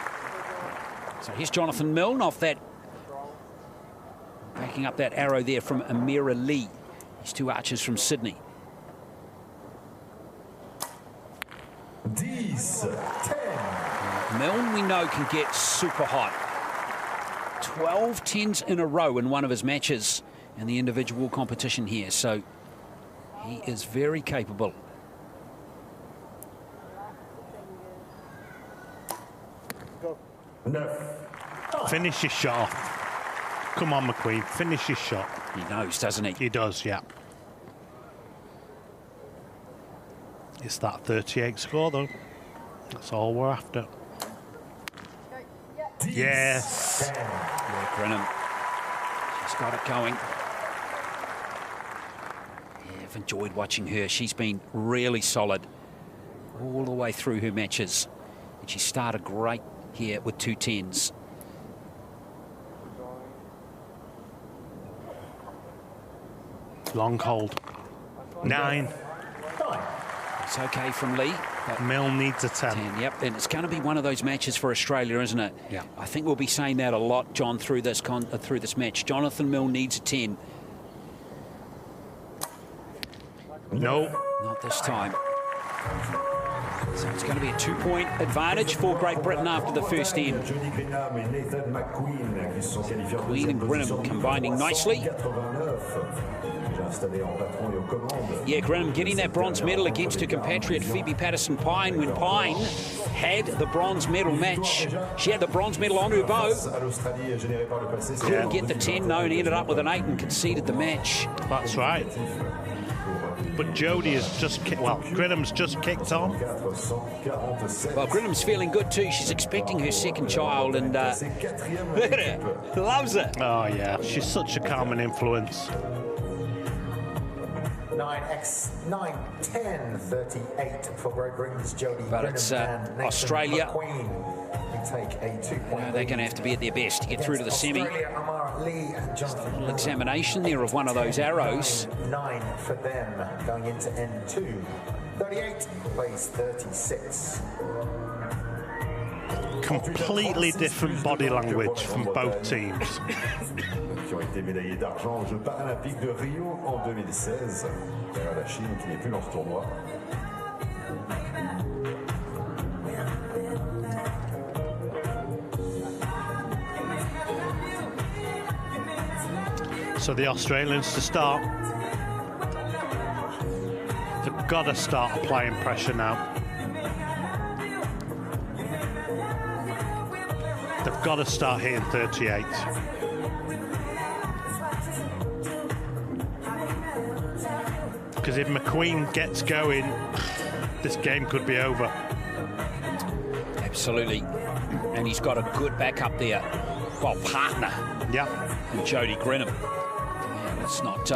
So here's Jonathan Milne off that, backing up that arrow there from Amira Lee. These two archers from Sydney. 10. Milne, we know, can get super hot. 12 10s in a row in one of his matches in the individual competition here. So he is very capable. No. Finish your shot. Come on, McQueen, finish your shot. He knows, doesn't he? He does, yeah. It's that 38 score, though. That's all we're after. Yes. Yeah, Grinham. She's got it going. Yeah, I've enjoyed watching her. She's been really solid all the way through her matches. And she started great here with 2 10s. Long hold. 9. It's okay from Lee. Milne needs a 10. 10. Yep, and it's going to be one of those matches for Australia, isn't it? Yeah. I think we'll be saying that a lot, John, through this match. Jonathan Milne needs a 10. No. Not this time. So it's going to be a 2-point advantage for Great Britain after the first end. Queen and Grinham combining nicely. Yeah, Grinham getting that bronze medal against her compatriot Phoebe Patterson-Pine when Pine had the bronze medal match. She had the bronze medal on her bow. Couldn't get the 10, no, and ended up with an 8 and conceded the match. That's right. But Jodie has just kicked, well, Grinham's just kicked on. Well, Grinham's feeling good too. She's expecting her second child and loves it. Oh, yeah. She's such a calming influence. 9-10, 38 for Great Britain's Jodie. But it's Australia. Take a 2-point. They're going to have to be at their best to get through to the semi. Just a little examination there of one of those arrows. 9 for them going into N2. 38 plays 36. Completely different body language from both teams. Qui ont été médaillés d'argent aux Jeux Paralympiques de Rio en 2016. Derrière la Chine qui n'est plus dans ce tournoi. So the Australians to start. They've got to start applying pressure now. They've got to start hitting 38. Because if McQueen gets going, this game could be over. Absolutely. And he's got a good backup there. Well, partner. Yeah. And Jodie Grinham. Yeah, let's not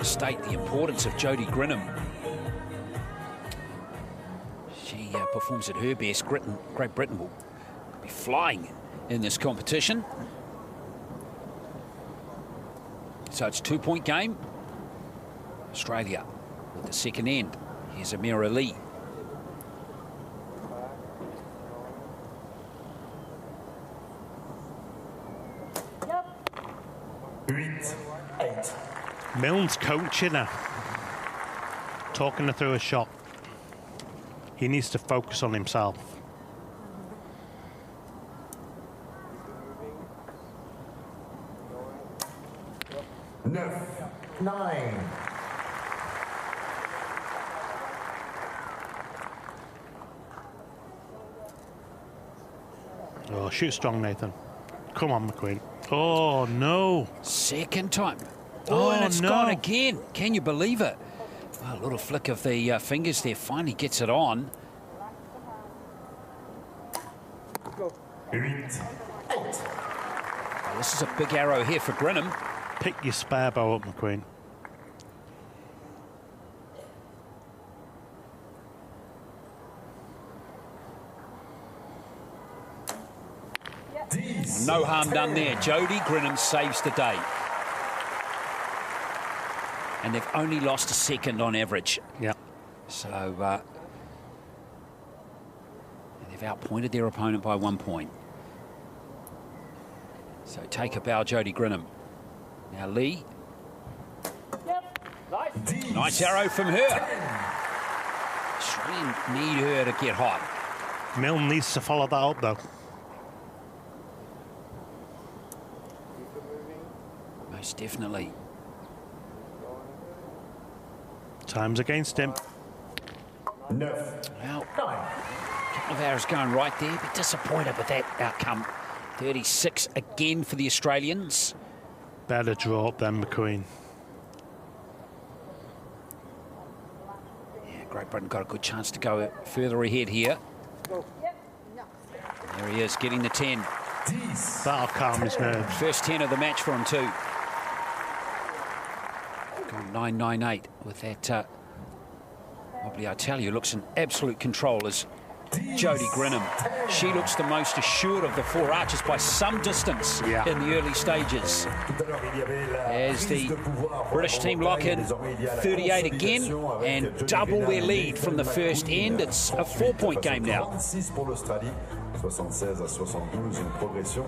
state the importance of Jodie Grinham. She performs at her best. Great Britain will be flying in this competition. So it's a 2-point game. Australia with the second end. Here's Amira Lee. Milne's coaching her, talking her through a shot. He needs to focus on himself. No. 9. Oh, shoot strong, Nathan. Come on, McQueen. Oh, no. Second time. Oh, and it's gone again. Can you believe it? Well, a little flick of the fingers there. Finally gets it on. 8. Well, this is a big arrow here for Grinham. Pick your spare bow up, McQueen. No harm done there. Jodie Grinham saves the day. And they've only lost a second on average. Yeah. So they've outpointed their opponent by 1 point. So take a bow, Jodie Grinham. Now Lee. Yep. Nice arrow from her. Australian need her to get hot. Milne needs to follow that up, though. Most definitely. Time's against him. No. Well, a couple of arrows going right there. Be disappointed with that outcome. 36 again for the Australians. Better draw up than McQueen. Yeah, Great Britain got a good chance to go further ahead here. There he is, getting the 10. That'll calm his nerves. First 10 of the match for him too. Gone 9-9-8 with that. Mobley, I tell you, looks in absolute control as Jodie Grinham. She looks the most assured of the four archers by some distance in the early stages. As the British team lock in 38 again and double their lead from the first end. It's a 4-point game now. 76 à 72, une progression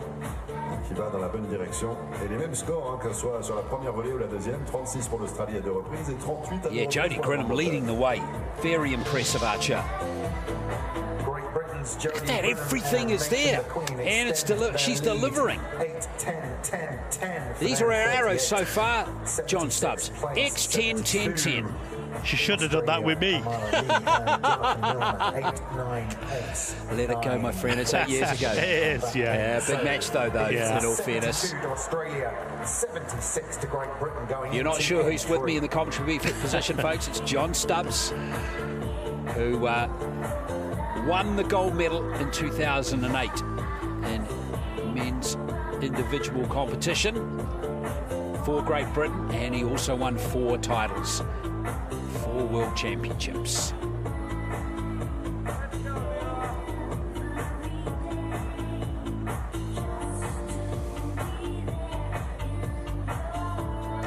qui va dans la bonne direction. Et les mêmes scores, que ce soit sur la première volée ou la deuxième, 36 pour l'Australie à 2 reprises et 38 à 2 reprises. Jodie Grinham leading the way. Very impressive archer. Look at that, everything is there. And it's she's delivering. These are our arrows so far, John Stubbs. X, 10, 10, 10. She should have done that with me. Let it go, my friend. It's 8 years ago. It is, yeah. Big match, though, in all fairness. You're not sure who's with me in the commentary position, folks. It's John Stubbs, who won the gold medal in 2008 in men's individual competition for Great Britain, and he also won 4 titles. 4 World Championships.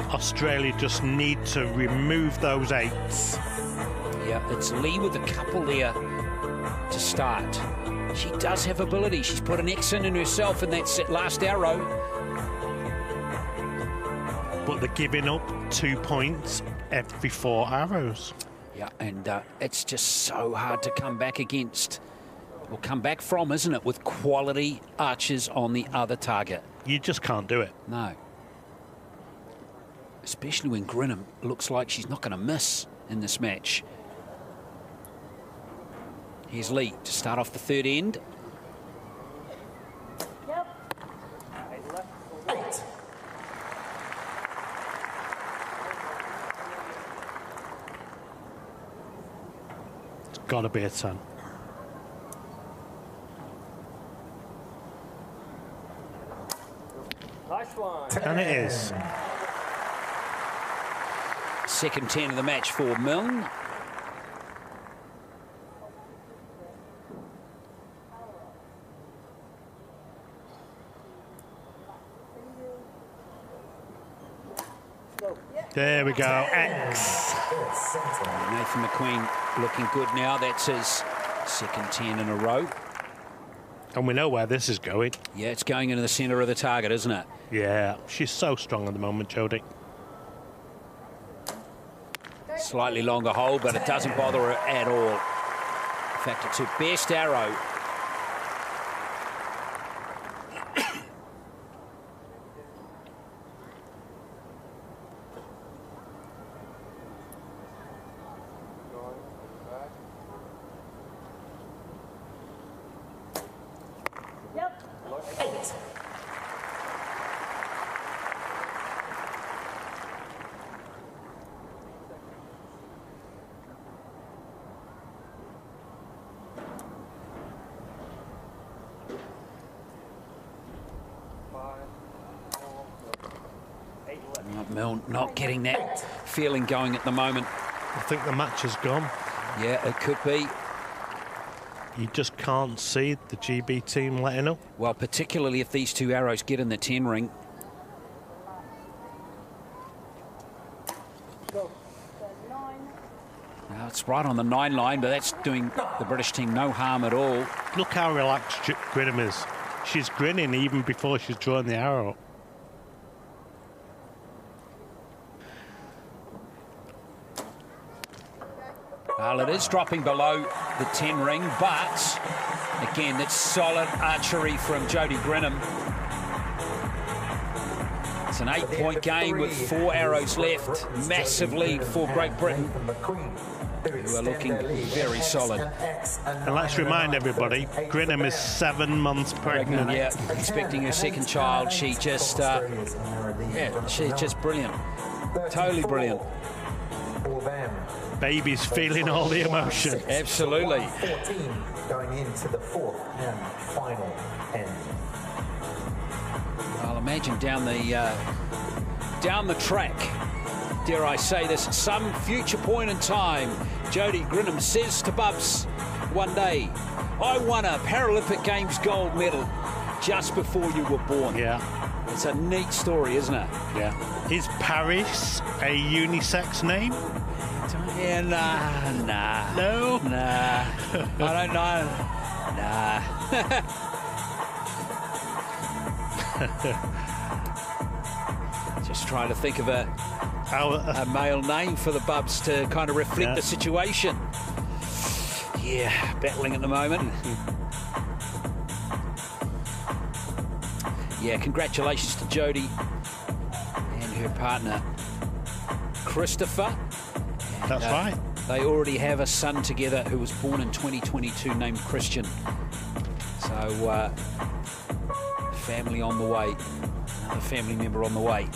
Australia just need to remove those 8s. Yeah, it's Lee with a couple there to start. She does have ability. She's put an X in herself in that last arrow. But they're giving up 2 points every 4 arrows. Yeah, and it's just so hard to come back against, or come back from, isn't it, with quality archers on the other target. You just can't do it. No. Especially when Grinham looks like she's not going to miss in this match. Here's Lee to start off the third end. Gotta be a 10. Nice one. And it is. Second 10 of the match for Milne. There we go, X. Nathan McQueen looking good now. That's his second 10 in a row. And we know where this is going. Yeah, it's going into the centre of the target, isn't it? Yeah, she's so strong at the moment, Jodie. Slightly longer hole, but it doesn't bother her at all. In fact, it's her best arrow. Milne not getting that feeling going at the moment. I think the match is gone. Yeah, it could be. You just can't see the GB team letting up. Well, particularly if these 2 arrows get in the 10 ring. Now it's right on the 9 line, but that's doing the British team no harm at all. Look how relaxed Grinham is. She's grinning even before she's drawing the arrow. Well, it is dropping below the 10 ring, but again, that's solid archery from Jodie Grinham. It's an 8-point game with 4 arrows left. Massive lead for Great Britain, who are looking very solid. And let's remind everybody, Grinham is 7 months pregnant. Yeah, expecting her second child. She just, she's just brilliant. Totally brilliant. Baby's feeling all the emotion. Absolutely. 14 going into the 4th and final end. I'll imagine down the track, dare I say this, at some future point in time, Jodie Grinham says to Bubs one day, I won a Paralympic Games gold medal just before you were born. Yeah. It's a neat story, isn't it? Yeah. Is Paris a unisex name? Yeah, nah. No? Nah. I don't know. Nah. Just trying to think of a male name for the Bubs to kind of reflect the situation. Yeah, battling at the moment. Yeah, congratulations to Jodie and her partner, Christopher. That's right. They already have a son together who was born in 2022 named Christian. So, family on the way. Another family member on the way.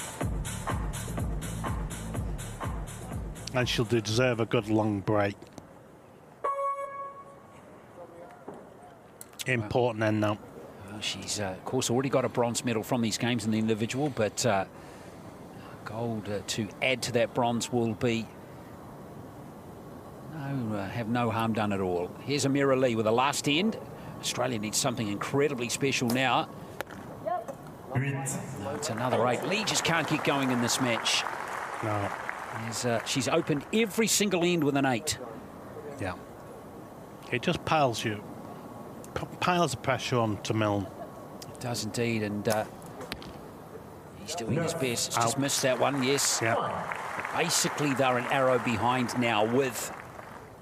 And she'll deserve a good long break. Important end now. She's, of course, already got a bronze medal from these games in the individual, but gold to add to that bronze will be have no harm done at all. Here's Amira Lee with the last end. Australia needs something incredibly special now. No, it's another 8. Lee just can't get going in this match. No. She's opened every single end with an 8. Yeah. It just piles of pressure on to Milne. It does indeed, and he's doing his best. He's just missed that one, yes. Yeah. Basically, they're an arrow behind now with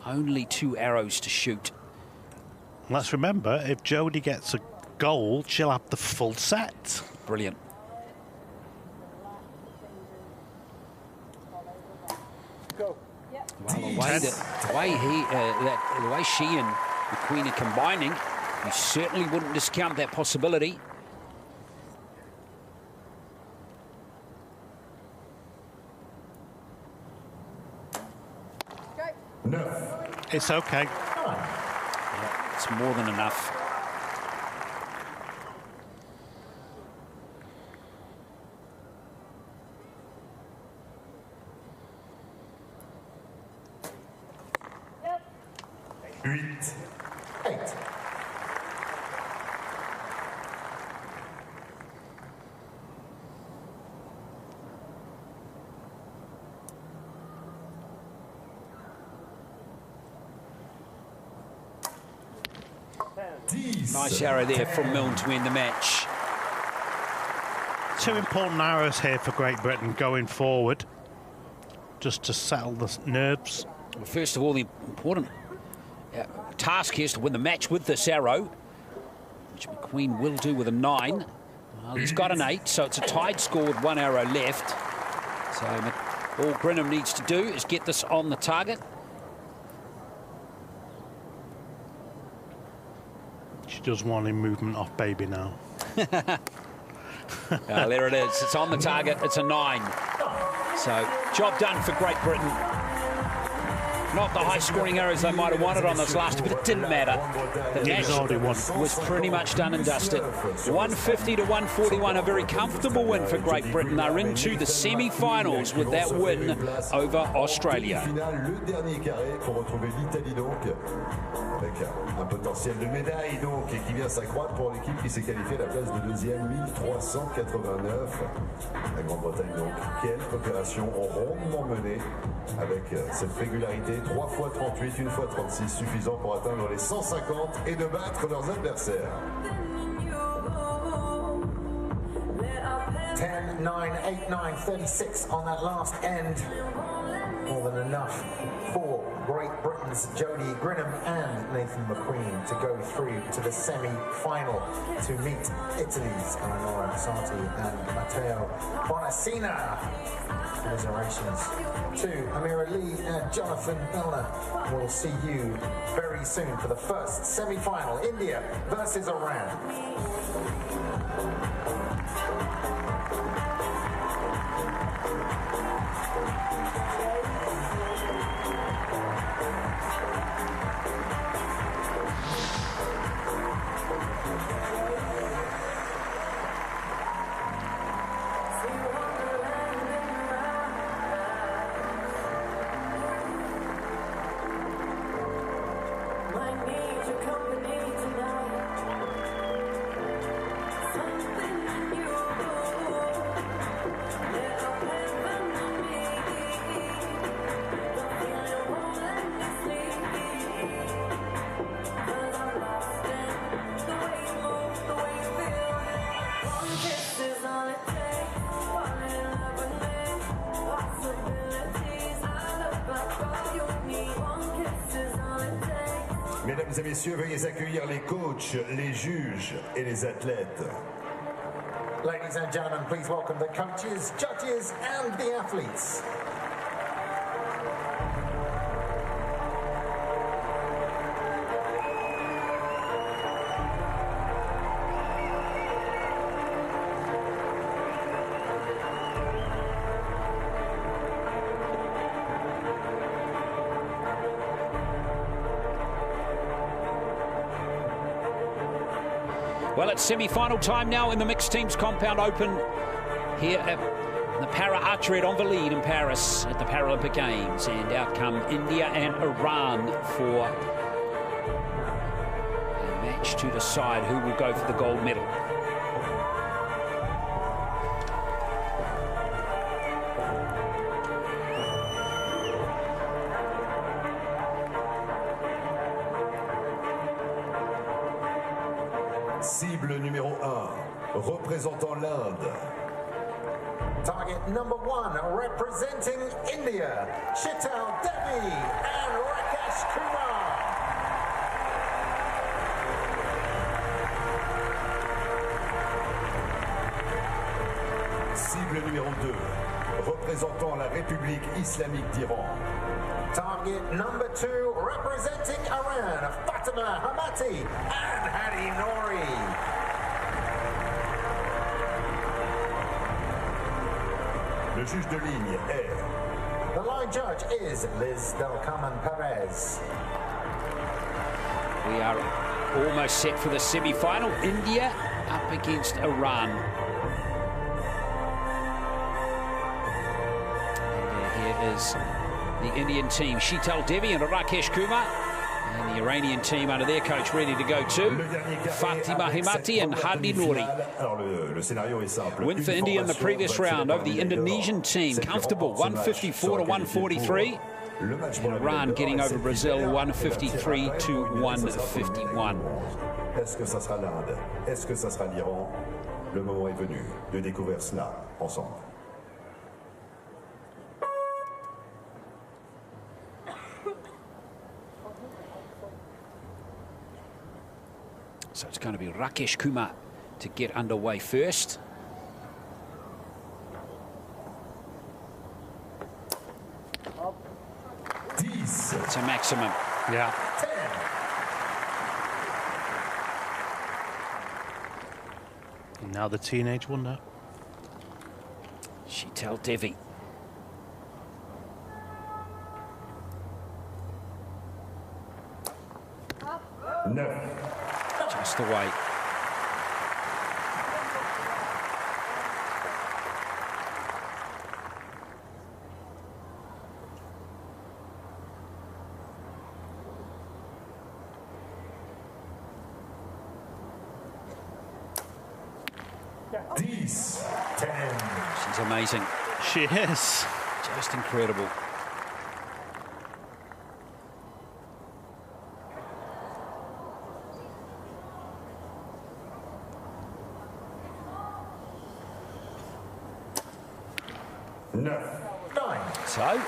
only 2 arrows to shoot. Let's remember, if Jodie gets a goal, she'll have the full set. Brilliant. Go. Well, the way she and the Queen are combining, you certainly wouldn't discount that possibility. It's okay. Yeah, it's more than enough. Nice arrow there from Milne to win the match. 2 important arrows here for Great Britain going forward, just to settle the nerves. Well, first of all, the important task here is to win the match with this arrow, which McQueen will do with a 9. Well, he's got an 8, so it's a tied score with 1 arrow left. So all Grinham needs to do is get this on the target. She does want in movement off baby now. There it is. It's on the target. It's a 9. So job done for Great Britain. Not the high-scoring arrows they might have wanted on this last, but it didn't matter. The match was pretty much done and dusted. 150 to 141, a very comfortable win for Great Britain. They're into the semi-finals with that win over Australia. Avec un potentiel de médaille donc et qui vient s'accroître pour l'équipe qui s'est qualifiée à la place de 2e, 1389. La Grande-Bretagne donc, quelle opération rondement menée avec cette régularité, 3 fois 38, 1 fois 36, suffisant pour atteindre les 150 et de battre leurs adversaires. 10, 9, 8, 9, 36 on that last end. More than enough for Great Britain's Jodie Grinham and Nathan McQueen to go through to the semi-final to meet Italy's Eleonora Sati and Matteo Bonacina. Commiserations to Amira Lee and Jonathan Milner. We'll see you very soon for the first semi-final, India versus Iran. Might need your company. Mesdames et messieurs, veuillez accueillir les coachs, les juges et les athlètes. Ladies and gentlemen, please welcome the coaches, judges, and the athletes. Well, it's semi-final time now in the mixed teams compound open here at the Para Archery at Invalides in Paris at the Paralympic Games. And out come India and Iran for a match to decide who will go for the gold medal. Cible numéro 1, représentant l'Inde. Target number 1, representing India, Chateau and Rakesh Kumar. Cible numéro 2, représentant la République islamique d'Iran. Target number 2, representing Iran, Fatima Hamati and Hadi Nouri. Le juge de ligne est... The line judge is Liz Del Carmen Perez. We are almost set for the semi-final. India up against Iran. And here is the Indian team, Sheetal Devi and Rakesh Kumar. And the Iranian team under their coach ready to go too. Fatima Himati and Hadi Nouri. Win for India in the previous round over the Indonesian team. Comfortable, 154 to 143. And Iran getting over Brazil, 153 to 151. Est-ce que ça sera l'Inde? Est-ce que ça sera l'Iran? Le moment est venu de découvrir cela ensemble. So it's going to be Rakesh Kumar to get underway first. It's a maximum. Yeah. 10. Now the teenage wonder. Sheetal Devi. No. Just away. These 10. She's amazing. She is. Just incredible. No. 9. So,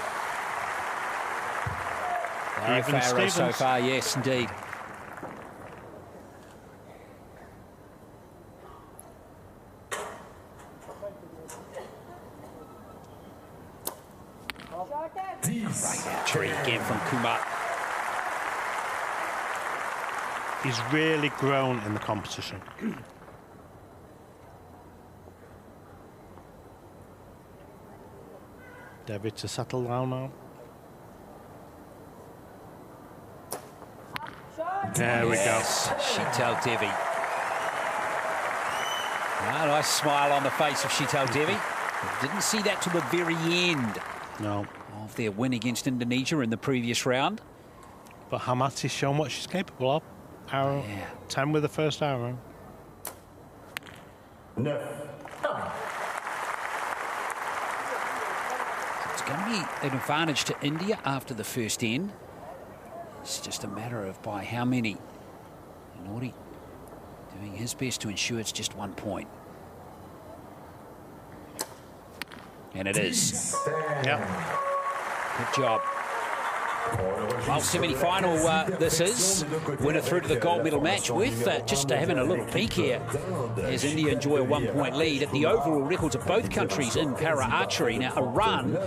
very thorough so far, yes, indeed. Great archery again from Kumar. He's really grown in the competition. Devi to settle down now. There we go. Sheetal Devi. A nice smile on the face of Sheetal Devi. Didn't see that till the very end. No. Of their win against Indonesia in the previous round. But Hamati's shown what she's capable of. Arrow. Yeah. 10 with the first arrow. No. It's going to be an advantage to India after the first end. It's just a matter of by how many. Nouri doing his best to ensure it's just 1 point. And it is. Yep. Good job. Well, semi-final this is. Winner through to the gold medal match with just having a little peek here as India enjoy a 1-point lead at the overall records of both countries in para-archery. Now, Iran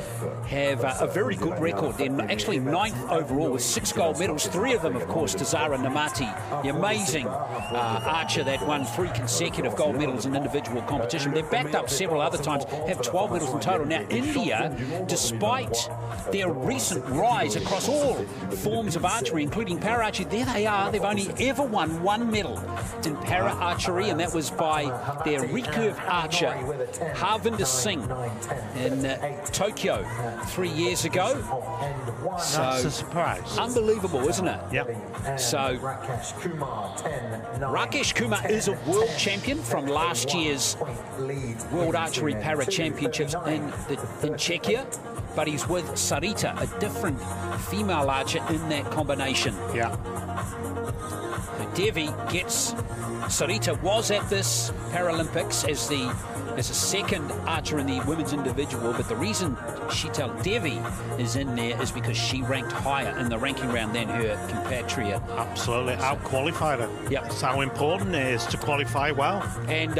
have a very good record. They're actually 9th overall with 6 gold medals, 3 of them, of course, to Zara Namati, the amazing archer that won 3 consecutive gold medals in individual competition. They've backed up several other times, have 12 medals in total. Now, India, despite their recent rise across all forms of archery, including para-archery, there they are. They've only ever won 1 medal in para-archery, and that was by their recurve archer, Harvinder Singh, in Tokyo 3 years ago. So, that's a surprise. Unbelievable, isn't it? Yep. So, Rakesh Kumar is a world champion from last year's World Archery Para Championships in Czechia, but he's with Sarita, a different female archer in that combination. Yeah. So Devi gets... Sarita was at this Paralympics as a second archer in the women's individual, but the reason Sheetal Devi is in there is because she ranked higher in the ranking round than her compatriot. Absolutely, out-qualified her. Yep. That's how important it is to qualify well. And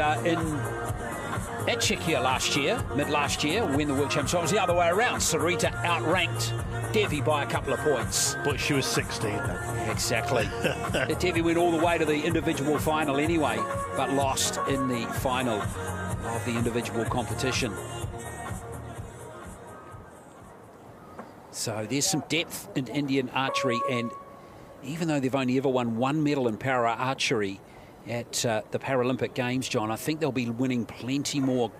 at Czechia last year, mid-last year, when the World Championship, it was the other way around. Sarita outranked Devi by a couple of points. But she was 16. Exactly. Devi went all the way to the individual final anyway, but lost in the final of the individual competition. So there's some depth in Indian archery, and even though they've only ever won 1 medal in para-archery at the Paralympic Games, John, I think they'll be winning plenty more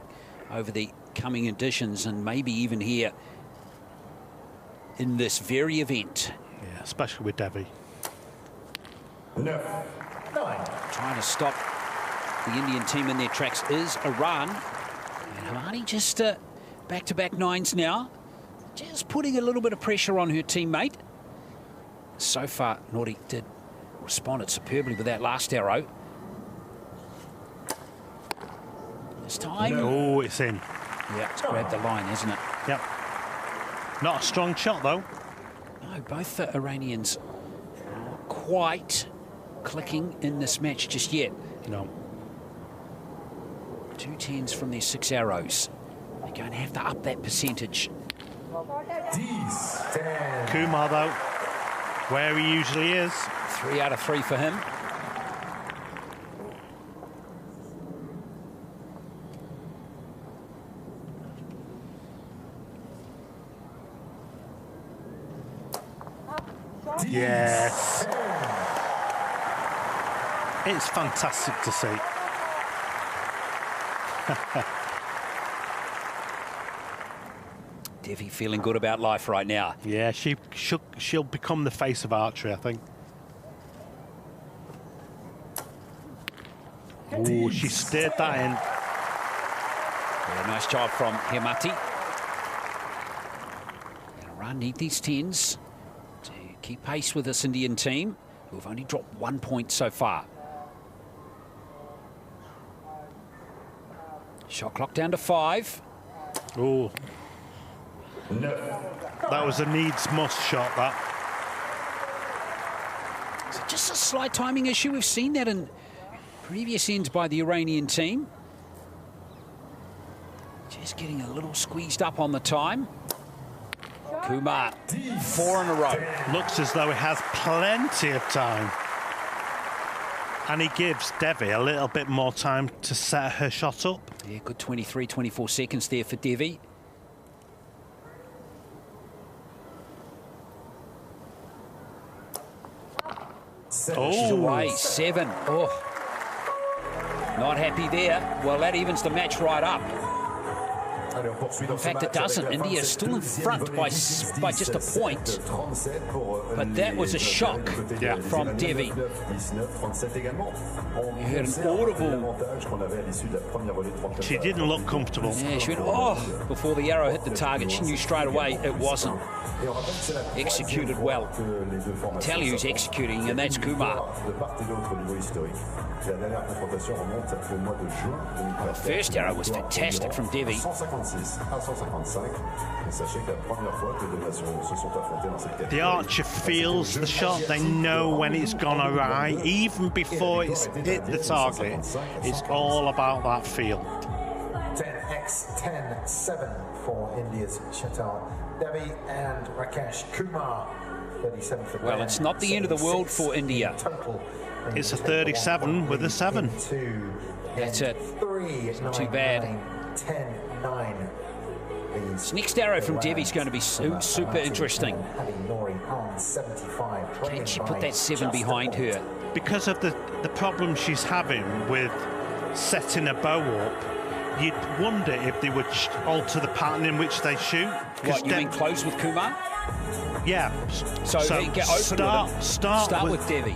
over the coming editions, and maybe even here in this very event. Yeah, especially with Devi. Trying to stop the Indian team in their tracks is Iran. And Hamani just back-to-back 9s now. Just putting a little bit of pressure on her teammate. So far, Nordi did respond superbly with that last arrow. This time... Oh, it's in. Yeah, it's grabbed the line, hasn't it? Yep. Not a strong shot, though. No, both the Iranians not quite clicking in this match just yet. No. 2 10s from their 6 arrows. They're going to have to up that percentage. Kumar, though, where he usually is. 3 out of 3 for him. Yes. It's fantastic to see. Devi feeling good about life right now. Yeah, she'll become the face of archery, I think. Oh, she steered that in. Yeah, nice job from Hemati. Iran need these 10s to keep pace with this Indian team, who have only dropped 1 point so far. Shot clock down to 5. Oh. That was a needs-must shot, that. So just a slight timing issue. We've seen that in previous ends by the Iranian team. Just getting a little squeezed up on the time. Kumar, 4 in a row. Looks as though he has plenty of time. And he gives Devi a little bit more time to set her shot up. Yeah, good 23, 24 seconds there for Devi. Oh, she's away. 7. Oh, not happy there. Well, that evens the match right up. In fact, it doesn't. India is still in front by just a point. But that was a shock from Devi. You heard an audible... She didn't look comfortable. Yeah, she went, oh, before the arrow hit the target. She knew straight away it wasn't. Executed well. I'll tell you who's executing, and that's Kumar. The first arrow was fantastic from Devi. 156 à 155. Et sachez que la première fois que les deux nations se sont affrontées dans cette catégorie. The archer feels the shot. They know when it's gone awry, even before it's hit the target. It's all about that feel. 10x 10-7 for India's Chateau. Devi and Rakesh Kumar. 37 for Well, Ben, it's not the end of the world for India. Total. It's a 37 with a 7. That's it. Three, not too bad. 10-9. This next arrow from Devi's going to be super interesting. Can she put that 7 behind her? Because of the problem she's having with setting a bow up, you'd wonder if they would alter the pattern in which they shoot. What, you mean close with Kumar? Yeah. So get open start with Devi.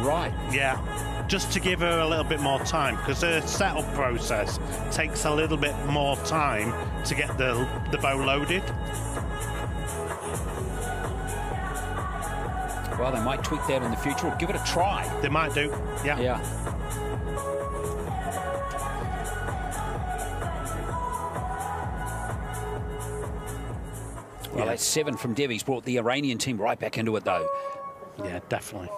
Right. Yeah. Just to give her a little bit more time, because her setup process takes a little bit more time to get the bow loaded. Well, they might tweak that in the future or give it a try. They might do. Yeah. Yeah. Well, that 7 from Devi's brought the Iranian team right back into it, though. Yeah, definitely.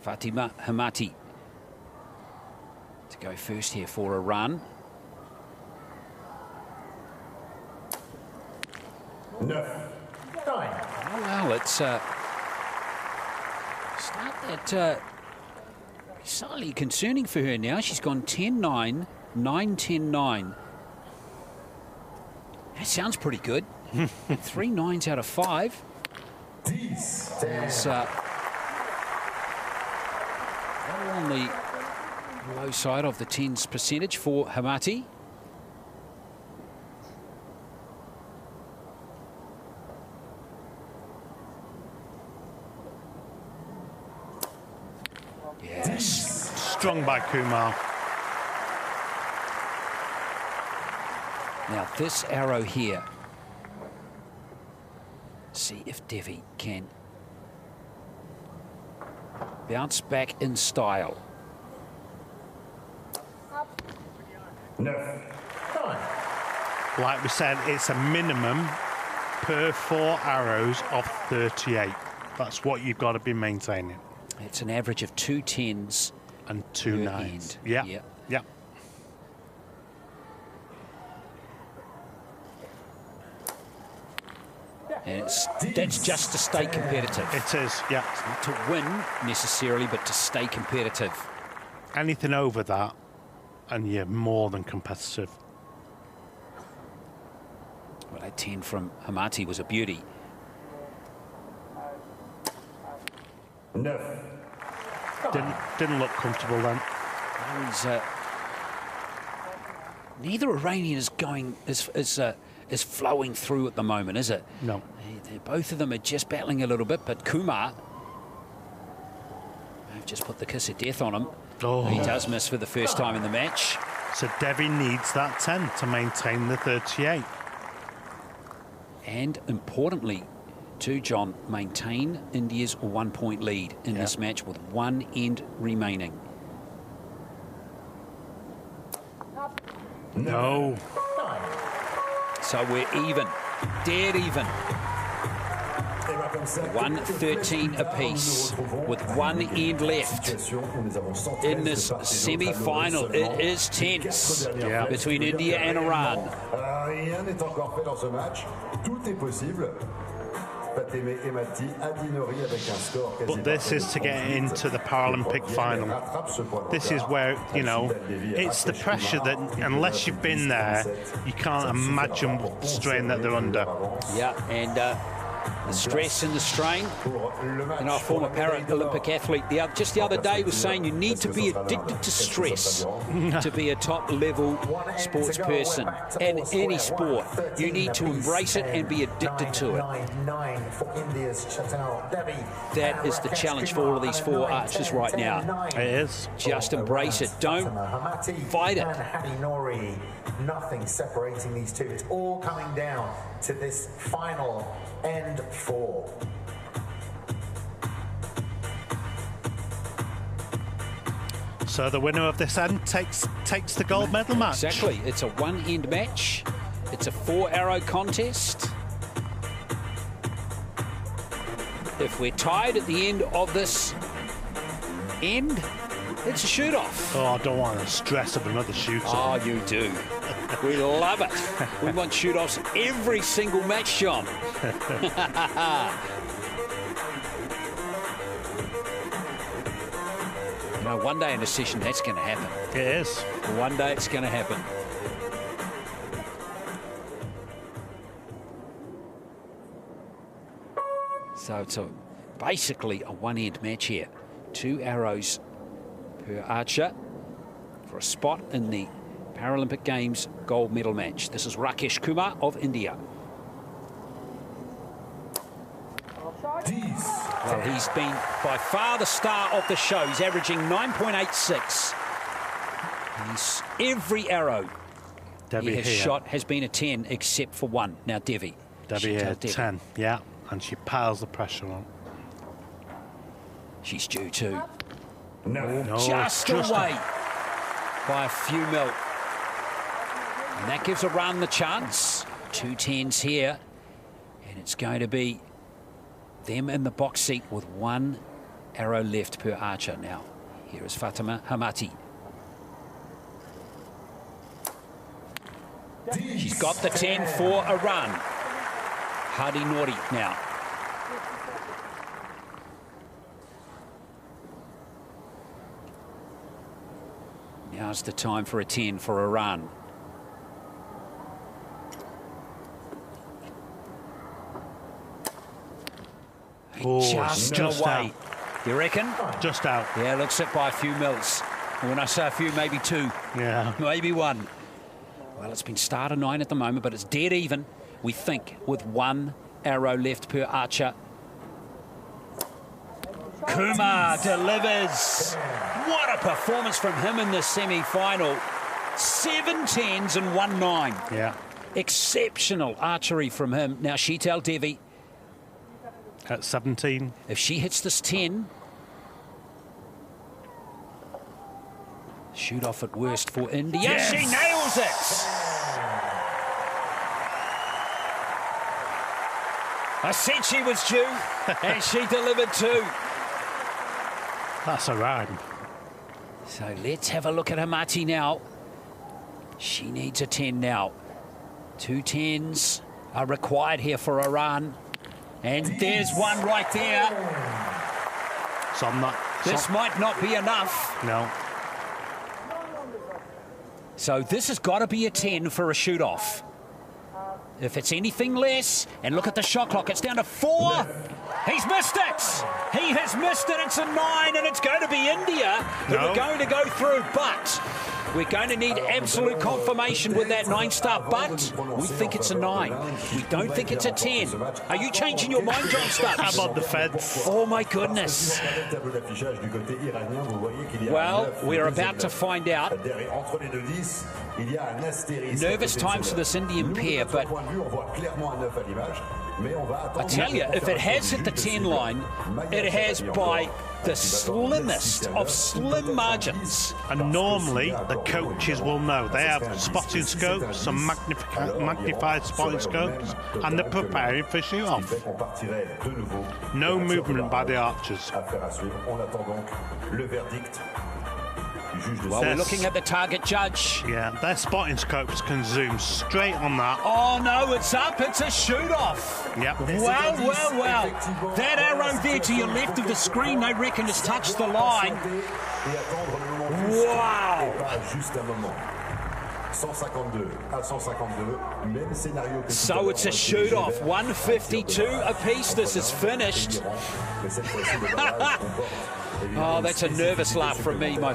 Fatima Hamati to go first here for a run. No. 9. Oh, well, it's start that slightly concerning for her now. She's gone 10-9, 9-10-9. That sounds pretty good. 3 9s out of 5. It's on the low side of the 10s percentage for Hamati. Yes. Strong by Kumar. Now this arrow here. See if Devi can bounce back in style. No. 9. Like we said, it's a minimum per 4 arrows of 38. That's what you've got to be maintaining. It's an average of 2 10s and 2 9s. Yeah. Yeah. Yeah. And that's just to stay competitive. It is, yeah. It's not to win necessarily, but to stay competitive. Anything over that, and you're more than competitive. Well, that 10 from Hamati was a beauty. No. Didn't look comfortable then. Neither Iranian is going is flowing through at the moment, is it? No. Both of them are just battling a little bit, but Kumar, I've just put the kiss of death on him. Oh. He does miss for the first time in the match. So Devi needs that 10 to maintain the 38. And importantly, too, John, maintain India's 1-point lead in this match with 1 end remaining. No. So we're even, dead even. 1-13 apiece with 1 end left in this semi-final. It is tense between India and Iran. Rien n'est encore fait dans ce match. Tout est possible. But this is to get into the Paralympic final. This is where, you know, it's the pressure that unless you've been there, you can't imagine the strain that they're under. Yeah, and the stress and the strain. And our former Paralympic athlete just the other day was saying you need to be addicted to stress to be a top-level sports person. And any sport, you need to embrace it and be addicted to it. That is the challenge for all of these 4 archers right now. It is. Just embrace it. Don't fight it. Nothing separating these two. It's all coming down to this final end 4. So the winner of this end takes the gold medal match. Exactly. It's a one-end match. It's a 4-arrow contest. If we're tied at the end of this end, it's a shoot-off. Oh, I don't want to stress of another shoot-off. Oh, you do. We love it. We want shoot-offs every single match, John. You know, one day in a session, that's going to happen. It is. One day it's going to happen. So it's basically a one-end match here. 2 arrows per archer for a spot in the Paralympic Games gold medal match. This is Rakesh Kumar of India. Well, he's been by far the star of the show. He's averaging 9.86. Every arrow he has shot has been a 10 except for one. Now Devi. Devi here, 10, yeah. And she piles the pressure on. She's due too. No, just away by a few mil. And that gives Iran the chance. 2 10s here. And it's going to be them in the box seat with 1 arrow left per archer. Now, here is Fatima Hamati. She's got the 10 for Iran. Hadi Nouri now. Now's the time for a 10 for Iran. Just away. Out. You reckon? Just out. Yeah, looks it by a few mils. When I say a few, maybe 2. Yeah. Maybe 1. Well, it's been starter 9 at the moment, but it's dead even, we think, with 1 arrow left per archer. Kumar delivers. What a performance from him in the semi-final. 7 10s and 1 9. Yeah. Exceptional archery from him. Now, Sheetal Devi. At 17. If she hits this 10, shoot off at worst for India. Yes. She nails it. I said she was due, and she delivered too. That's a rhyme. So let's have a look at Hamati now. She needs a 10 now. 2 10s are required here for Iran. And there's one right there. So I'm not... This might not be enough. No. So this has got to be a 10 for a shoot-off. If it's anything less, and look at the shot clock, it's down to 4. He's missed it. He has missed it. It's a 9, and it's going to be India who are going to go through. But we're going to need absolute confirmation with that 9-star. But we think it's a 9. We don't think it's a 10. Are you changing your mind, John Stubbs? How about the fence? Oh, my goodness. Well, we're about to find out. Nervous times for this Indian pair, but I tell you, if it has hit the 10 line, it has by the slimmest of slim margins. And normally the coaches will know. They have spotting scopes, some magnified spotting scopes, and they're preparing for shoot-off. No movement by the archers. Well, we're looking at the target judge. Yeah, their spotting scopes can zoom straight on that. Oh, no, it's up. It's a shoot-off. Yep. Well. That arrow there to your left of the screen, they reckon has touched the line. Wow. So it's a shoot-off. 152 apiece. This is finished. Oh, that's a nervous laugh from me, my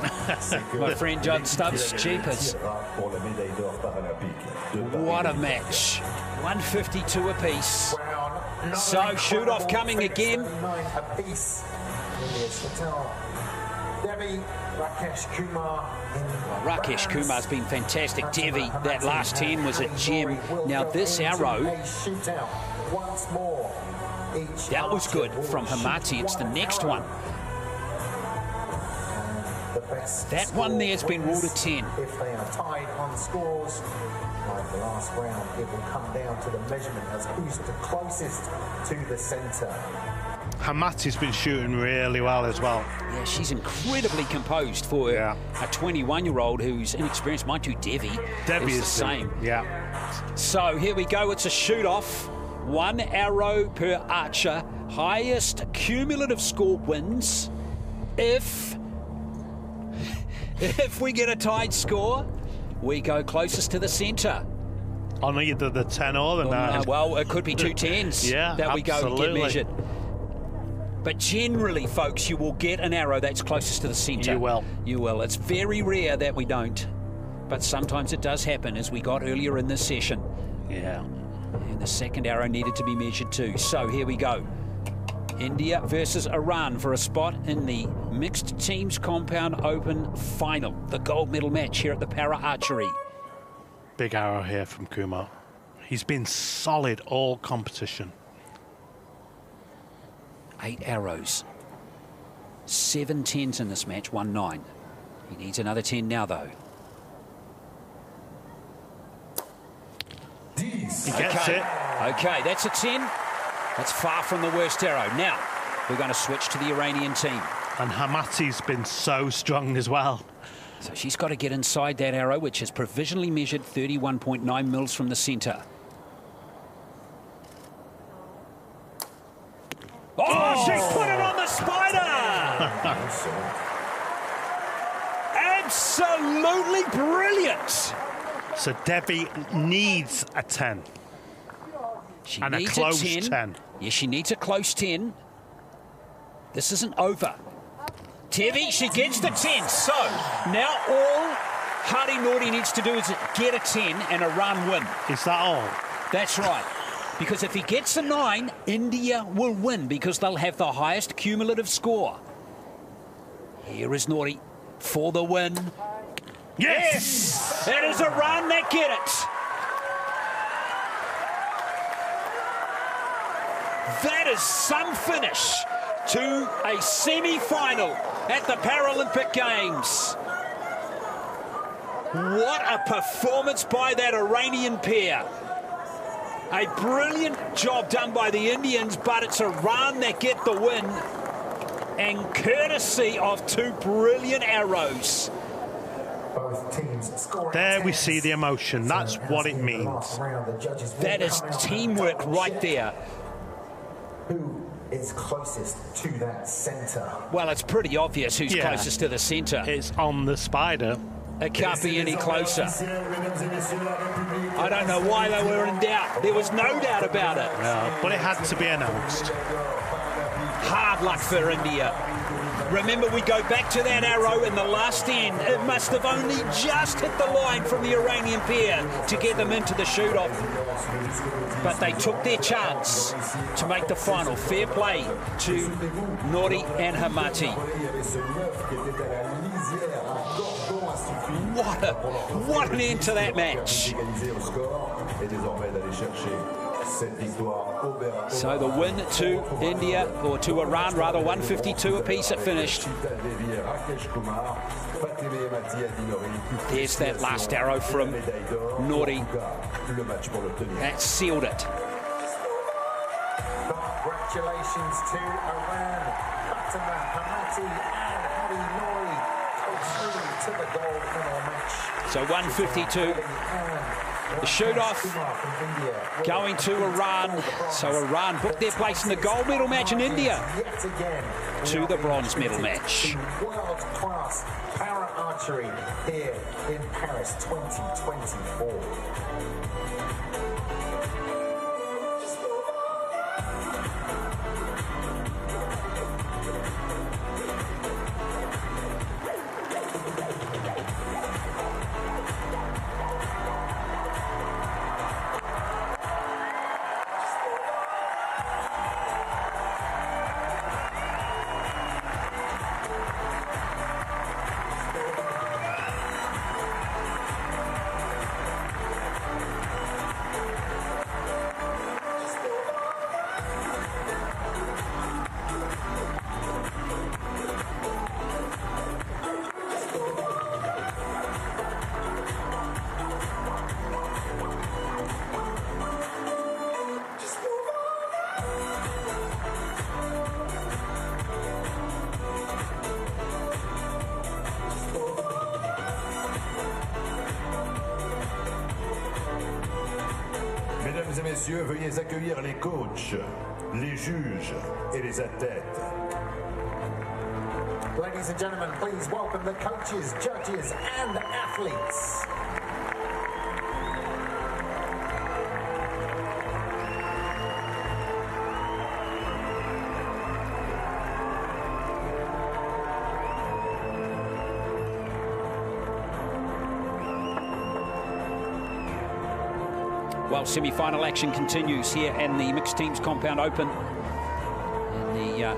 friend John Stubbs. Jeepers. What a match. 152 apiece. So, shoot-off coming again. Rakesh Kumar's been fantastic. Devi, that last 10 was a gem. Now, this arrow, that was good from Hamati. It's the next one. best. That one there has been ruled a 10. If they are tied on scores, like the last round, it will come down to the measurement as who's the closest to the centre. Hamati's been shooting really well as well. Yeah, she's incredibly composed for a 21-year-old who's inexperienced. Mind you, Devi is the same. Yeah. So here we go. It's a shoot-off. 1 arrow per archer. Highest cumulative score wins. If we get a tied score, we go closest to the centre. On either the 10 or the 9. Well, it could be 2 10s that we go and get measured. But generally, folks, you will get an arrow that's closest to the centre. You will. You will. It's very rare that we don't. But sometimes it does happen, as we got earlier in this session. Yeah. And the second arrow needed to be measured too. So here we go. India versus Iran for a spot in the Mixed Teams Compound Open Final. The gold medal match here at the Para Archery. Big arrow here from Kumar. He's been solid all competition. 8 arrows. 7 10s in this match, 1 9. He needs another 10 now, though. He gets it. Okay, that's a 10. That's far from the worst arrow. Now, we're going to switch to the Iranian team. And Hamati's been so strong as well. So she's got to get inside that arrow, which is provisionally measured 31.9 mils from the centre. Oh, she's put it on the spider! Absolutely brilliant! So Devi needs a 10. She and needs a close a 10. Yeah, she needs a close 10. This isn't over. Devi, she gets the 10. So now all Hadi Nordi needs to do is get a 10 and Iran win. Is that all? That's right. Because if he gets a 9, India will win because they'll have the highest cumulative score. Here is Nordi for the win. Yes! It is Iran that get it. That is some finish to a semi-final at the Paralympic Games. What a performance by that Iranian pair. A brilliant job done by the Indians, but it's Iran that get the win. And courtesy of 2 brilliant arrows. Both teams scoring. There we see the emotion. That's what it means. That is teamwork right there. Who is closest to that centre? Well, it's pretty obvious who's closest to the centre. It's on the spider. It can't be any closer. I don't know why they were in doubt. There was no doubt about it. No, but it had to be announced. Hard luck for India. Remember, we go back to that arrow in the last end. It must have only just hit the line from the Iranian pair to get them into the shoot-off. But they took their chance to make the final. Fair play to Nordi and Hamati. What an end to that match. So the win to India, or to Iran rather, 152 apiece it finished. There's that last arrow from Nordi. That sealed it. Congratulations to Iran. Fatima Hamati and Hadi Nordi go through to the gold medal match. So 152. The shoot-off going to Iran. So Iran booked their place in the gold medal match in India to the bronze medal match. World-class para archery here in Paris 2024. Mesdames et messieurs, veuillez accueillir les coachs, les juges et les athlètes. Ladies and gentlemen, please welcome the coaches, judges, and athletes. Well, semi-final action continues here in the Mixed Teams Compound Open in the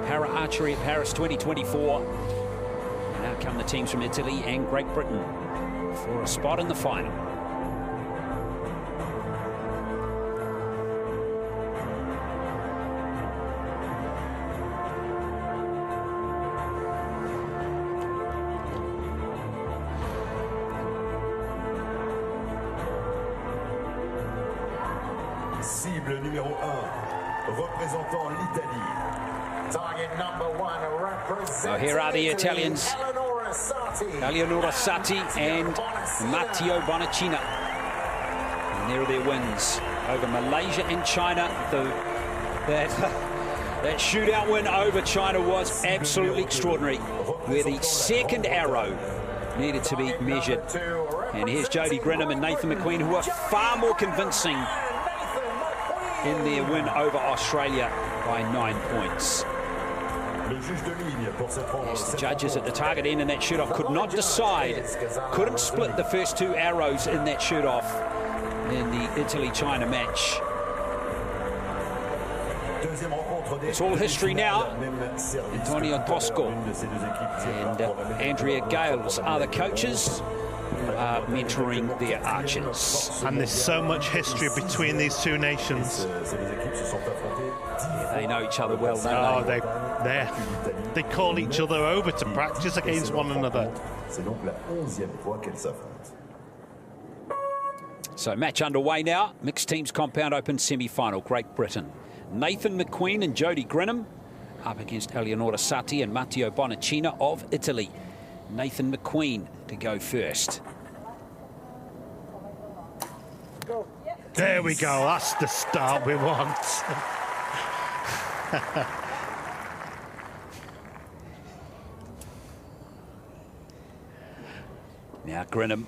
Para Archery at Paris 2024. And out come the teams from Italy and Great Britain for a spot in the final. Cible numéro 1, représentant l'Italie. Target number 1, representing Now here are the Italians, Eleonora Sati and Matteo Bonacina. And there are their wins over Malaysia and China. That shootout win over China was absolutely extraordinary, where the second arrow needed to be measured. And here's Jody Grinham and Nathan McQueen, who are far more convincing in their win over Australia by 9 points. Yes, the judges at the target end in that shoot-off could not decide, couldn't split the first two arrows in that shoot-off in the Italy-China match. It's all history now. Antonio Tosco and Andrea Gales are the coaches who are mentoring their archers. And there's so much history between these two nations. Yeah, they know each other well, don't they? They call each other over to practice against one another. So match underway now. Mixed Teams Compound Open semi-final. Great Britain. Nathan McQueen and Jody Grinham up against Eleonora Sati and Matteo Bonacina of Italy. Nathan McQueen to go first. There we go. That's the start we want. Now Grinham.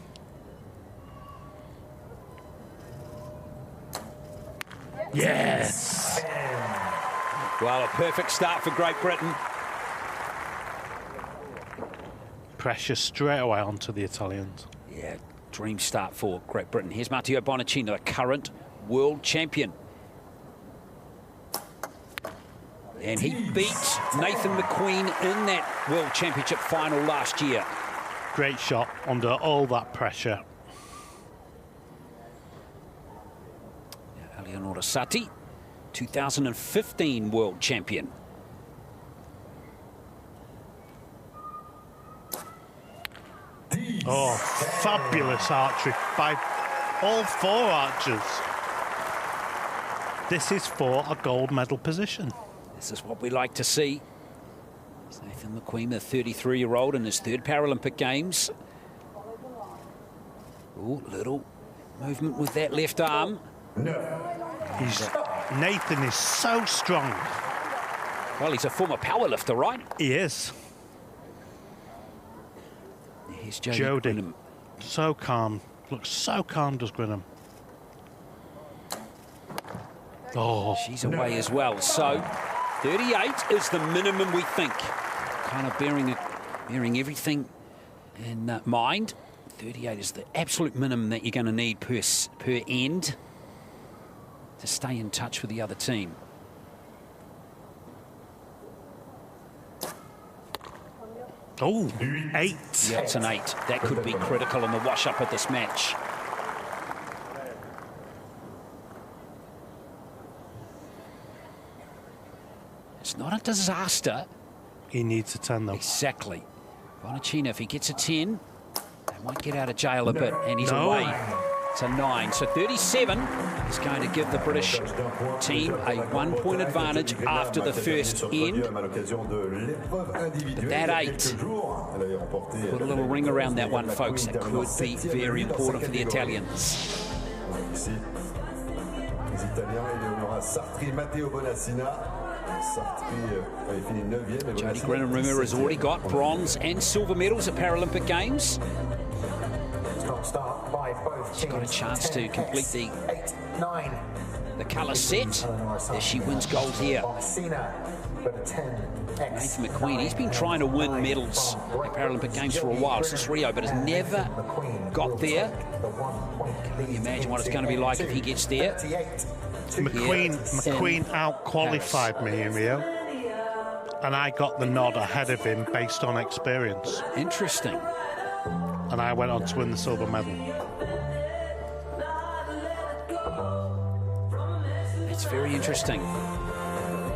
Yes. Well, a perfect start for Great Britain. Pressure straight away onto the Italians. Yeah, dream start for Great Britain. Here's Matteo Bonacina, the current world champion. And he beat Nathan McQueen in that World Championship final last year. Great shot under all that pressure. Eleonora Sati, 2015 world champion. Oh, fabulous archery by all four archers. This is for a gold medal position. This is what we like to see. It's Nathan McQueen, the 33-year-old in his third Paralympic Games. Oh, little movement with that left arm. Nathan is so strong. Well, he's a former powerlifter, right? He is. Here's Jody. Grinham. So calm. Looks so calm, does Grinham. Oh. She's away as well. So 38 is the minimum we think. Kind of bearing everything in mind. 38 is the absolute minimum that you're going to need per end to stay in touch with the other team. Oh, 8. Yeah, it's an 8. That could be critical in the wash-up of this match. It's not a disaster. He needs a 10, though. Exactly. Bonacina, if he gets a 10, they might get out of jail a bit, and he's away. It's a 9. So 37 is going to give the British team a 1-point advantage after the first end. But that 8, put a little ring around that one, folks. That could be very important for the Italians. les Italiens. Il y aura Sartri, Matteo Bonassina. Sartri avait fini 9e. Jody Grinham, remember, has already got bronze and silver medals at Paralympic Games. Strong start by both teams. She's got a chance to complete the 8-9. The colour set as she wins gold here. Nathan McQueen, he's been trying to win medals at Paralympic Games for a while, since Rio, but has never got there. Can you imagine what it's going to be like if he gets there? McQueen out-qualified me in Rio, and I got the nod ahead of him based on experience. Interesting. And I went on to win the silver medal. It's very interesting.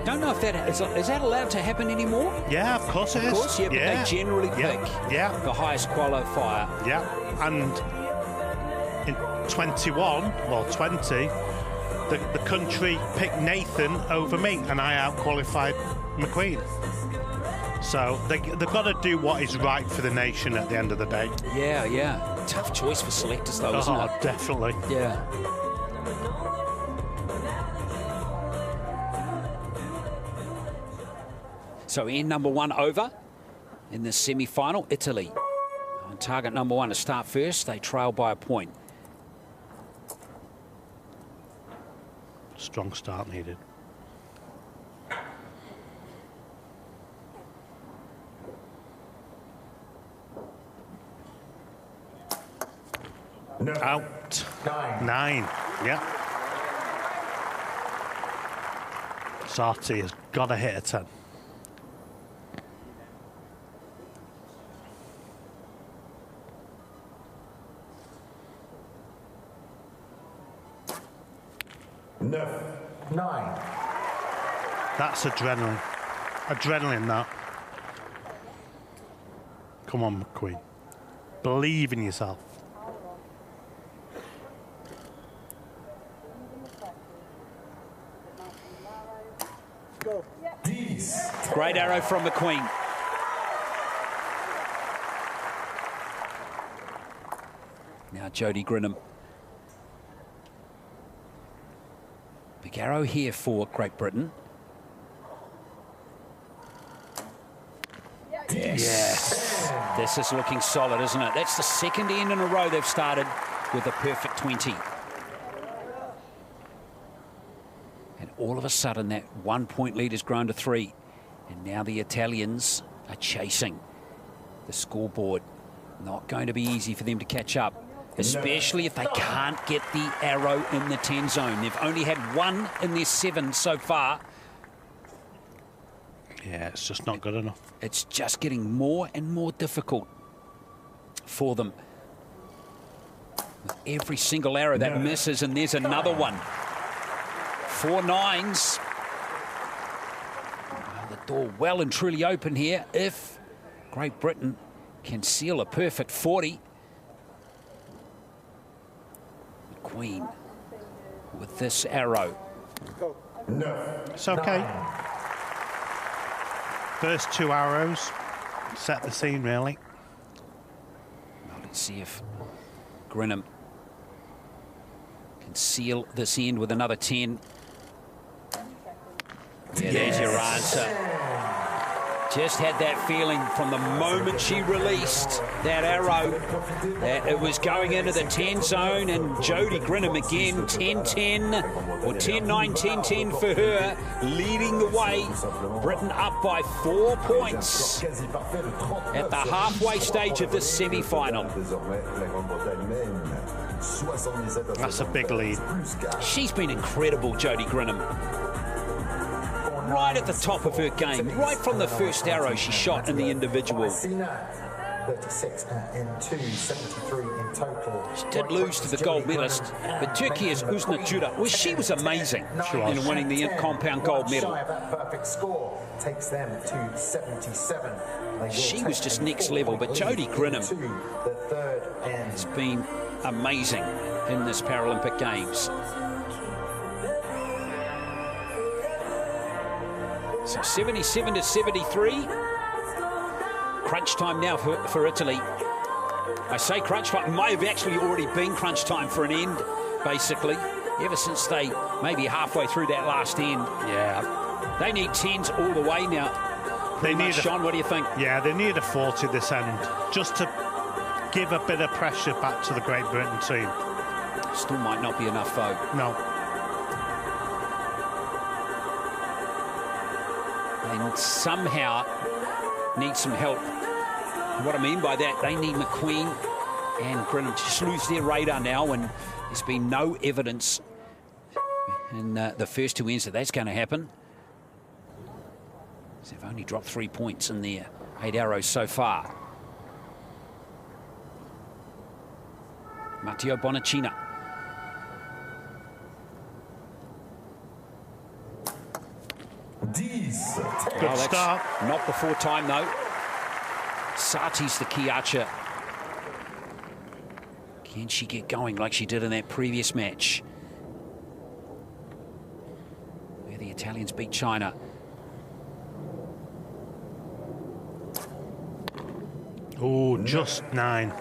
Don't know if that is that allowed to happen anymore? Yeah, of course it is. Of course, yeah, but they generally pick the highest qualifier. Yeah, and in 21 or 20, the country picked Nathan over me, and I out-qualified McQueen. So they've got to do what is right for the nation at the end of the day. Yeah, yeah. Tough choice for selectors, though, isn't it? Definitely. Yeah. So in number one over in the semi-final, Italy. On target number one to start first, they trail by a point. Strong start needed. No. Out. 9. Yeah. Sarti has got to hit a 10. No. 9. That's adrenaline. Adrenaline, that. Come on, McQueen. Believe in yourself. Great arrow from McQueen. Now Jody Grinham. Big arrow here for Great Britain. Yes. This is looking solid, isn't it? That's the second end in a row they've started with a perfect 20. And all of a sudden, that 1 point lead has grown to 3. And now the Italians are chasing the scoreboard. Not going to be easy for them to catch up, especially if they can't get the arrow in the 10 zone. They've only had 1 in their 7 so far. Yeah, it's just not good enough. It's just getting more and more difficult for them. With every single arrow that misses, and there's another one. 4 9s. The door well and truly open here if Great Britain can seal a perfect 40. McQueen with this arrow. It's okay. First 2 arrows set the scene, really. Well, let's see if Grinham can seal this end with another 10. Yeah, there's your answer. Just had that feeling from the moment she released that arrow that it was going into the 10 zone, and Jody Grinham again, 10-10 or 10-9, 10-10 for her, leading the way. Britain up by 4 points at the halfway stage of this semi-final. That's a big lead. She's been incredible, Jody Grinham. Right at the top of her game, right from the first arrow she shot in the individual. 36 in 273 in total. She did lose to the gold medalist, but Turkey's Uzna Juda, well, she was amazing in winning the compound gold medal. That perfect score takes them to 77. She was just next level, but Jody Grinham has been amazing in this Paralympic Games. So 77 to 73. Crunch time now for Italy. I say crunch time, it might have actually already been crunch time for an end, basically. ever since they maybe halfway through that last end. Yeah. They need 10s all the way now. They need Sean, what do you think? Yeah, they need a 40 this end, just to give a bit of pressure back to the Great Britain team. Still might not be enough, though. No. They somehow need some help. What I mean by that, they need McQueen and Grinham to just lose their radar now, when there's been no evidence in the first two ends that that's going to happen. So they've only dropped 3 points in their 8 arrows so far. Matteo Bonacina. Good start. Not before time, though. Sati's the key archer. Can she get going like she did in that previous match, where the Italians beat China? Oh, just 9.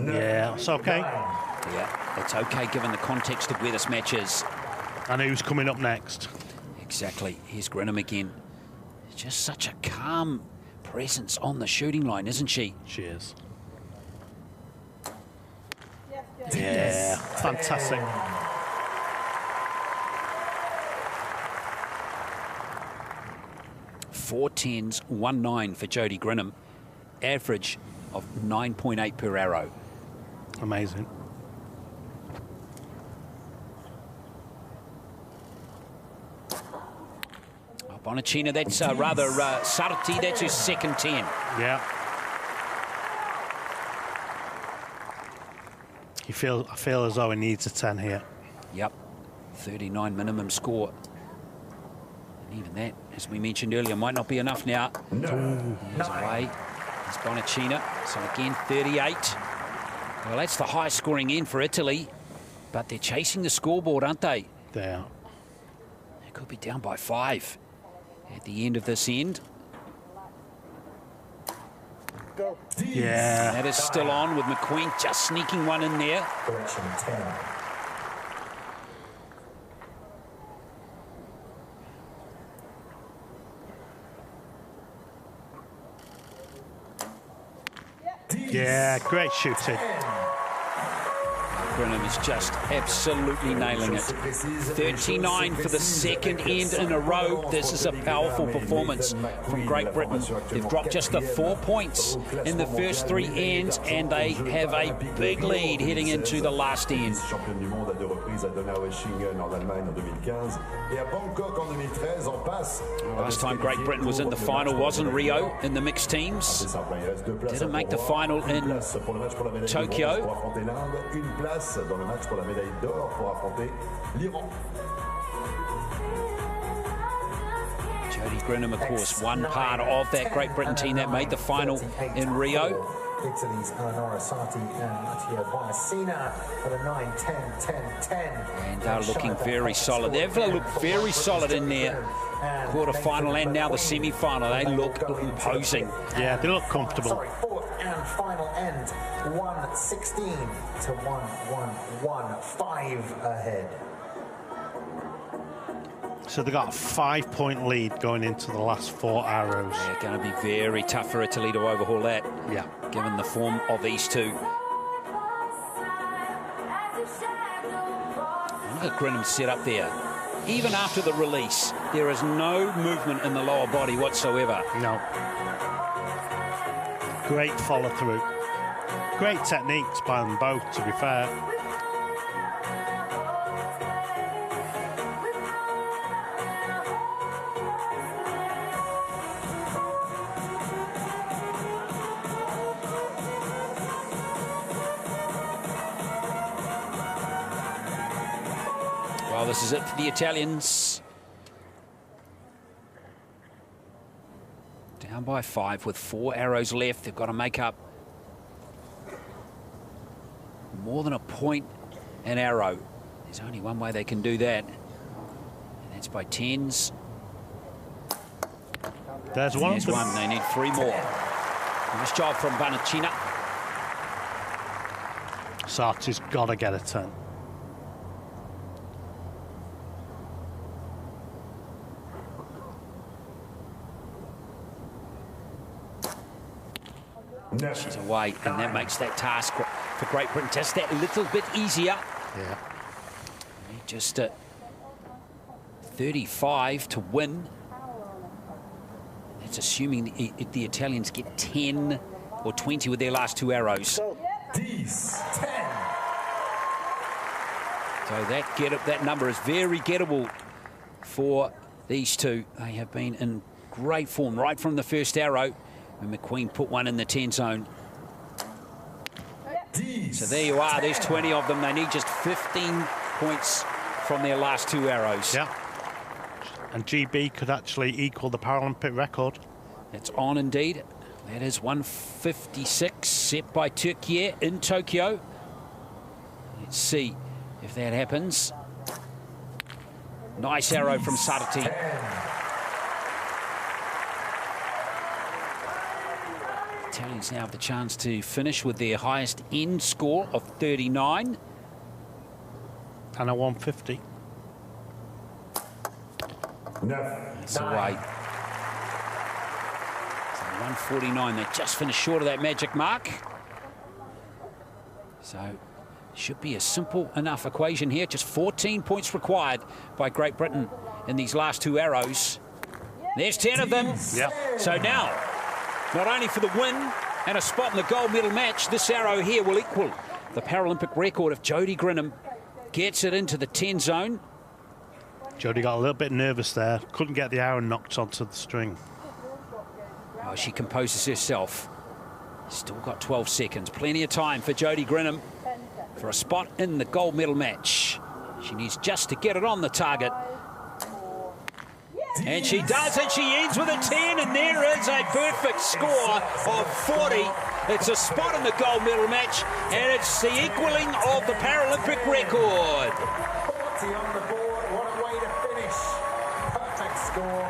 Yeah, it's okay. Yeah, it's okay given the context of where this match is. And who's coming up next? Exactly. Here's Grinham again. Just such a calm presence on the shooting line, isn't she? She is. Yeah, fantastic. Four 10s, 1-9 for Jodie Grinham. Average of 9.8 per arrow. Amazing. Oh, Bonacina, that's rather Sarti, that's his second 10. Yeah. I feel as though he needs a 10 here. Yep, 39 minimum score. And even that, as we mentioned earlier, might not be enough now. Here's away. There's Bonacina. So again, 38. Well, that's the highest scoring end for Italy. But they're chasing the scoreboard, aren't they? They are. They could be down by 5 at the end of this end. Yeah. That is still on with McQueen just sneaking one in there. Correction 10. Yeah, great shooting. Grinham is just absolutely nailing it. 39 for the second end in a row. This is a powerful performance from Great Britain. They've dropped just the 4 points in the first 3 ends, and they have a big lead heading into the last end. Last time Great Britain was in the final was in Rio in the mixed teams. Didn't make the final in Tokyo. Dans le match pour la médaille d'or pour affronter l'Iran. Jodie Grinham, of course, one part of that Great Britain team that made the final in Rio. Italy's Eleonora Sati and Matteo Bonacina at a 9, 10, 10, 10. And they're looking very solid. They've looked very solid in their quarter-final and now the semi-final. They look imposing. Yeah, they look comfortable. Sorry, fourth and final end. 1-16 to 1-1-1. 5 ahead. So they got a 5-point lead going into the last 4 arrows. Yeah, going to be very tough for Italy to overhaul that. Yeah. Given the form of these two. Look at Grinham set up there. Even after the release, there is no movement in the lower body whatsoever. No. Great follow through. Great techniques by them both, to be fair. Well, this is it for the Italians. Down by 5 with 4 arrows left. They've got to make up more than a point an arrow There's only one way they can do that, and that's by tens. There's one. There's one. They need 3 more. Nice job from Bonacina. Sarti's got to get a 10. She's away, and that makes that task for Great Britain just that little bit easier. Yeah. Just 35 to win. That's assuming the Italians get 10 or 20 with their last 2 arrows. So that number is very gettable for these two. They have been in great form right from the first arrow. And McQueen put one in the 10 zone. So there you are. There's 20 of them. They need just 15 points from their last 2 arrows. Yeah. And GB could actually equal the Paralympic record. It's on indeed. That is 156 set by Turkey in Tokyo. Let's see if that happens. Nice arrow from Sarati. Italians now have the chance to finish with their highest end score of 39. And a 150. That's away. So 149. They just finished short of that magic mark. So should be a simple enough equation here. Just 14 points required by Great Britain in these last 2 arrows. There's 10 of them. Yep. So now, not only for the win and a spot in the gold medal match, this arrow here will equal the Paralympic record if Jodie Grinham gets it into the 10 zone. Jodie got a little bit nervous there. Couldn't get the arrow knocked onto the string. Oh, she composes herself. Still got 12 seconds. Plenty of time for Jodie Grinham for a spot in the gold medal match. She needs just to get it on the target. And she does it. She ends with a 10, and there is a perfect score of 40. It's a spot in the gold medal match, and it's the equaling of the Paralympic record. 40 on the board. What a way to finish. Perfect score.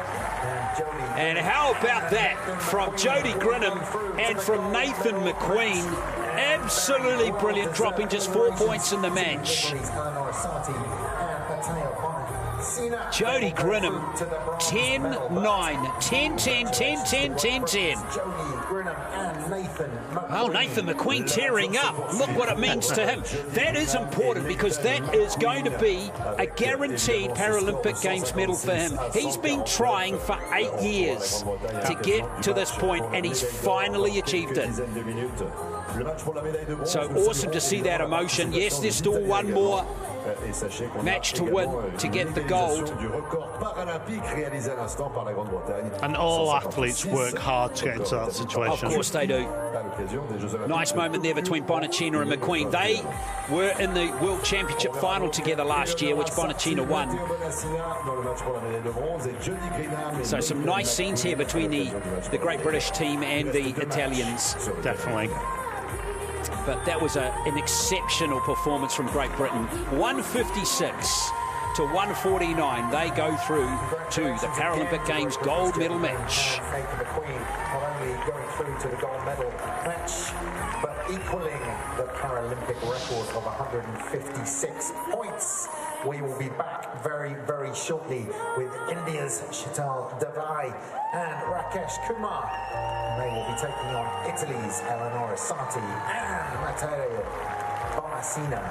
And how about that from Jodie Grinham and from Nathan McQueen? Absolutely brilliant, dropping just 4 points in the match. Jodie Grinham, 10-9, 10-10, 10-10, 10-10. Well, Nathan McQueen tearing up. Look what it means to him. That is important because that is going to be a guaranteed Paralympic Games medal for him. He's been trying for 8 years to get to this point, and he's finally achieved it. So awesome to see that emotion. Yes, there's still one more match to win to get the gold. And all athletes work hard to get into that situation. Of course they do. Nice moment there between Bonacina and McQueen. They were in the World Championship final together last year, which Bonacina won. So some nice scenes here between the Great British team and the Italians. Definitely. But that was an exceptional performance from Great Britain. 156 to 149. They go through to the Paralympic Games gold medal match. Not only going through to the gold medal match, but equaling the Paralympic record of 156 points. We will be back very, very shortly with India's Chateau and Rakesh Kumar. And they will be taking on Italy's Eleonora Sarti and Matteo Bonacina.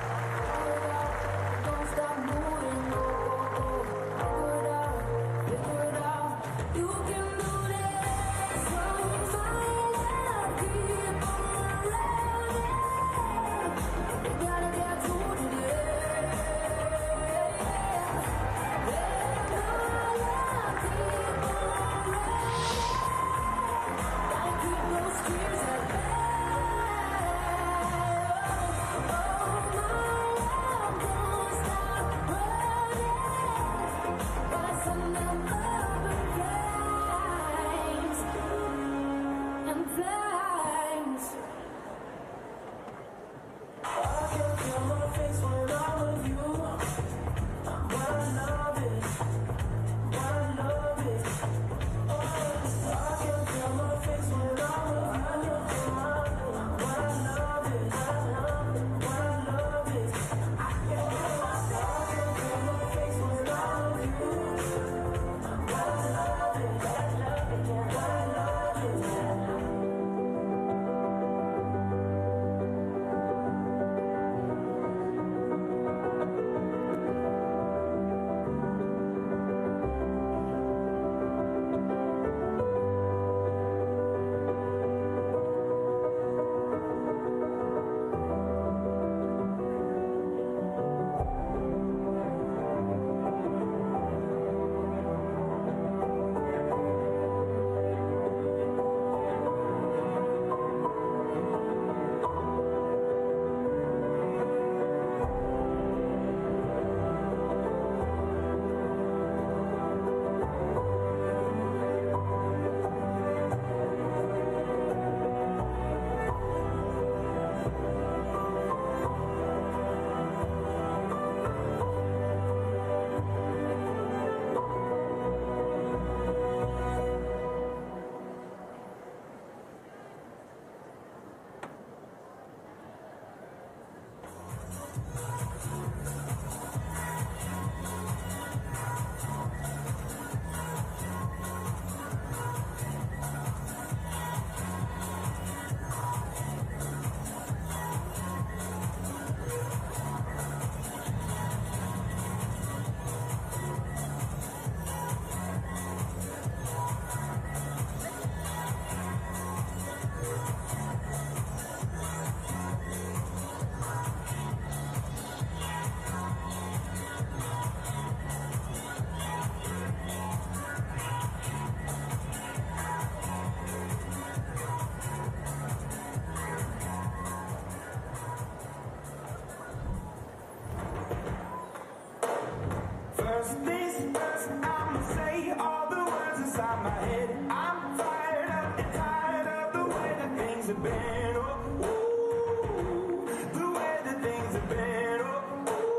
Just this first, I'ma say all the words inside my head. I'm fired up and tired of the way that things have been. Oh, ooh, the way that things have been. Oh, ooh.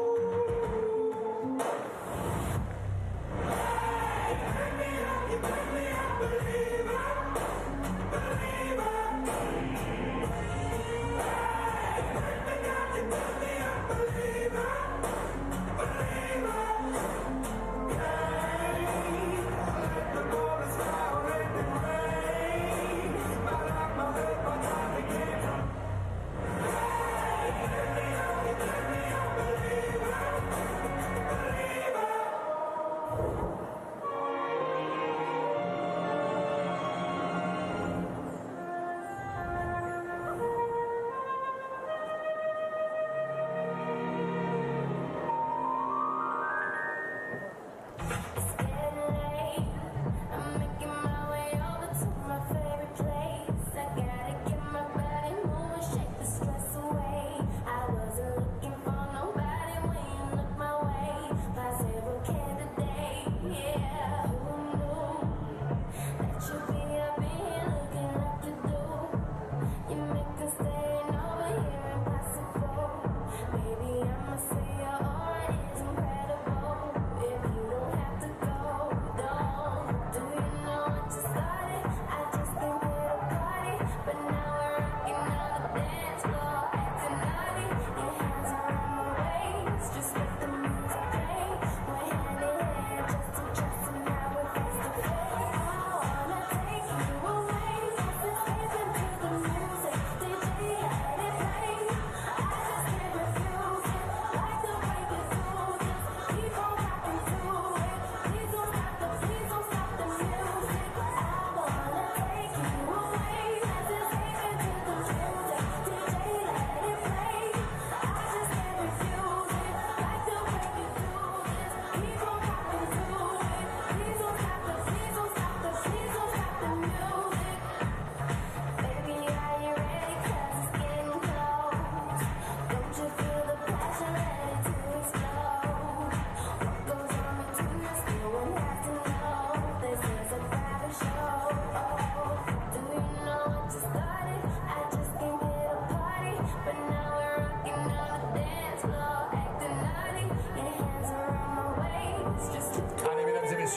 You bring me up, believer, believer. You bring me up, believer.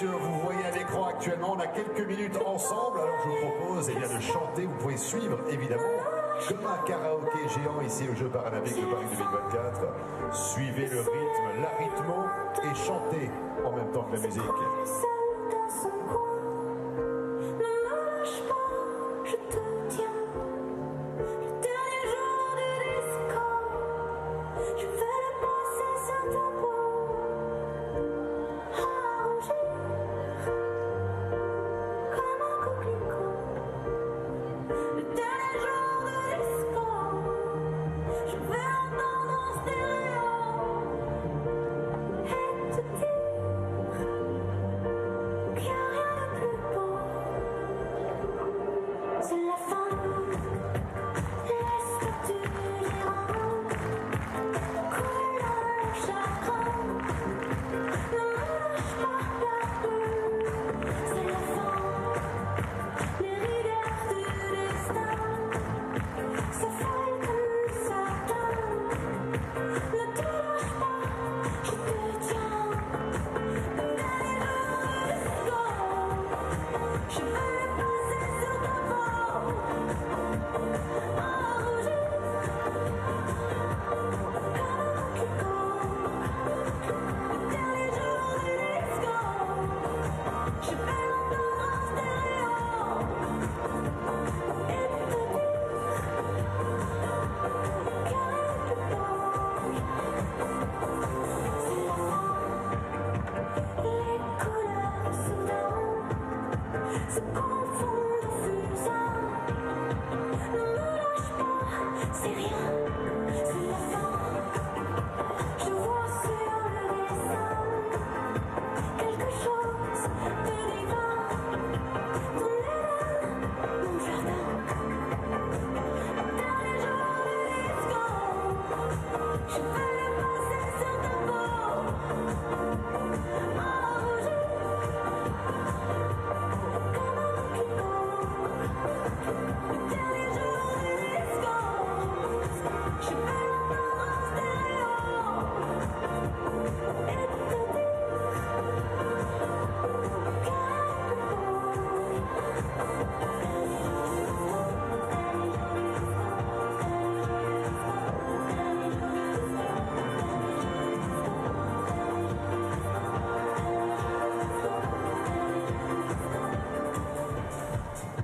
Vous voyez à l'écran actuellement, on a quelques minutes ensemble, alors je vous propose de chanter, vous pouvez suivre évidemment, comme un karaoké géant ici aux Jeux Paralympiques de Paris 2024. Suivez le rythme, l'arythmo et chantez en même temps que la musique.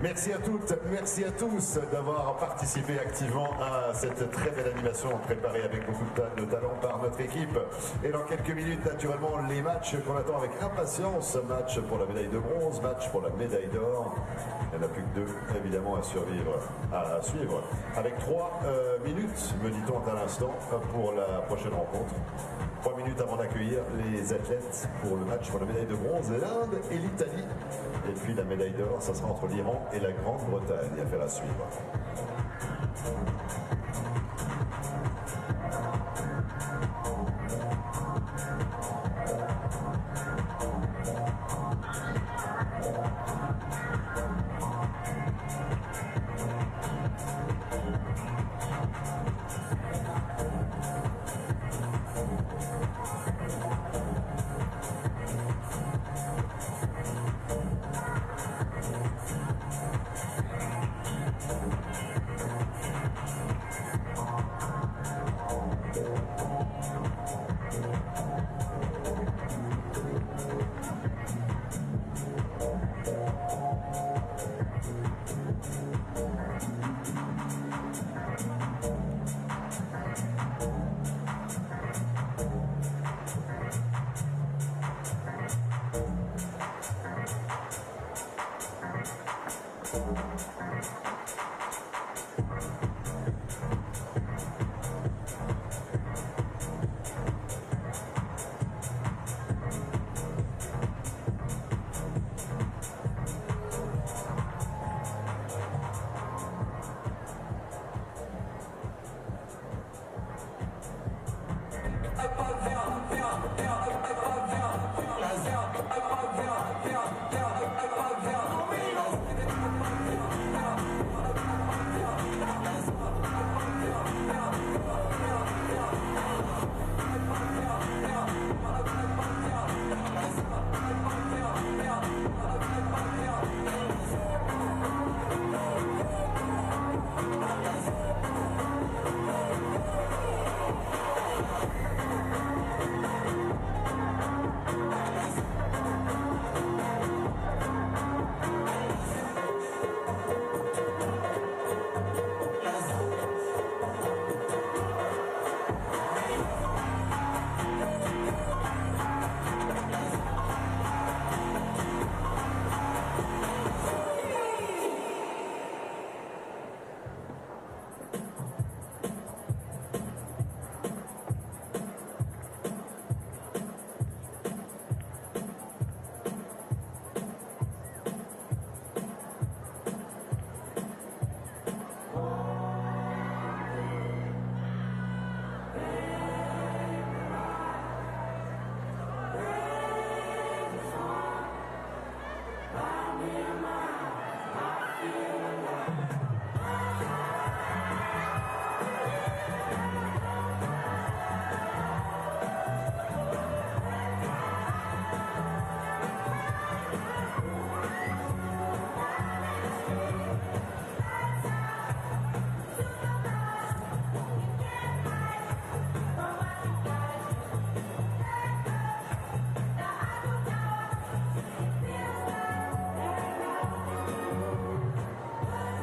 Merci à toutes, merci à tous d'avoir participé activement à cette très belle animation préparée avec beaucoup de talent par notre équipe. Et dans quelques minutes, naturellement, les matchs qu'on attend avec impatience. Match pour la médaille de bronze, match pour la médaille d'or. Il n'y en a plus que deux, évidemment, à suivre. Avec 3 minutes, me dit-on à l'instant, pour la prochaine rencontre. 3 minutes avant d'accueillir les athlètes pour le match pour la médaille de bronze, l'Inde et l'Italie. Et puis la médaille d'or, ça sera entre l'Iran et la Grande-Bretagne. Affaire à suivre.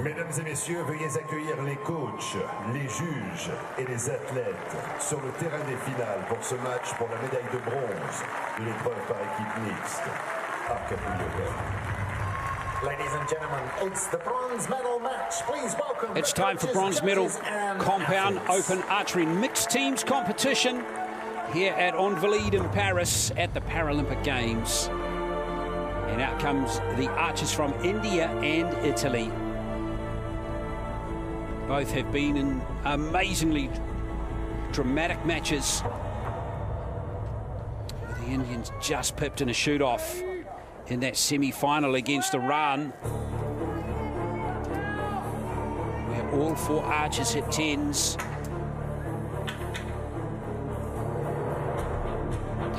Mesdames et messieurs, veuillez accueillir les coachs, les juges et les athlètes sur le terrain des finales pour ce match pour la médaille de bronze de l'épreuve par équipe mixte. Archery. Ladies and gentlemen, it's the bronze medal match. Please welcome. It's time for bronze medal compound open archery mixed teams competition here at Invalides in Paris at the Paralympic Games. And out comes the archers from India and Italy. Both have been in amazingly dramatic matches. The Indians just pipped in a shoot-off in that semi-final against Iran, where all 4 archers hit 10s.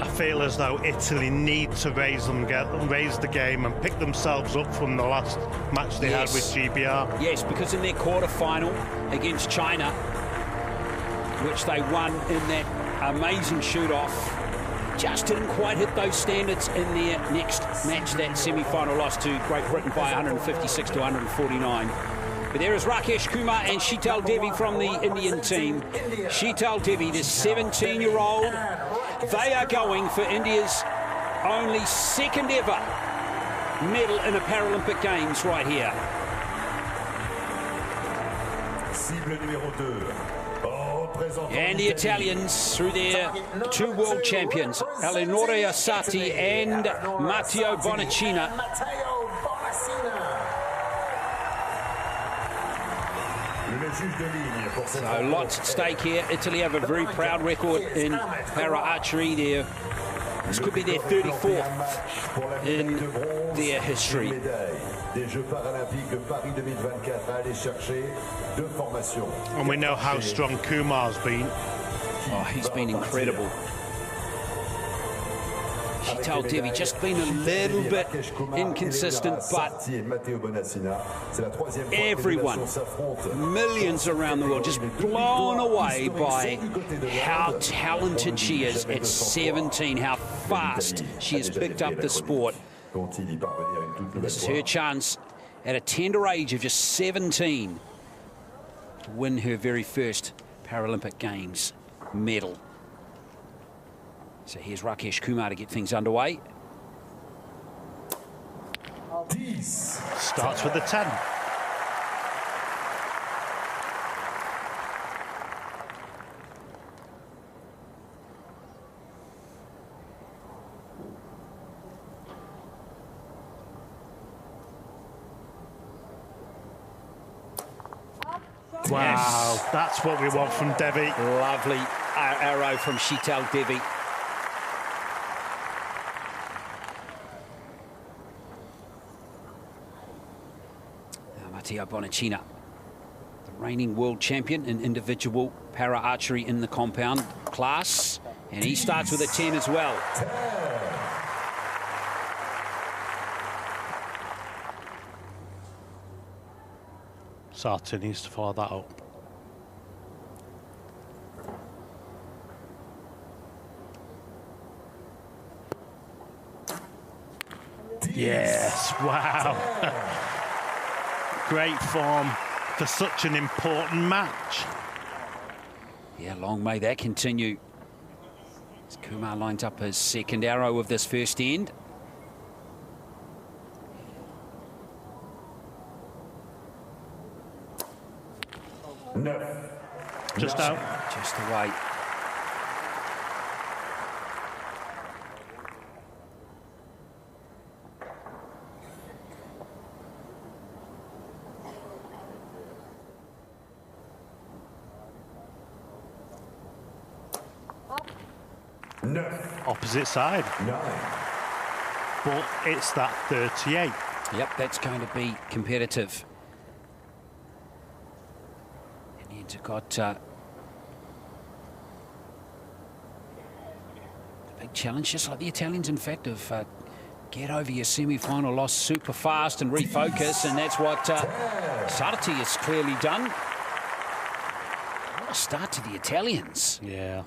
I feel as though Italy need to raise the game and pick themselves up from the last match they had with GBR. Yes, because in their quarter-final against China, which they won in that amazing shoot-off, just didn't quite hit those standards in their next match, that semi-final loss to Great Britain by 156 to 149. But there is Rakesh Kumar and Sheetal Devi from the Indian team. Sheetal Devi, the 17-year-old, they are going for India's only second ever medal in a Paralympic Games right here. And the Italians, through their two world champions, Eleonore Assati and Matteo Bonacina. So lots at stake here. Italy have a very proud record in para-archery. This could be their 34th in their history. And we know how strong Kumar's been. Oh, he's been incredible. Sheetal Devi just been a little bit inconsistent, but everyone, millions around the world, just blown away by how talented she is at 17, how fast she has picked up the sport. This is her chance at a tender age of just 17 to win her very first Paralympic Games medal. So here's Rakesh Kumar to get things underway. Starts with the 10. Wow, yes. That's what we want from Devi. Lovely arrow from Sheetal Devi. Matteo Bonacina, the reigning world champion in individual para-archery in the compound class, and he starts with a 10 as well. Sartre needs to follow that up. Yes, wow. Great form for such an important match. Yeah, long may that continue. As Kumar lines up his second arrow of this first end. No. Just out. Just away. No. Opposite side. 9. But it's that 38. Yep, that's going to be competitive. And you've got the big challenge, just like the Italians, in fact, of get over your semi-final loss super fast and refocus, and that's what Sarti has clearly done. What a start to the Italians. Yeah.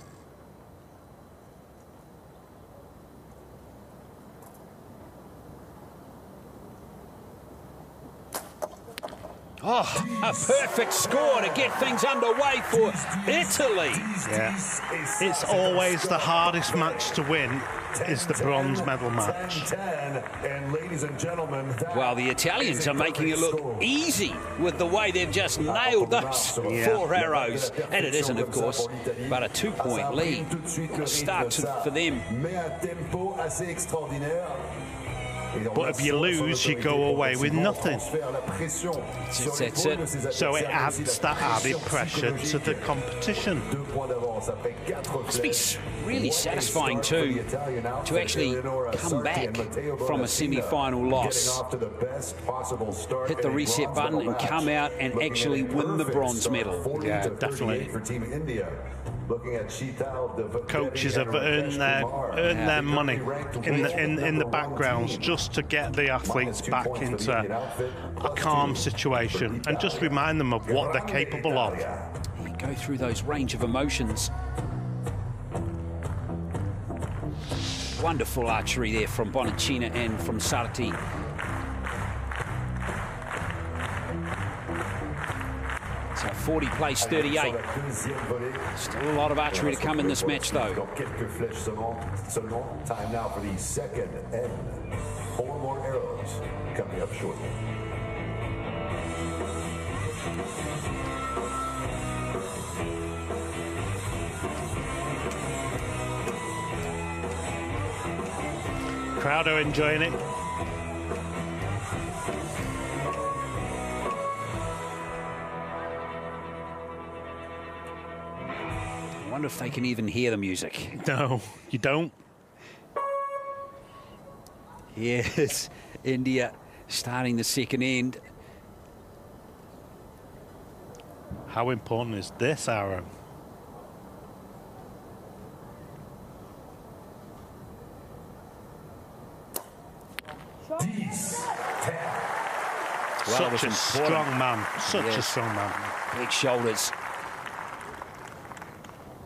Oh, a perfect score to get things underway for Italy. Yeah. It's always the hardest match to win is the bronze medal match. And ladies and gentlemen, well, the Italians are making it look easy with the way they've just nailed those 4 arrows. And it isn't, of course, but a 2-point lead. What a start for them. But if you lose, you go away with nothing. That's it. So it adds that added pressure to the competition. Must be really satisfying too to actually come back from a semi-final loss, hit the reset button and come out and actually win the bronze medal. Yeah, definitely. Coaches have earned their money in the backgrounds just to get the athletes back into a calm situation and just remind them of what they're capable of. You go through those range of emotions. Wonderful archery there from Bonacina and from Sarti. So 40 plays 38. Still a lot of archery to come in this match, though. Time now for the second end. 4 more arrows coming up shortly. Crowd are enjoying it. I wonder if they can even hear the music. No, you don't. Yes, India starting the second end. How important is this arrow? Such a strong man. Such a strong man. Big shoulders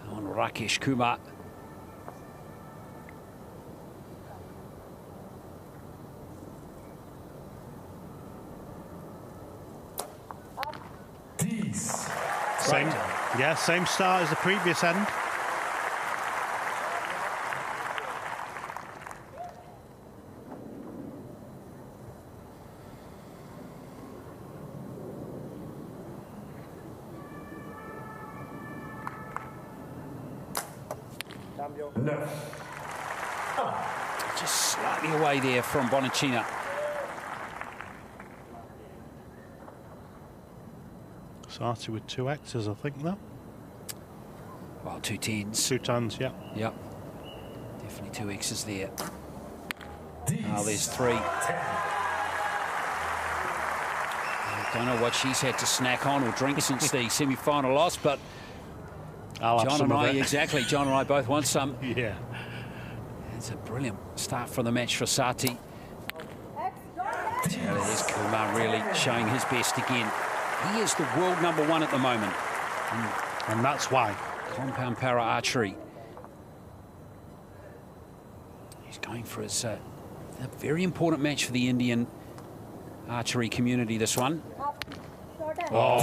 on Rakesh Kumar. Same start as the previous end. No. Just slightly away there from Bonacina. Sarti with 2 X's, I think, though. Well, 2 10s. 2 tons, yeah. Yep. Definitely 2 X's there. Oh, there's 3. I don't know what she's had to snack on or drink since the semi-final loss, but John and I, exactly, John and I both want some. Yeah. It's a brilliant start for the match for Sarti. There's Kumar really showing his best again. He is the world #1 at the moment. And that's why. Compound para archery. He's going for his a very important match for the Indian archery community, this one. Oh,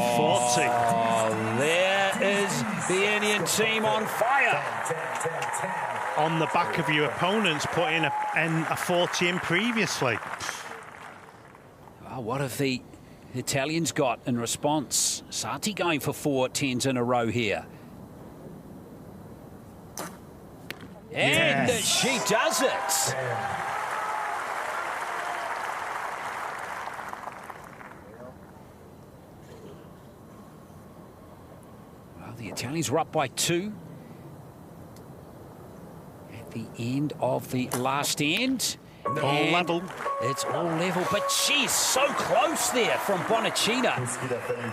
40. Oh, there is the Indian team on fire. On the back of your opponents, putting a 40 in previously. Oh, what have the Italians got in response? Sarti going for 4 10s in a row here. And yes, she does it. Well, the Italians were up by 2 at the end of the last end. All level. It's all level, but she's so close there from Bonacina.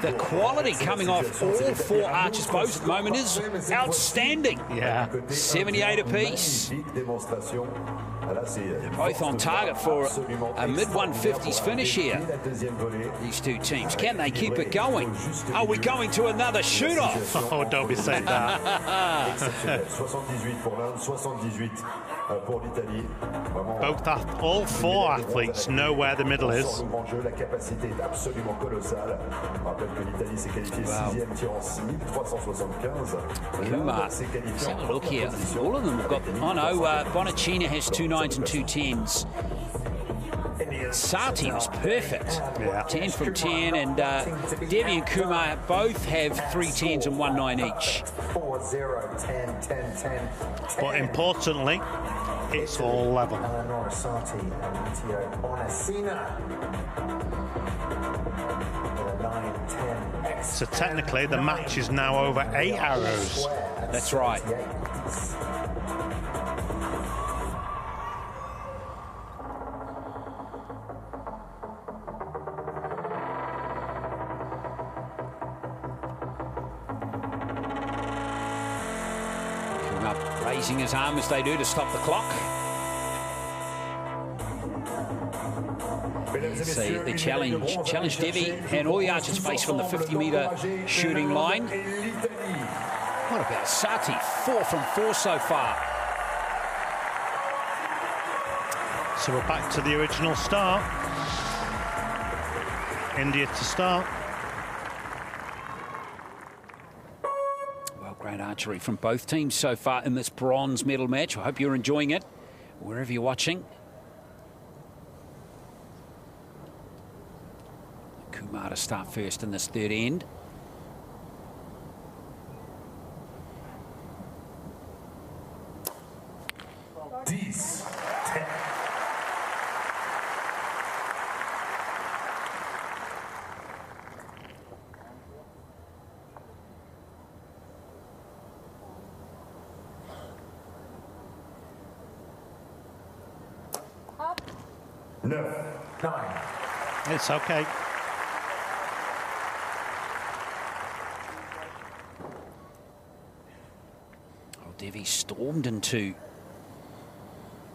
The quality coming off all 4 archers both at the moment is outstanding. Yeah. 78 apiece. They're both on target for a mid-150s finish here, these 2 teams. Can they keep it going? Are we going to another shoot-off? Oh, don't be saying that. All 4 athletes know where the middle is. Wow. Kumar, let's have a look here. All of them have got, oh no, Bonacina has 2 9s and 2 10s. Sarti was perfect. Yeah. 10 from 10, and Devi and Kumar both have 3 10s and 1 9 each. 4 0 10 10 10. But importantly, it's all level. Eleanor Sarti and Matteo Bonacina. With a 9 10. So technically, the match is now over 8 arrows. That's right. Raising his arm as they do to stop the clock. See the challenge Devi and all the archers face from the 50-meter shooting line. What about Sarti? 4 from 4 so far. So we're back to the original start. India to start. Well, great archery from both teams so far in this bronze medal match. I hope you're enjoying it, wherever you're watching. Kumar to start first in this third end. It's okay. Oh, Devi stormed into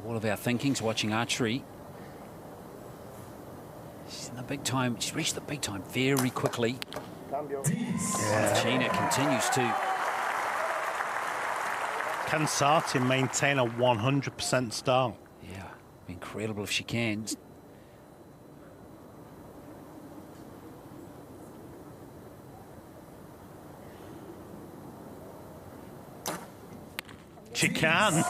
all of our thinkings watching archery. She's in the big time. She's reached the big time very quickly. Yeah. Gina continues to. Can Sati maintain a 100% start? Yeah, incredible if she can. She can.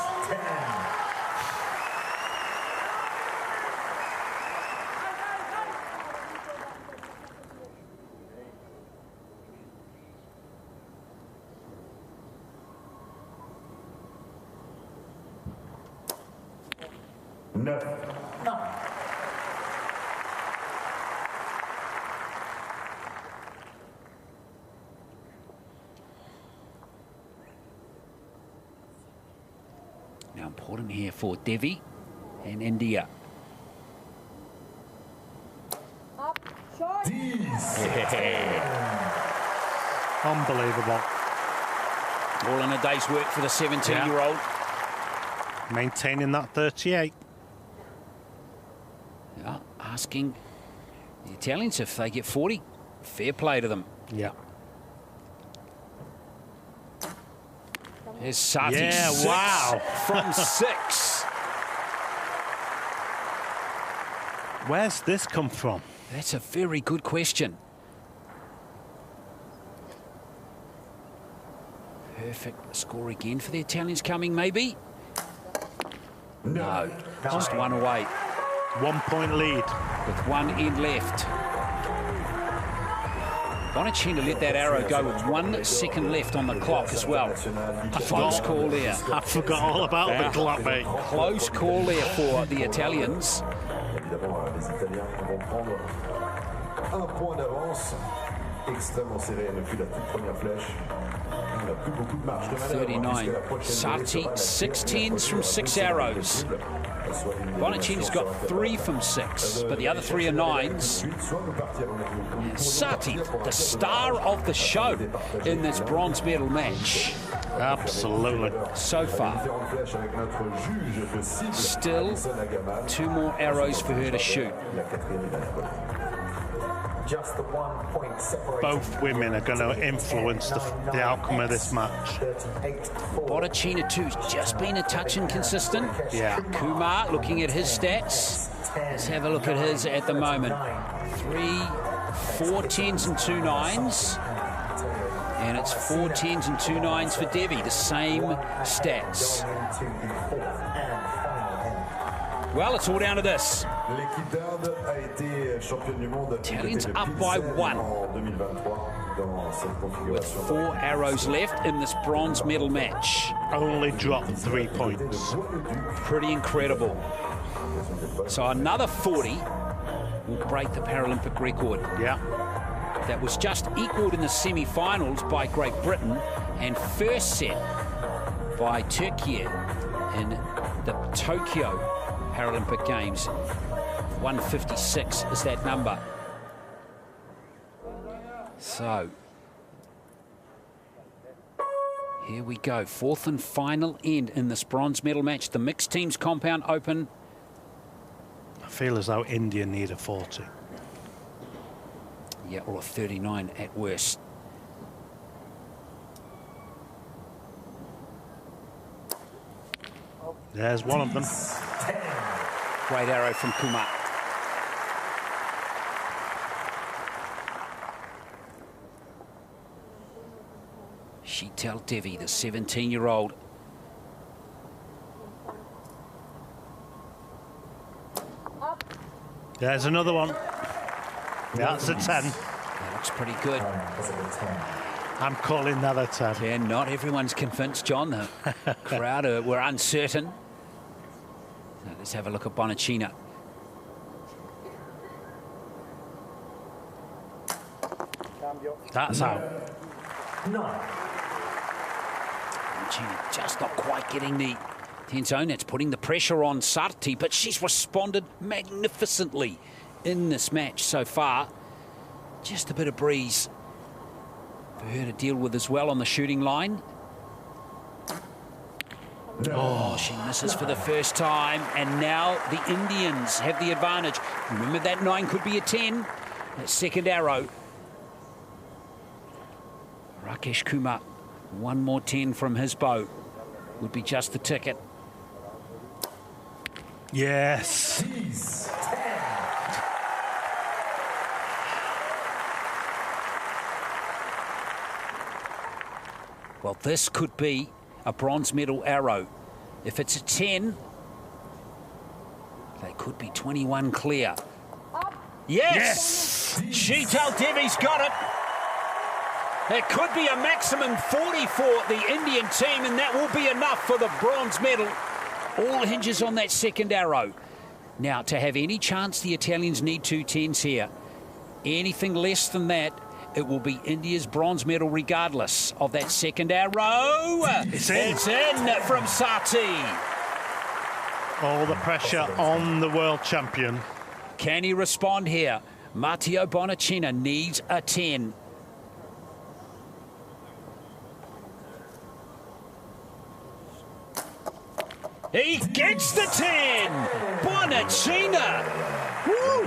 Now important here for Devi and India. Up, short. Unbelievable. All in a day's work for the 17-year-old. Maintaining that 38. Yeah, asking the Italians if they get 40. Fair play to them. Yeah. Here's Sati. Yeah, six wow. From 6. Where's this come from? That's a very good question. Perfect score again for the Italians coming, maybe? No, just one away. 1 point lead. With one end left. Bonacina let that arrow go with 1 second left on the clock as well. Close call there. I forgot all about the clock, mate. Close call there for the Italians. Évidemment, les Italiens vont prendre un point d'avance. Extrêmement serré depuis la toute première flèche. Il n'a plus beaucoup de marge de manœuvre. 39. Sati, 6 tens from 6 arrows. Bonacina's got 3 from 6, but the other 3 are 9s. And Sati, the star of the show in this bronze medal match. Absolutely. So far. Still 2 more arrows for her to shoot. Just the 1 point separation. Both women are going to influence the outcome of this match. Bonacina too's just been a touch inconsistent. Yeah. Kumar looking at his stats. Let's have a look at his at the moment. 4 10s and 2 9s. And it's 4 10s and 2 9s for Devi, the same stats. Well, it's all down to this. Italians up by 1. With 4 arrows left in this bronze medal match. Only dropped 3 points. Pretty incredible. So another 40 will break the Paralympic record. Yeah. That was just equalled in the semi-finals by Great Britain and first set by Turkey in the Tokyo Paralympic Games. 156 is that number. So here we go, 4th and final end in this bronze medal match. The mixed teams compound open. I feel as though India need a 40. Yeah, or a 39 at worst. There's one of them. Great arrow from Kumar. Sheetal Devi, the 17-year-old. There's another one. That's a 10. That looks pretty good. I'm calling that a 10. Yeah, not everyone's convinced, John. The crowd were uncertain. So let's have a look at Bonacina. That's out. Bonacina just not quite getting the 10 zone. That's putting the pressure on Sarti, but she's responded magnificently in this match so far. Just a bit of breeze for her to deal with as well on the shooting line. Oh, she misses for the first time, and now the Indians have the advantage. Remember, that 9 could be a 10. That second arrow. Rakesh Kumar, one more 10 from his bow would be just the ticket. Yes. Well, this could be a bronze medal arrow. If it's a 10, they could be 21 clear. Yes! Sheetal Devi's got it. It could be a maximum 40 for the Indian team, and that will be enough for the bronze medal. All hinges on that second arrow. Now, to have any chance, the Italians need 2 10s here. Anything less than that, it will be India's bronze medal regardless of that second arrow. It's in From Sati. All the pressure on the world champion. Can he respond here? Matteo Bonacina needs a 10. He gets the 10! Bonacina! Woo!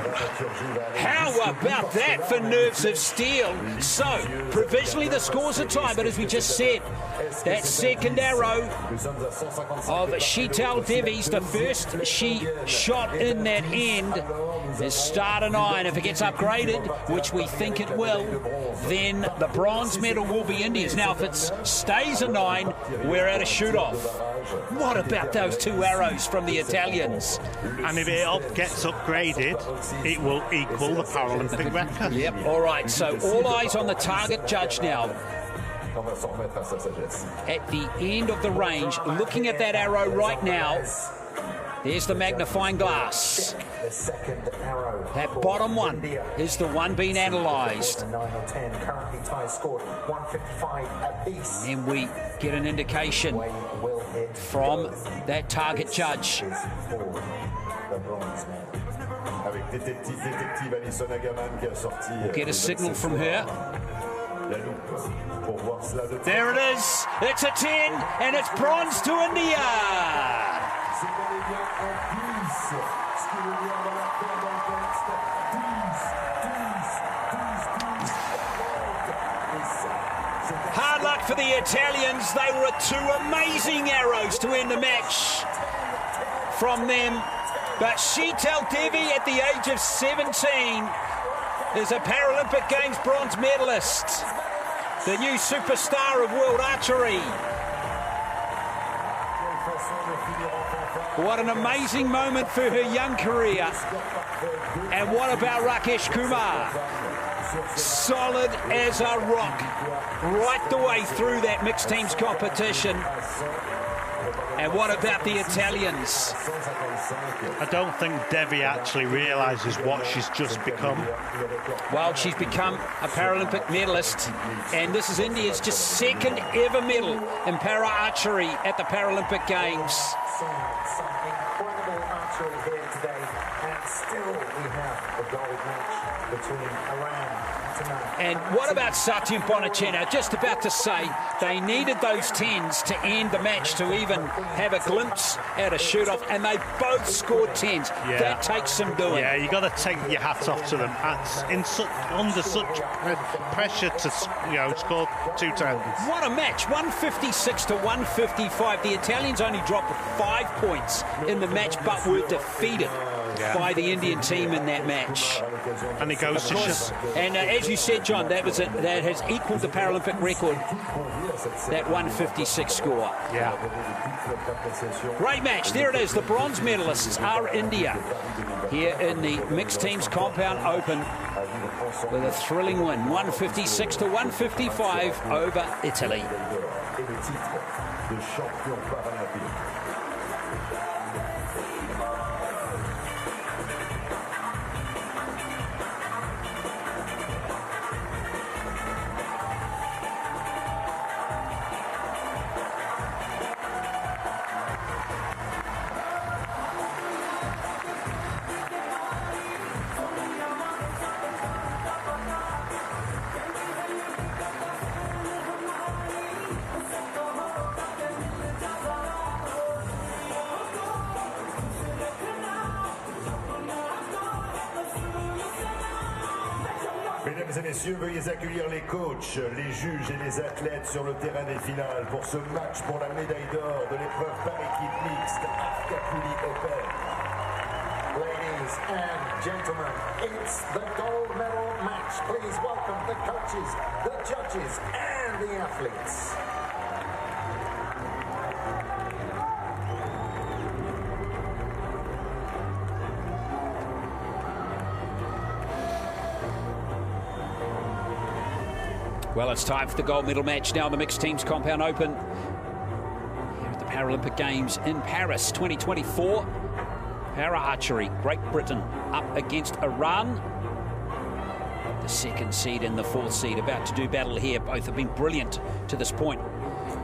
How about that for nerves of steel? So, provisionally the scores are tied, but as we just said, that second arrow of Sheetal Devi's, the first she shot in that end, is Stade de 9. If it gets upgraded, which we think it will, then the bronze medal will be India's. Now, if it stays a 9, we're at a shoot-off. What about those 2 arrows from the Italians? And if it gets upgraded, it will equal the Paralympic record. Yep, all right, so all eyes on the target judge now. At the end of the range, looking at that arrow right now, there's the magnifying glass. That bottom one is the one being analysed. And we get an indication from that target judge. We'll get a signal from her. There it is. It's a 10, and it's bronze to India. Hard luck for the Italians. They were 2 amazing arrows to end the match from them. But Sheetal Devi, at the age of 17, is a Paralympic Games bronze medalist. The new superstar of world archery. What an amazing moment for her young career. And what about Rakesh Kumar? Solid as a rock right the way through that mixed teams competition. And what about the Italians? I don't think Devi actually realises what she's just become. Well, she's become a Paralympic medalist, and this is India's just 2nd ever medal in para archery at the Paralympic Games. Some incredible archery here today, and still we have the gold match between Iran And what about Satyam Bonacena? Just about to say they needed those 10s to end the match to even have a glimpse at a shoot-off, and they both scored 10s. Yeah. That takes some doing. Yeah, you got to take your hats off to them. Under such pressure to score 2 10s. What a match, 156 to 155. The Italians only dropped 5 points in the match, but were defeated by the Indian team in that match. And it goes to and as you said, John, that has equalled the Paralympic record, that 156 score. Yeah. Great match. There it is. The bronze medalists are India here in the mixed teams compound open with a thrilling win, 156 to 155 over Italy. Mesdames et messieurs, veuillez accueillir les coachs, les juges et les athlètes sur le terrain des finales pour ce match pour la médaille d'or de l'épreuve par équipe mixte Archery Open. Ladies and gentlemen, it's the gold medal match. Please welcome the coaches, the judges, and the athletes. Well, it's time for the gold medal match now in the mixed teams compound open here at the Paralympic Games in Paris 2024. Para archery, Great Britain up against Iran, the 2nd seed and the 4th seed, about to do battle here. Both have been brilliant to this point.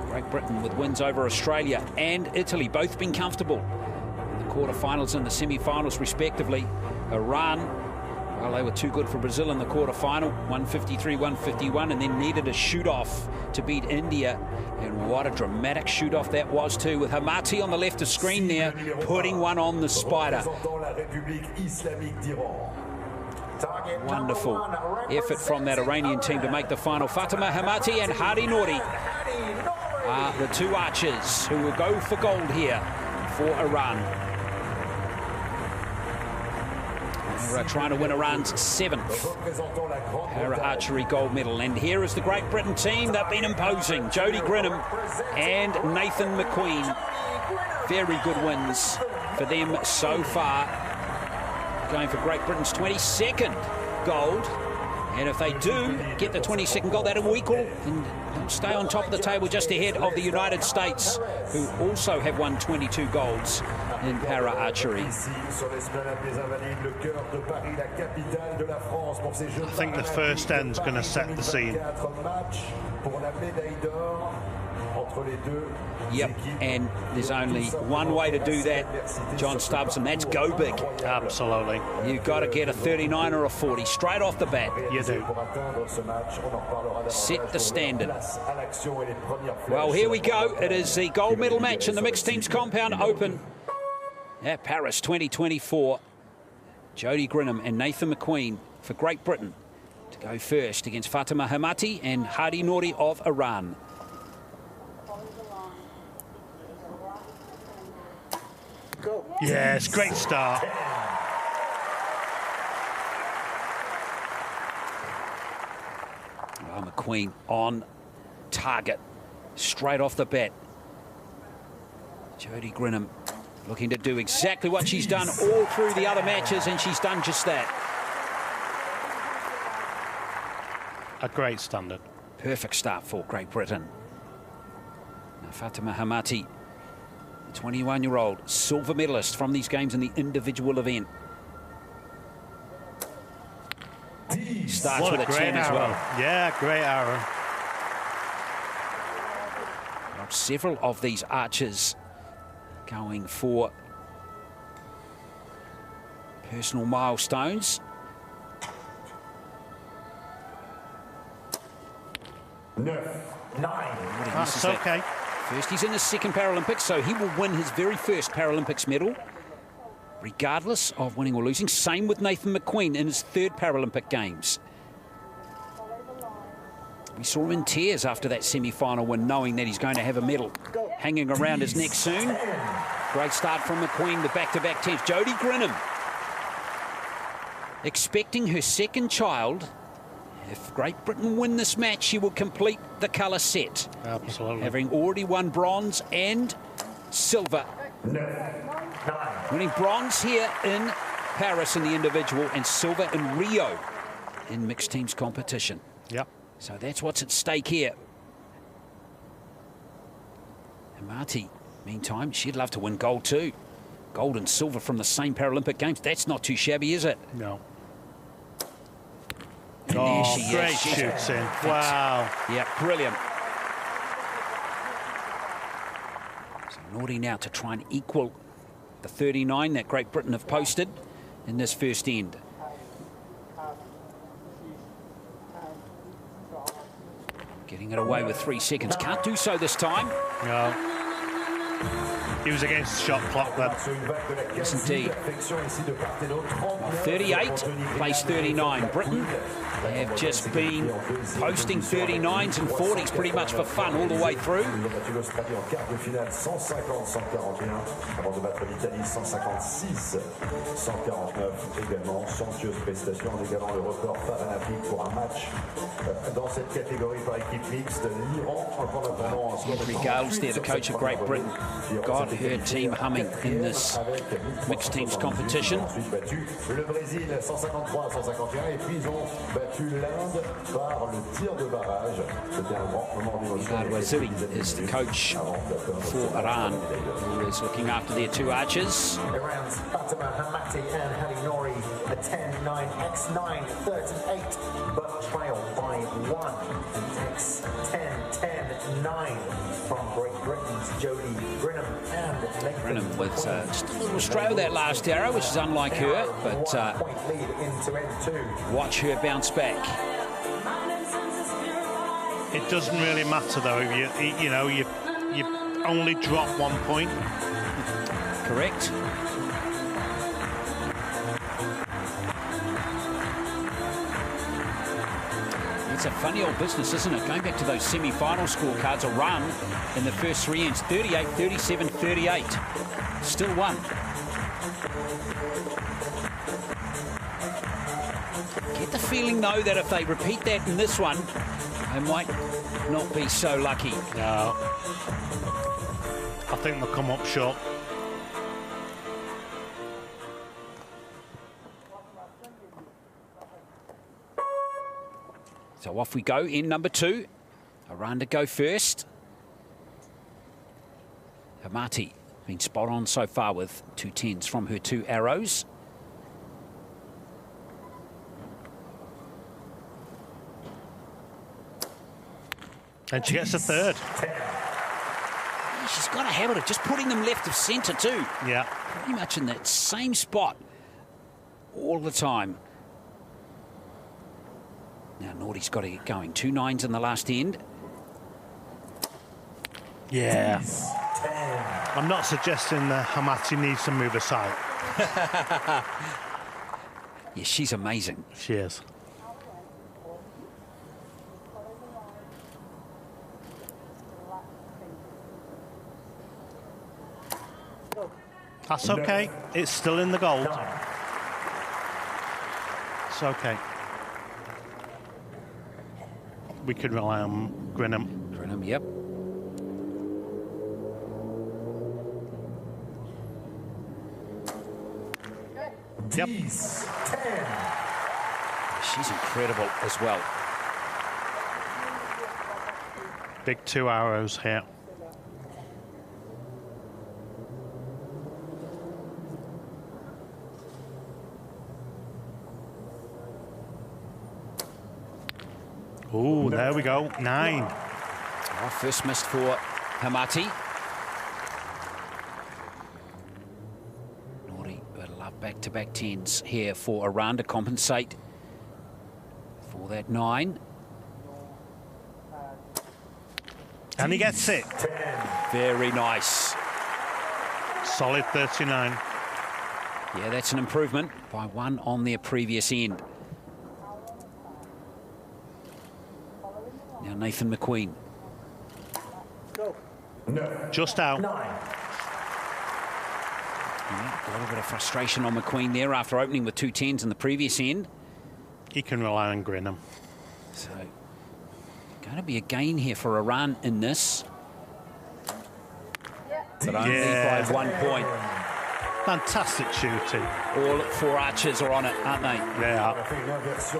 Great Britain with wins over Australia and Italy, both been comfortable in the quarterfinals and the semi-finals respectively. Iran, well, they were too good for Brazil in the quarterfinal, 153-151, and then needed a shoot-off to beat India. And what a dramatic shoot-off that was too, with Hamati on the left of screen there, putting one on the spider. Wonderful effort from that Iranian team to make the final. Fatima Hamati and Hadi Nouri are the 2 archers who will go for gold here for Iran. They're trying to win Iran's 7th para archery gold medal. And here is the Great Britain team. They've been imposing. Jodie Grinham and Nathan McQueen. Very good wins for them so far. Going for Great Britain's 22nd gold. And if they do get the 22nd gold, that'll equal and stay on top of the table just ahead of the United States, who also have won 22 golds in para archery. I think the first end's going to set the scene. Yep, and there's only one way to do that, John Stubbs, and that's go big. Absolutely. You've got to get a 39 or a 40 straight off the bat. You do. Set the standard. Well, here we go. It is the gold medal match in the mixed teams compound open at Paris 2024. Jodie Grinham and Nathan McQueen for Great Britain to go first against Fatima Hamati and Hadi Nouri of Iran. Yes, great start. Oh, McQueen on target straight off the bat. Jodie Grinham looking to do exactly what she's done all through the other matches, and she's done just that. A great standard. Perfect start for Great Britain. Now Fatima Hamati, the 21-year-old silver medalist from these games in the individual event. Starts with a 10 as well. Yeah, great arrow. Well, several of these archers going for personal milestones. 9. That's okay. First, he's in his second Paralympics, so he will win his very first Paralympics medal, regardless of winning or losing. Same with Nathan McQueen in his third Paralympic Games. We saw him in tears after that semi-final win, knowing that he's going to have a medal hanging around his neck soon. Great start from McQueen, the back-to-back 10s. Jodie Grinham expecting her second child. If Great Britain win this match, she will complete the colour set. Absolutely. Having already won bronze and silver. Winning bronze here in Paris in the individual and silver in Rio in mixed teams competition. Yep. So that's what's at stake here. And Marty, meantime, she'd love to win gold too. Gold and silver from the same Paralympic Games. That's not too shabby, is it? No. And oh, there she great is. shooting. Wow. Yeah, brilliant. So Nordy now to try and equal the 39 that Great Britain have posted in this first end. Getting it away with 3 seconds. Can't do so this time. No. He was against the shot clock then. Yes, indeed. 38, place 39. Britain have just been posting 39s and 40s pretty much for fun all the way through. Henry Gales there, the coach of Great Britain, got her team humming in this mixed teams competition. Waziri is the coach for Iran, who is looking after their 2 archers. Iran's Fatima Hamati and Hadi Nouri, a 10-9 X9 38, but trail by 1 and X10-10-9 from Great Britain's Jodie Grinham and Grinham with just a little strail that last arrow, which is unlike her, but point lead into N2. watch her bounce back. It doesn't really matter though if you only drop 1 point. Correct. It's a funny old business, isn't it? Going back to those semi-final scorecards, a run in the first 3 ends, 38, 37, 38. Still won. Get the feeling, though, that if they repeat that in this one, they might not be so lucky. No. I think they'll come up short. So off we go in number 2. Iran to go first. Hamati been spot on so far with 2 10s from her 2 arrows. And she gets a 3rd. She's got a habit of just putting them left of centre too. Yeah. Pretty much in that same spot all the time. Now Nordy's got to get going. 2 9s in the last end. Yeah. I'm not suggesting that Hamati needs to move aside. Yeah, she's amazing. She is. That's okay. It's still in the gold. It's okay. We can rely on Grinham. Grinham, yep. Yep. She's incredible as well. Big 2 arrows here. Ooh, there we go. 9. Oh, first missed for Hamati. Nordy would love back-to-back 10s here for Iran to compensate for that 9. And he gets it. Very nice. Solid 39. Yeah, that's an improvement by one on their previous end. Now Nathan McQueen. Just out. Yeah, a little bit of frustration on McQueen there after opening with 2 10s in the previous end. He can rely on Grinham. So, going to be a gain here for Iran in this. But only by 1 point. Fantastic shooting. All 4 archers are on it, aren't they? They are.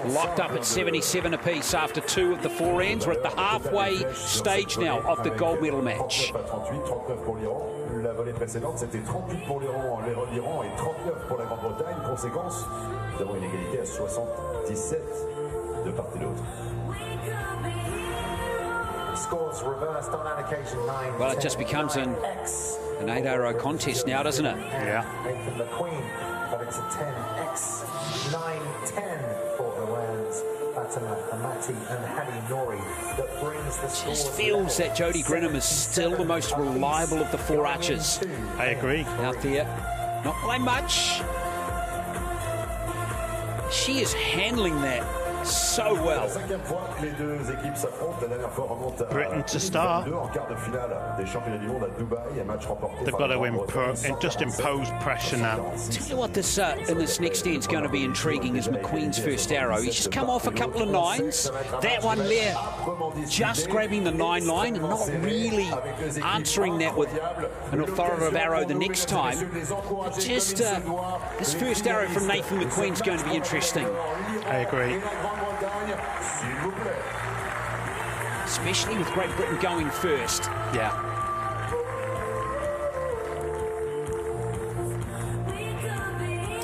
Locked up at 77 apiece after 2 of the 4 ends. We're at the halfway stage now of the gold medal match. La volée précédente, c'était 38 pour l'Iran et 39 pour la Grande-Bretagne. Conséquence, nous avons une égalité à 77 de part et d'autre. Scores reversed on allocation 9. Well, it just becomes an 8-arrow contest now, doesn't it? Yeah. Nathan McQueen got it to 10x, 9-10 for Iran's Fatima Amati and Hadi Nouri. That brings the scores. Just feels that Jodie Grinham is still the most reliable of the 4 archers. I agree. Out there, not by much. She is handling that so well. Britain to start. They've got to just impose pressure now. Tell you what, this in this next end is going to be intriguing is McQueen's first arrow. He's just come off a couple of 9s. That one there, just grabbing the 9 line and not really answering that with an authoritative arrow the next time. Just this first arrow from Nathan McQueen is going to be interesting. I agree. Especially with Great Britain going first. Yeah.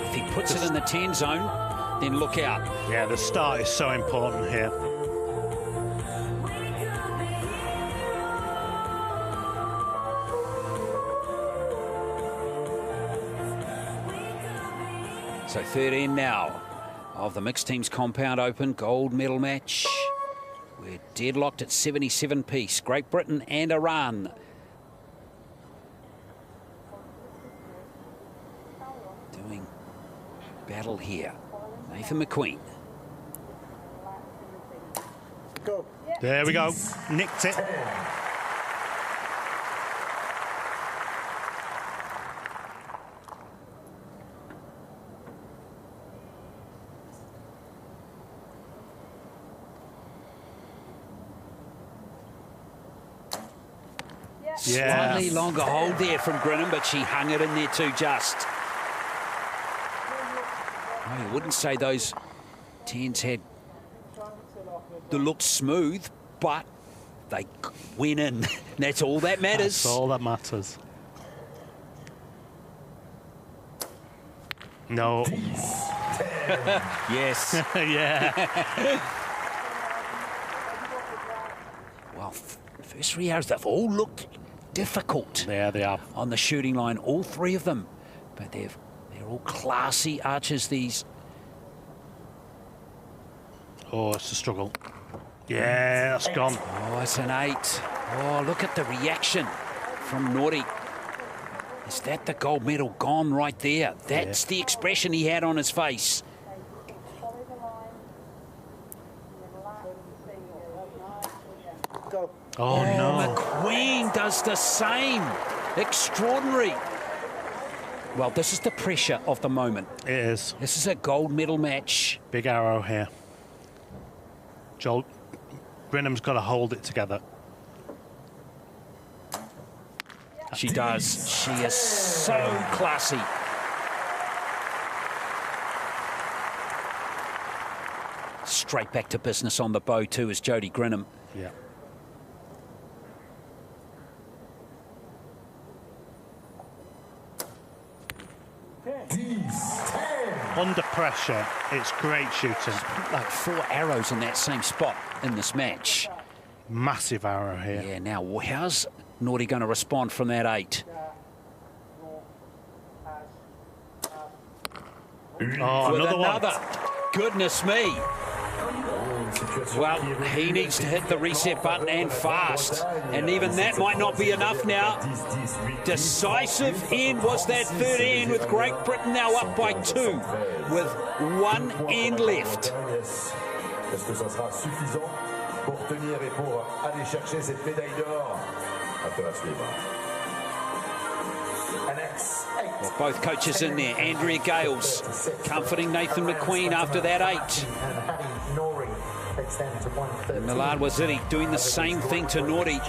If he puts it in the 10 zone, then look out. Yeah, the start is so important here. So 13 now of the mixed teams compound open gold medal match. We're deadlocked at 77 piece. Great Britain and Iran. Doing battle here. Nathan McQueen. There we go. Nicked it. Yeah. Slightly longer hold there from Grinham, but she hung it in there too just. Oh, you wouldn't say those 10s had the look smooth, but they went in. That's all that matters. That's all that matters. No. Yes. Yeah. Well, first 3 hours, they've all looked difficult. Yeah, they are. On the shooting line, all 3 of them. But they're all classy archers, these. Oh, it's a struggle. Yeah, that's gone. Oh, it's an 8. Oh, look at the reaction from Nouri. Is that the gold medal gone right there? That's the expression he had on his face. Oh, no. McQueen does the same. Extraordinary. Well, this is the pressure of the moment. It is. This is a gold medal match. Big arrow here. Joel, Grinham's got to hold it together. She does. She is so classy. Straight back to business on the bow too is Jodie Grinham. Yeah. Under pressure, it's great shooting. Like 4 arrows in that same spot in this match. Massive arrow here. Yeah, now how's Nouri going to respond from that 8? Oh, With another one. Goodness me. Well, he needs to hit the reset button and fast. And even that might not be enough now. Decisive end was that third end, with Great Britain now up by 2 with 1 end left. Est-ce que ça sera suffisant pour tenir et pour aller chercher cette médaille d'or? After à suivre. Well, both coaches in there. Andrea Gales comforting Nathan McQueen after that 8. And Milad Waziri doing the same thing to Nori.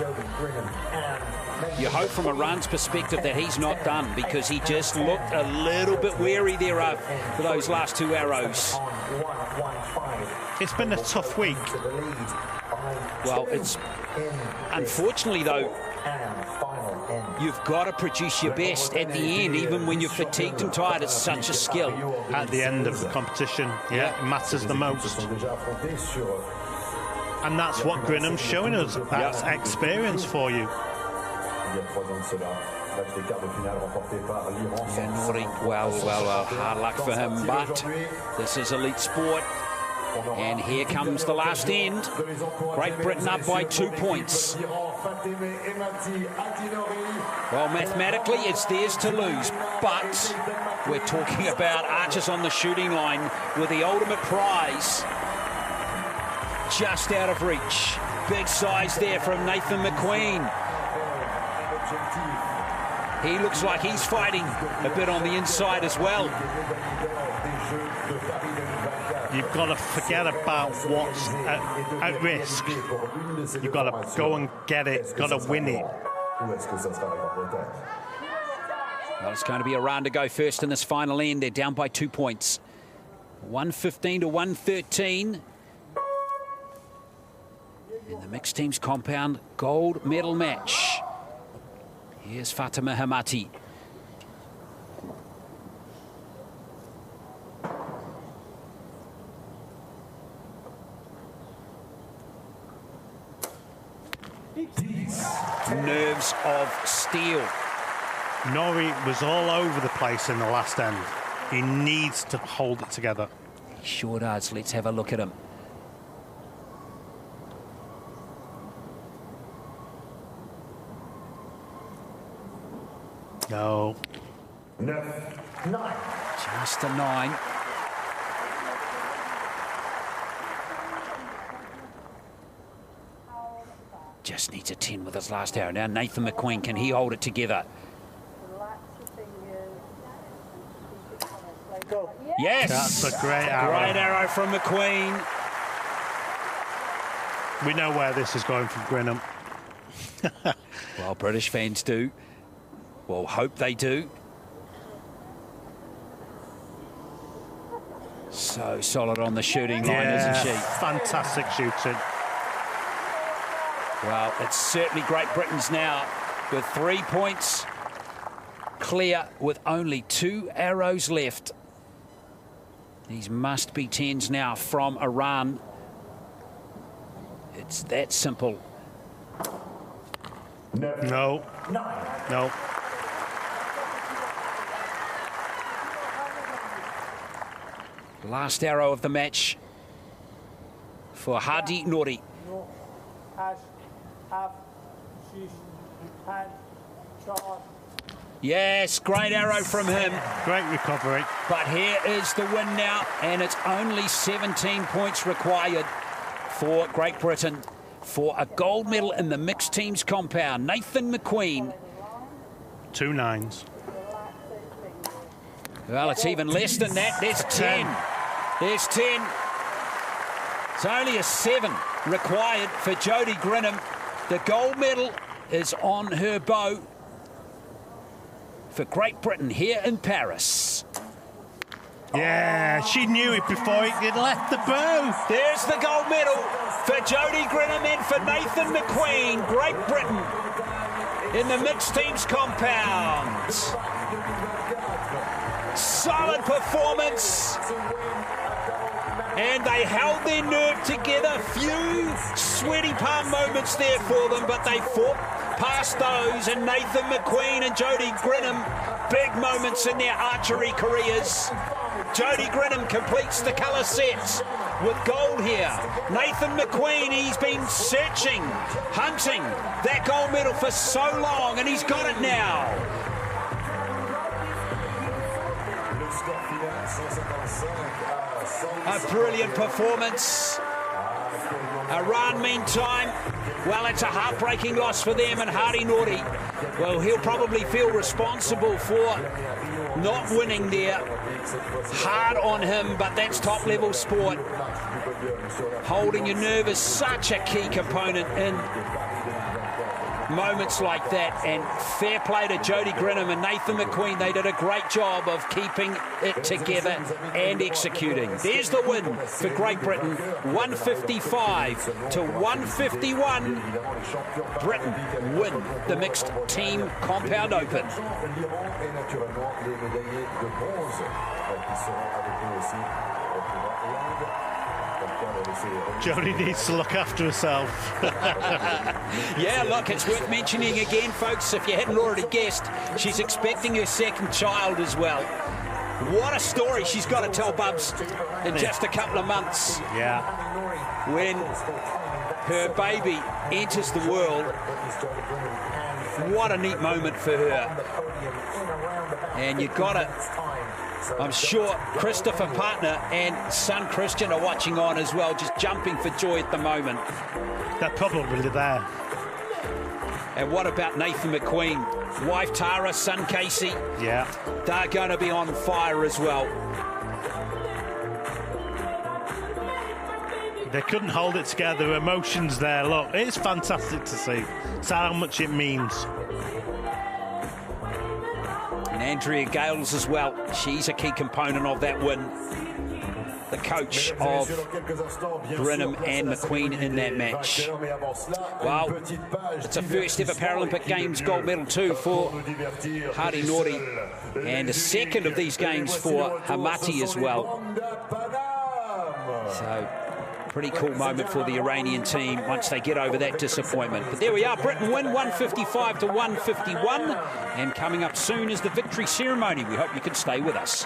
You hope from Iran's perspective that he's not done, because he just looked a little bit wary there for those last 2 arrows. It's been a tough week. Well, it's unfortunately though, you've got to produce your best at the end, even when you're fatigued and tired. It's such a skill. At the end of the competition, yeah, it matters the most. And that's what Grinham's showing us. That's experience for you. Nori, well, hard luck for him, but this is elite sport. And here comes the last end. Great Britain up by 2 points. Well, mathematically, it's theirs to lose, but we're talking about archers on the shooting line with the ultimate prize just out of reach. Big size there from Nathan McQueen. He looks like he's fighting a bit on the inside as well. You've got to forget about what's at risk. You've got to go and get it, got to win it. Well, it's going to be Iran to go first in this final end. They're down by 2 points. 115 to 113. In the mixed teams compound gold medal match. Here's Fatima Hamati. Nerves of steel. Nori was all over the place in the last end. He needs to hold it together. He sure does. Let's have a look at him. No. 9. Just a 9. Just needs a 10 with his last arrow. Now Nathan McQueen, can he hold it together? Yes! That's a great arrow. Great arrow from McQueen. We know where this is going from Grinham. Well, British fans do. Well, hope they do. So solid on the shooting line, isn't she? Fantastic shooting. Well, it's certainly Great Britain's now with 3 points clear with only 2 arrows left. These must be 10s now from Iran. It's that simple. No. No. Last arrow of the match for Hadi Nori. Yes, great arrow from him. Great recovery. But here is the win now, and it's only 17 points required for Great Britain for a gold medal in the mixed teams compound. Nathan McQueen. 2 9s. Well, it's even less than that. There's 10. There's 10. It's only a 7 required for Jodie Grinham. The gold medal is on her bow for Great Britain here in Paris. Yeah, she knew it before it left the bow. There's the gold medal for Jodie Grinham and for Nathan McQueen. Great Britain in the mixed teams compound. Solid performance. And they held their nerve together. Few sweaty palm moments there for them, but they fought past those. And Nathan McQueen and Jodie Grinham, big moments in their archery careers. Jody Grinham completes the colour sets with gold here. Nathan McQueen, he's been searching, hunting that gold medal for so long, and he's got it now. A brilliant performance. Iran, meantime, well, it's a heartbreaking loss for them, and Hardy Nori, well, he'll probably feel responsible for not winning there. Hard on him, but that's top-level sport. Holding your nerve is such a key component in moments like that, and fair play to Jody Grinham and Nathan McQueen. They did a great job of keeping it together and executing. There's the win for Great Britain, 155 to 151. Britain win the mixed team compound open. Jodie needs to look after herself. Yeah, look, it's worth mentioning again, folks, if you hadn't already guessed, she's expecting her second child as well. What a story she's got to tell, Bubs, in just a couple of months. Yeah. When her baby enters the world, what a neat moment for her. And you've got to, I'm sure Christopher Partner and son Christian are watching on as well, just jumping for joy at the moment. They're probably there. And what about Nathan McQueen? Wife Tara, son Casey. Yeah. They're going to be on fire as well. They couldn't hold it together. Emotions there. Look, it's fantastic to see. It's how much it means. And Andrea Gales as well. She's a key component of that win. The coach of Grinham and McQueen in that match. Well, it's a first ever Paralympic Games gold medal too for Hardy Nori, and a second of these games for Hamati as well. So, pretty cool moment for the Iranian team once they get over that disappointment. But there we are, Britain win 155 to 151. And coming up soon is the victory ceremony. We hope you can stay with us.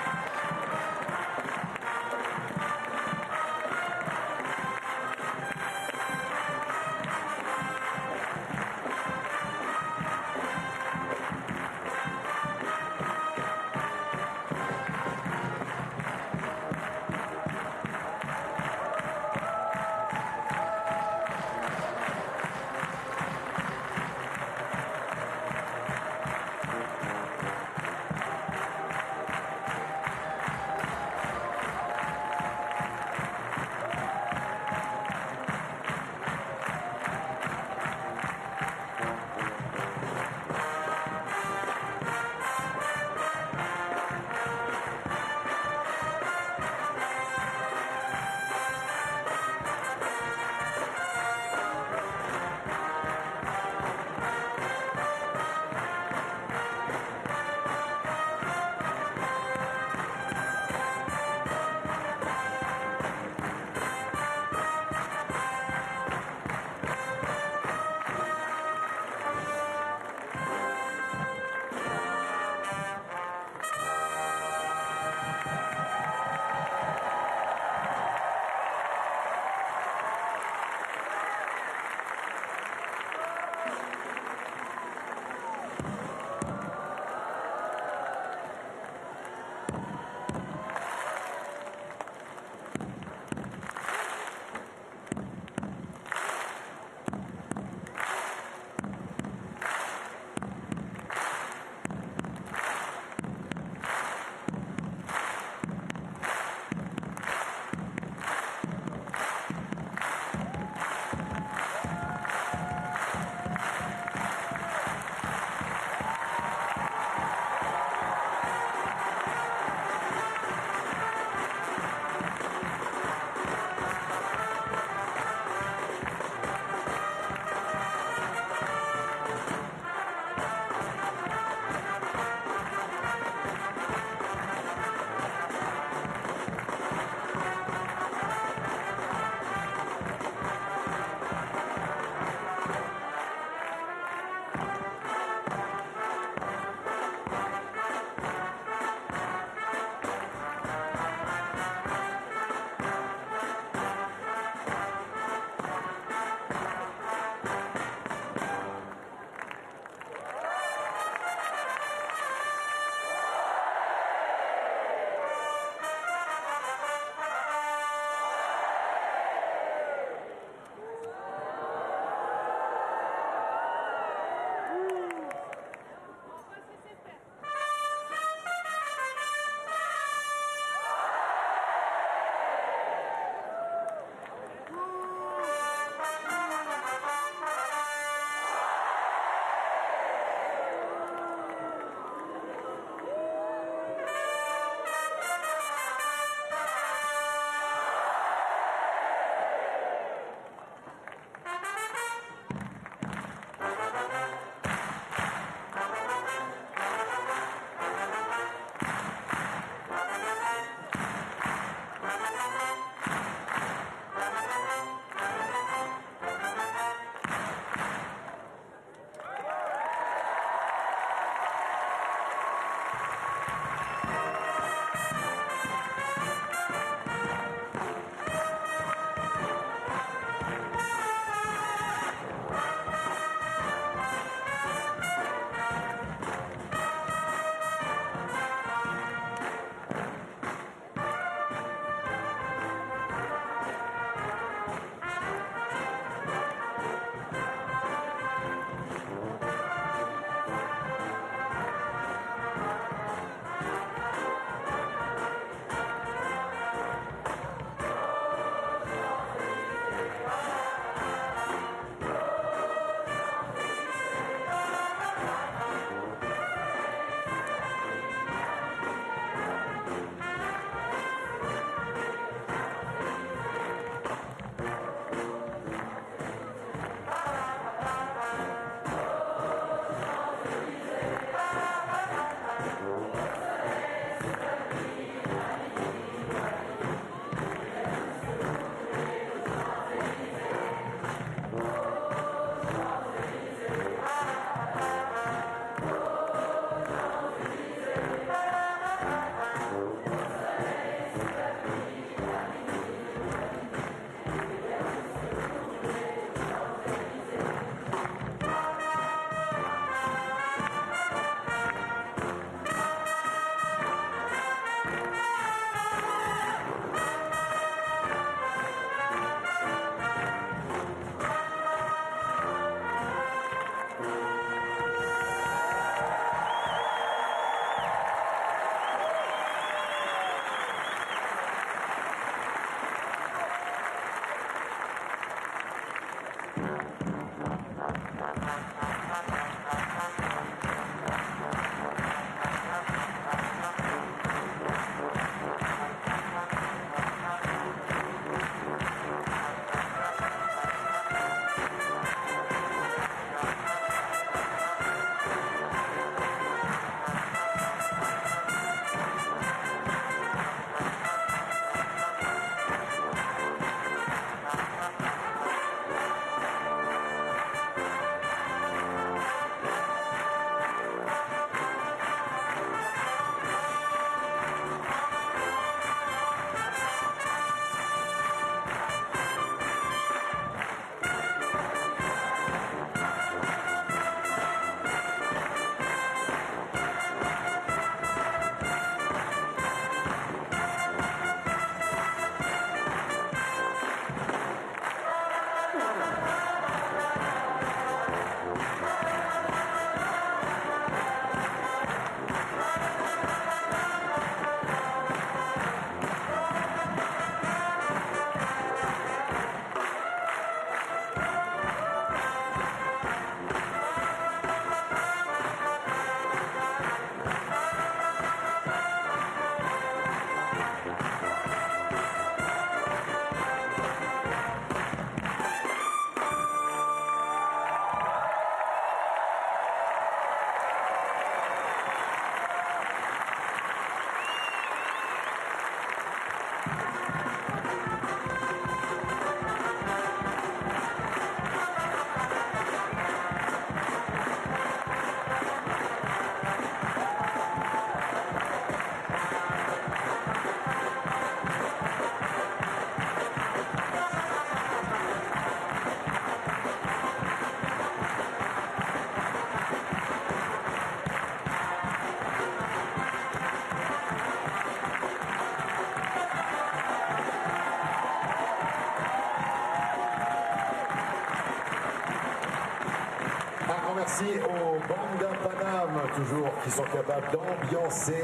qui sont capables d'ambiancer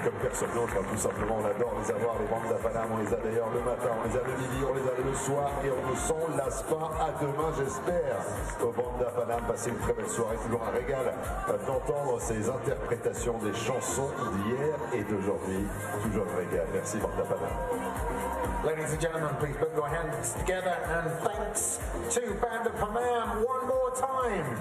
comme personne d'autre. Tout simplement, on adore les avoir, les bandes à Paname. On les a d'ailleurs le matin, on les a le midi, on les a le soir et on ne s'en lasse pas. À demain, j'espère. Aux bandes à Paname, passez une très belle soirée. Toujours un régal d'entendre ces interprétations des chansons d'hier et d'aujourd'hui. Toujours un régal. Merci, bandes à Paname. Ladies and gentlemen, please put your hands together and thanks to Band of Panam one more time.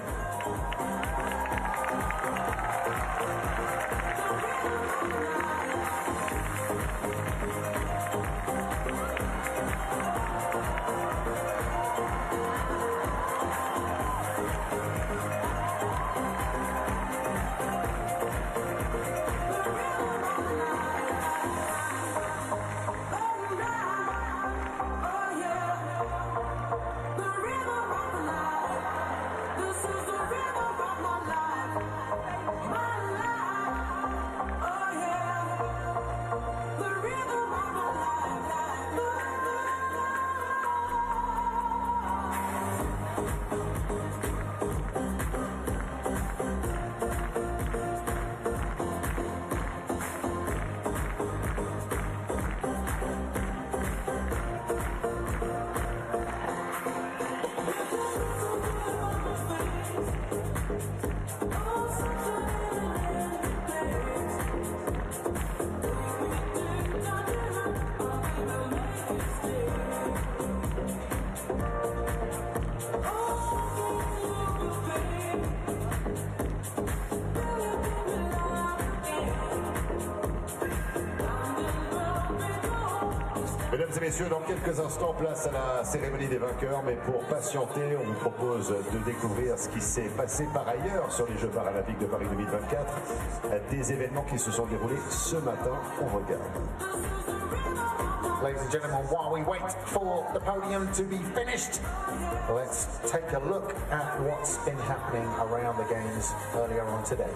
Mesdames et messieurs, dans quelques instants, place à la cérémonie des vainqueurs. Mais pour patienter, on vous propose de découvrir ce qui s'est passé par ailleurs sur les Jeux Paralympiques de Paris 2024. Des événements qui se sont déroulés ce matin. On regarde. Ladies and gentlemen, while we wait for the podium to be finished, let's take a look at what's been happening around the games earlier on today.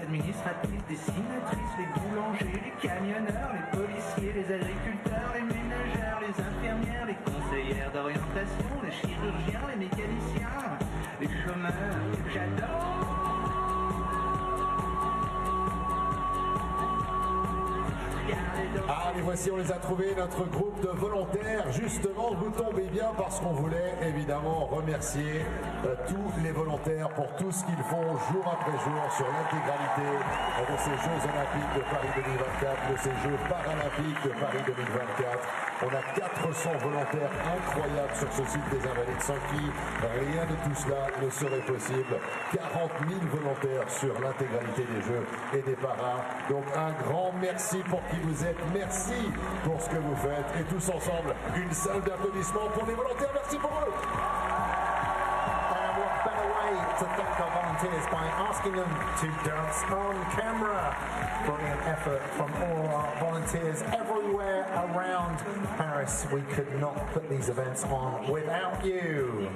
Administratrices, dessinatrices, les boulangers, les camionneurs, les policiers, les agriculteurs, les ménagères, les infirmières, les conseillères d'orientation, les chirurgiens, les mécaniciens, les chômeurs. J'adore. Ah, les voici, on les a trouvés, notre groupe de volontaires. Justement, vous tombez bien parce qu'on voulait évidemment remercier tous les volontaires pour tout ce qu'ils font jour après jour sur l'intégralité de ces Jeux Olympiques de Paris 2024, de ces Jeux Paralympiques de Paris 2024. On a 400 volontaires incroyables sur ce site des Invalides sans qui rien de tout cela ne serait possible. 40 000 volontaires sur l'intégralité des Jeux et des Paras. Donc un grand merci pour qui vous êtes. Merci pour ce que vous faites. Et tous ensemble, une salle d'applaudissements pour les volontaires. Merci pour eux. To thank our volunteers by asking them to dance on camera. Brilliant effort from all our volunteers everywhere around Paris. We could not put these events on without you.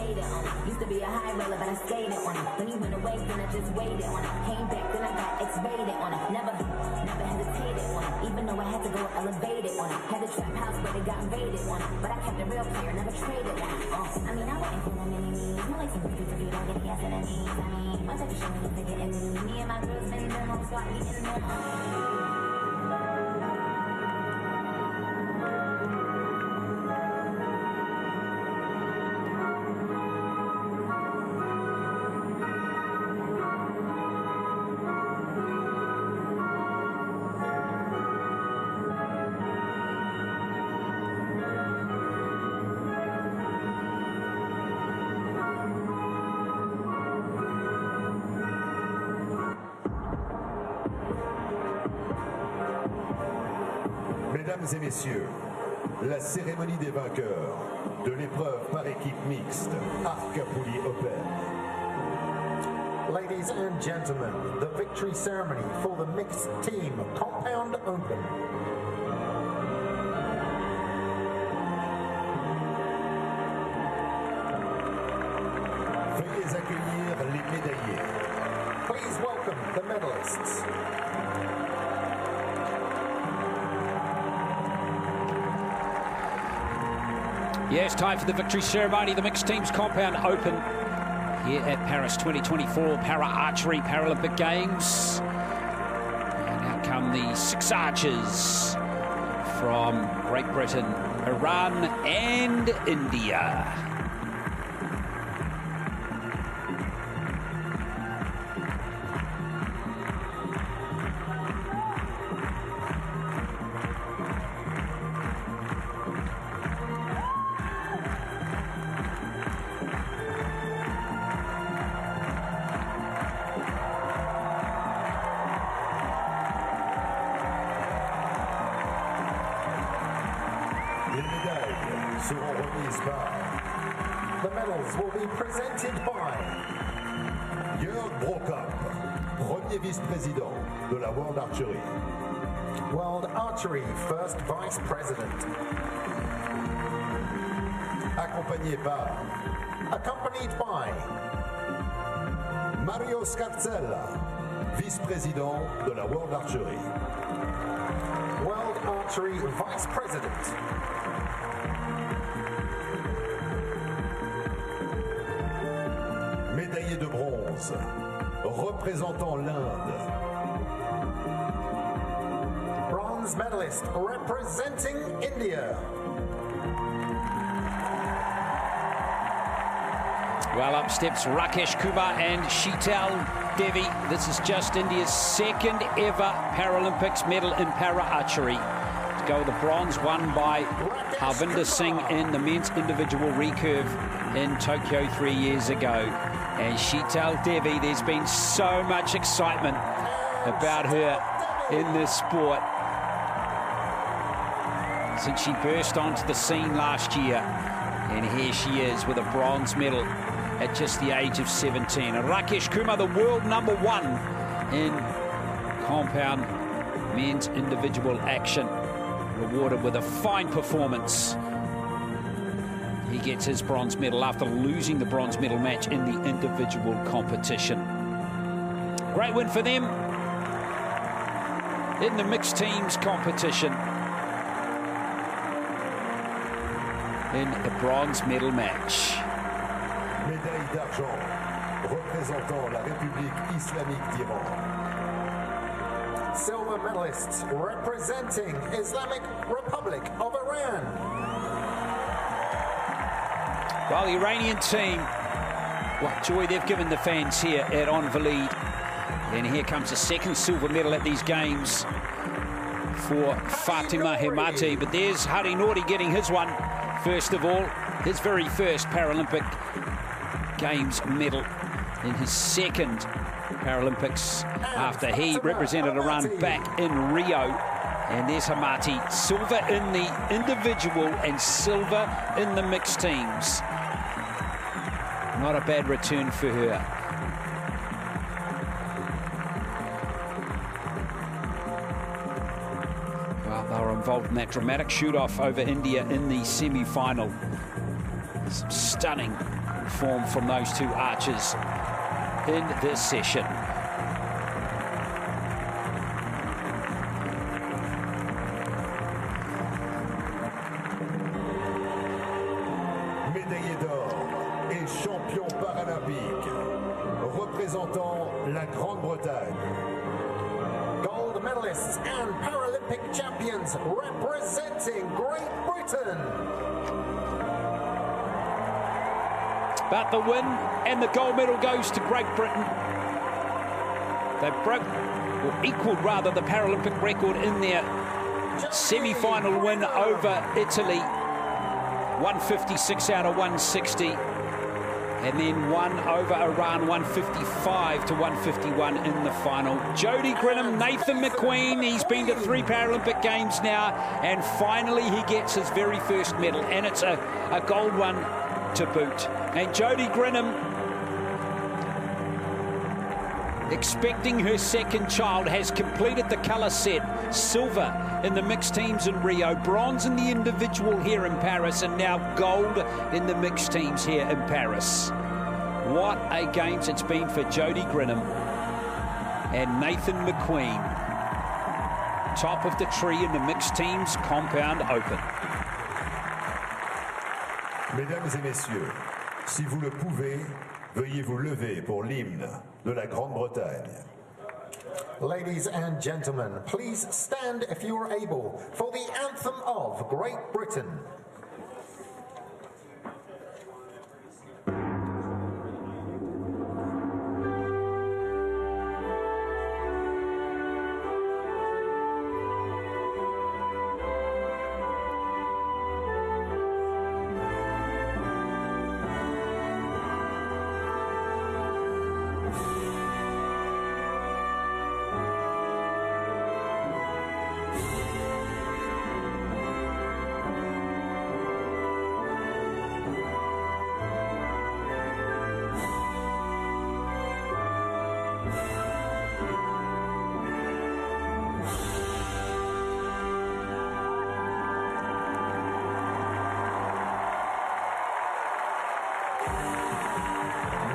waited on it. Used to be a high roller, but I skated on it. When you went away, then I just waited on it. Came back, then I got X-rated on it. Never hesitated on it. Even though I had to go elevated on it. Had the trap house, but it got raided on it. But I kept it real clear, never traded on it. I mean, I wasn't feeling any needs. More like some people if you don't get the answer that needs. I mean, my type of shit really bigger than me. Me and my girls been them home, start eating them. Mesdames et messieurs, la cérémonie des vainqueurs de l'épreuve par équipe mixte Archery Open. Ladies and gentlemen, the victory ceremony for the mixed team Compound Open. Veuillez accueillir les médaillés. Please welcome the medalists. Yes, time for the victory ceremony, the mixed teams Compound Open here at Paris 2024 Archery Paralympic Games. And out come the 6 archers from Great Britain, Iran and India. Les médailles seront remises par The medals will be presented by Jörg Brokamp, premier vice-président de la World Archery. World Archery First Vice President, Accompagné par accompanied by Mario Scarzella, vice-président de la World Archery. World Archery Vice President, Médaillé de bronze, représentant l'Inde. bronze medalist representing India. Well, up steps Rakesh Kumar and Sheetal Devi. This is just India's second ever Paralympics medal in para-archery. To go with the bronze won by Harvinder Singh in the men's individual recurve in Tokyo 3 years ago. And Sheetal Devi, there's been so much excitement about her in this sport since she burst onto the scene last year. And here she is with a bronze medal at just the age of 17. And Rakesh Kumar, the world #1 in compound men's individual action, rewarded with a fine performance. He gets his bronze medal after losing the bronze medal match in the individual competition. Great win for them in the mixed teams competition in a bronze medal match. Médaille d'argent, représentant la République islamique d'Iran. Silver medalists representing Islamic Republic of Iran. Well, the Iranian team, what joy they've given the fans here at Invalides. And here comes the second silver medal at these games for Fatima Hemati. But there's Hari Nouri getting his one, first of all. His very first Paralympic Games medal in his second Paralympics after he represented Iran back in Rio. And there's Hemati, silver in the individual and silver in the mixed teams. Not a bad return for her. Well, they were involved in that dramatic shoot-off over India in the semi-final. Some stunning form from those two archers in this session. Médaillé d'or et champion paralympique, représentant la Grande-Bretagne. Gold medalists and Paralympic champions representing Great Britain. But the win and the gold medal goes to Great Britain. They broke, or equalled rather, the Paralympic record in their semi-final win over Italy. 156 out of 160. And then won over Iran 155 to 151 in the final. Jody Grinham, Nathan McQueen, he's been to 3 Paralympic Games now, and finally he gets his very first medal, and it's a gold one to boot. And Jody Grinham, expecting her second child, has completed the colour set. Silver in the mixed teams in Rio, bronze in the individual here in Paris, and now gold in the mixed teams here in Paris. What a games it's been for Jody Grinham and Nathan McQueen. Top of the tree in the mixed teams compound open. Mesdames et messieurs, si vous le pouvez, veuillez vous lever pour l'hymne de la Grande-Bretagne. Ladies and gentlemen, please stand if you are able for the anthem of Great Britain.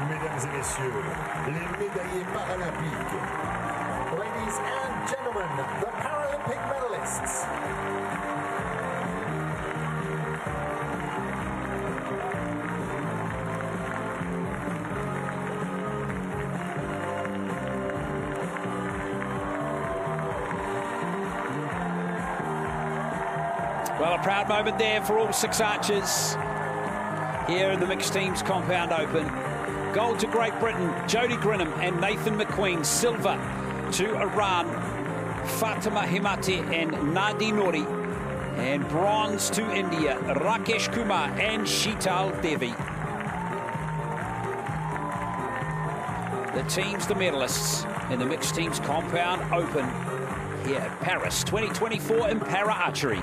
Mesdames et messieurs, les médaillés paralympiques. Ladies and gentlemen, the Paralympic medalists. Well, a proud moment there for all 6 archers here in the mixed teams compound open. Gold to Great Britain, Jody Grinham and Nathan McQueen. Silver to Iran, Fatima Himati and Nadi Nouri. And bronze to India, Rakesh Kumar and Sheetal Devi. The teams, the medalists in the mixed teams compound open here at Paris 2024 in Para Archery.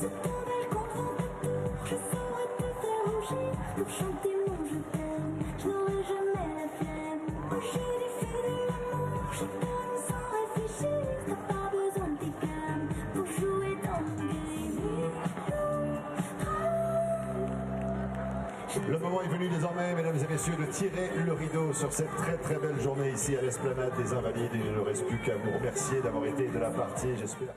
Le moment est venu désormais, mesdames et messieurs, de tirer le rideau sur cette très belle journée ici à l'Esplanade des Invalides. Il ne reste plus qu'à vous remercier d'avoir été de la partie. J'espère.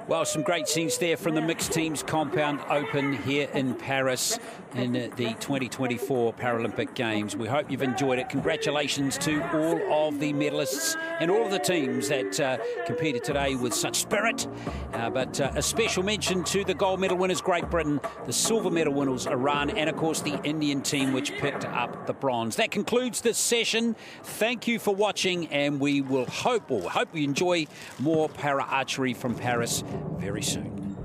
Well, some great scenes there from the Mixed Teams Compound Open here in Paris in the 2024 Paralympic Games. We hope you've enjoyed it. Congratulations to all of the medalists and all of the teams that competed today with such spirit. But a special mention to the gold medal winners, Great Britain, the silver medal winners, Iran, and of course the Indian team, which picked up the bronze. That concludes this session. Thank you for watching, and we will hope you enjoy more para archery from Paris very soon.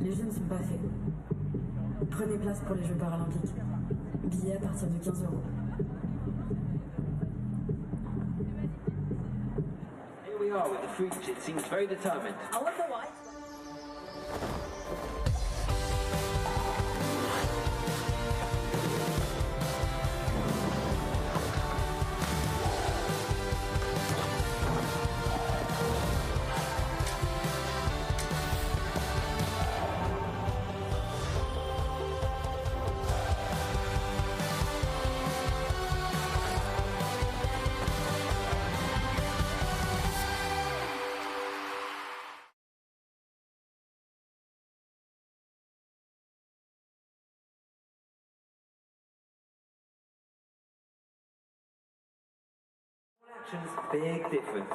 Les Jeux ne sont pas faits. Prenez place pour les Jeux Paralympiques. Billets à partir de 15 €. Here we are with the French. It seems very determined. I wonder why. Actions, big difference.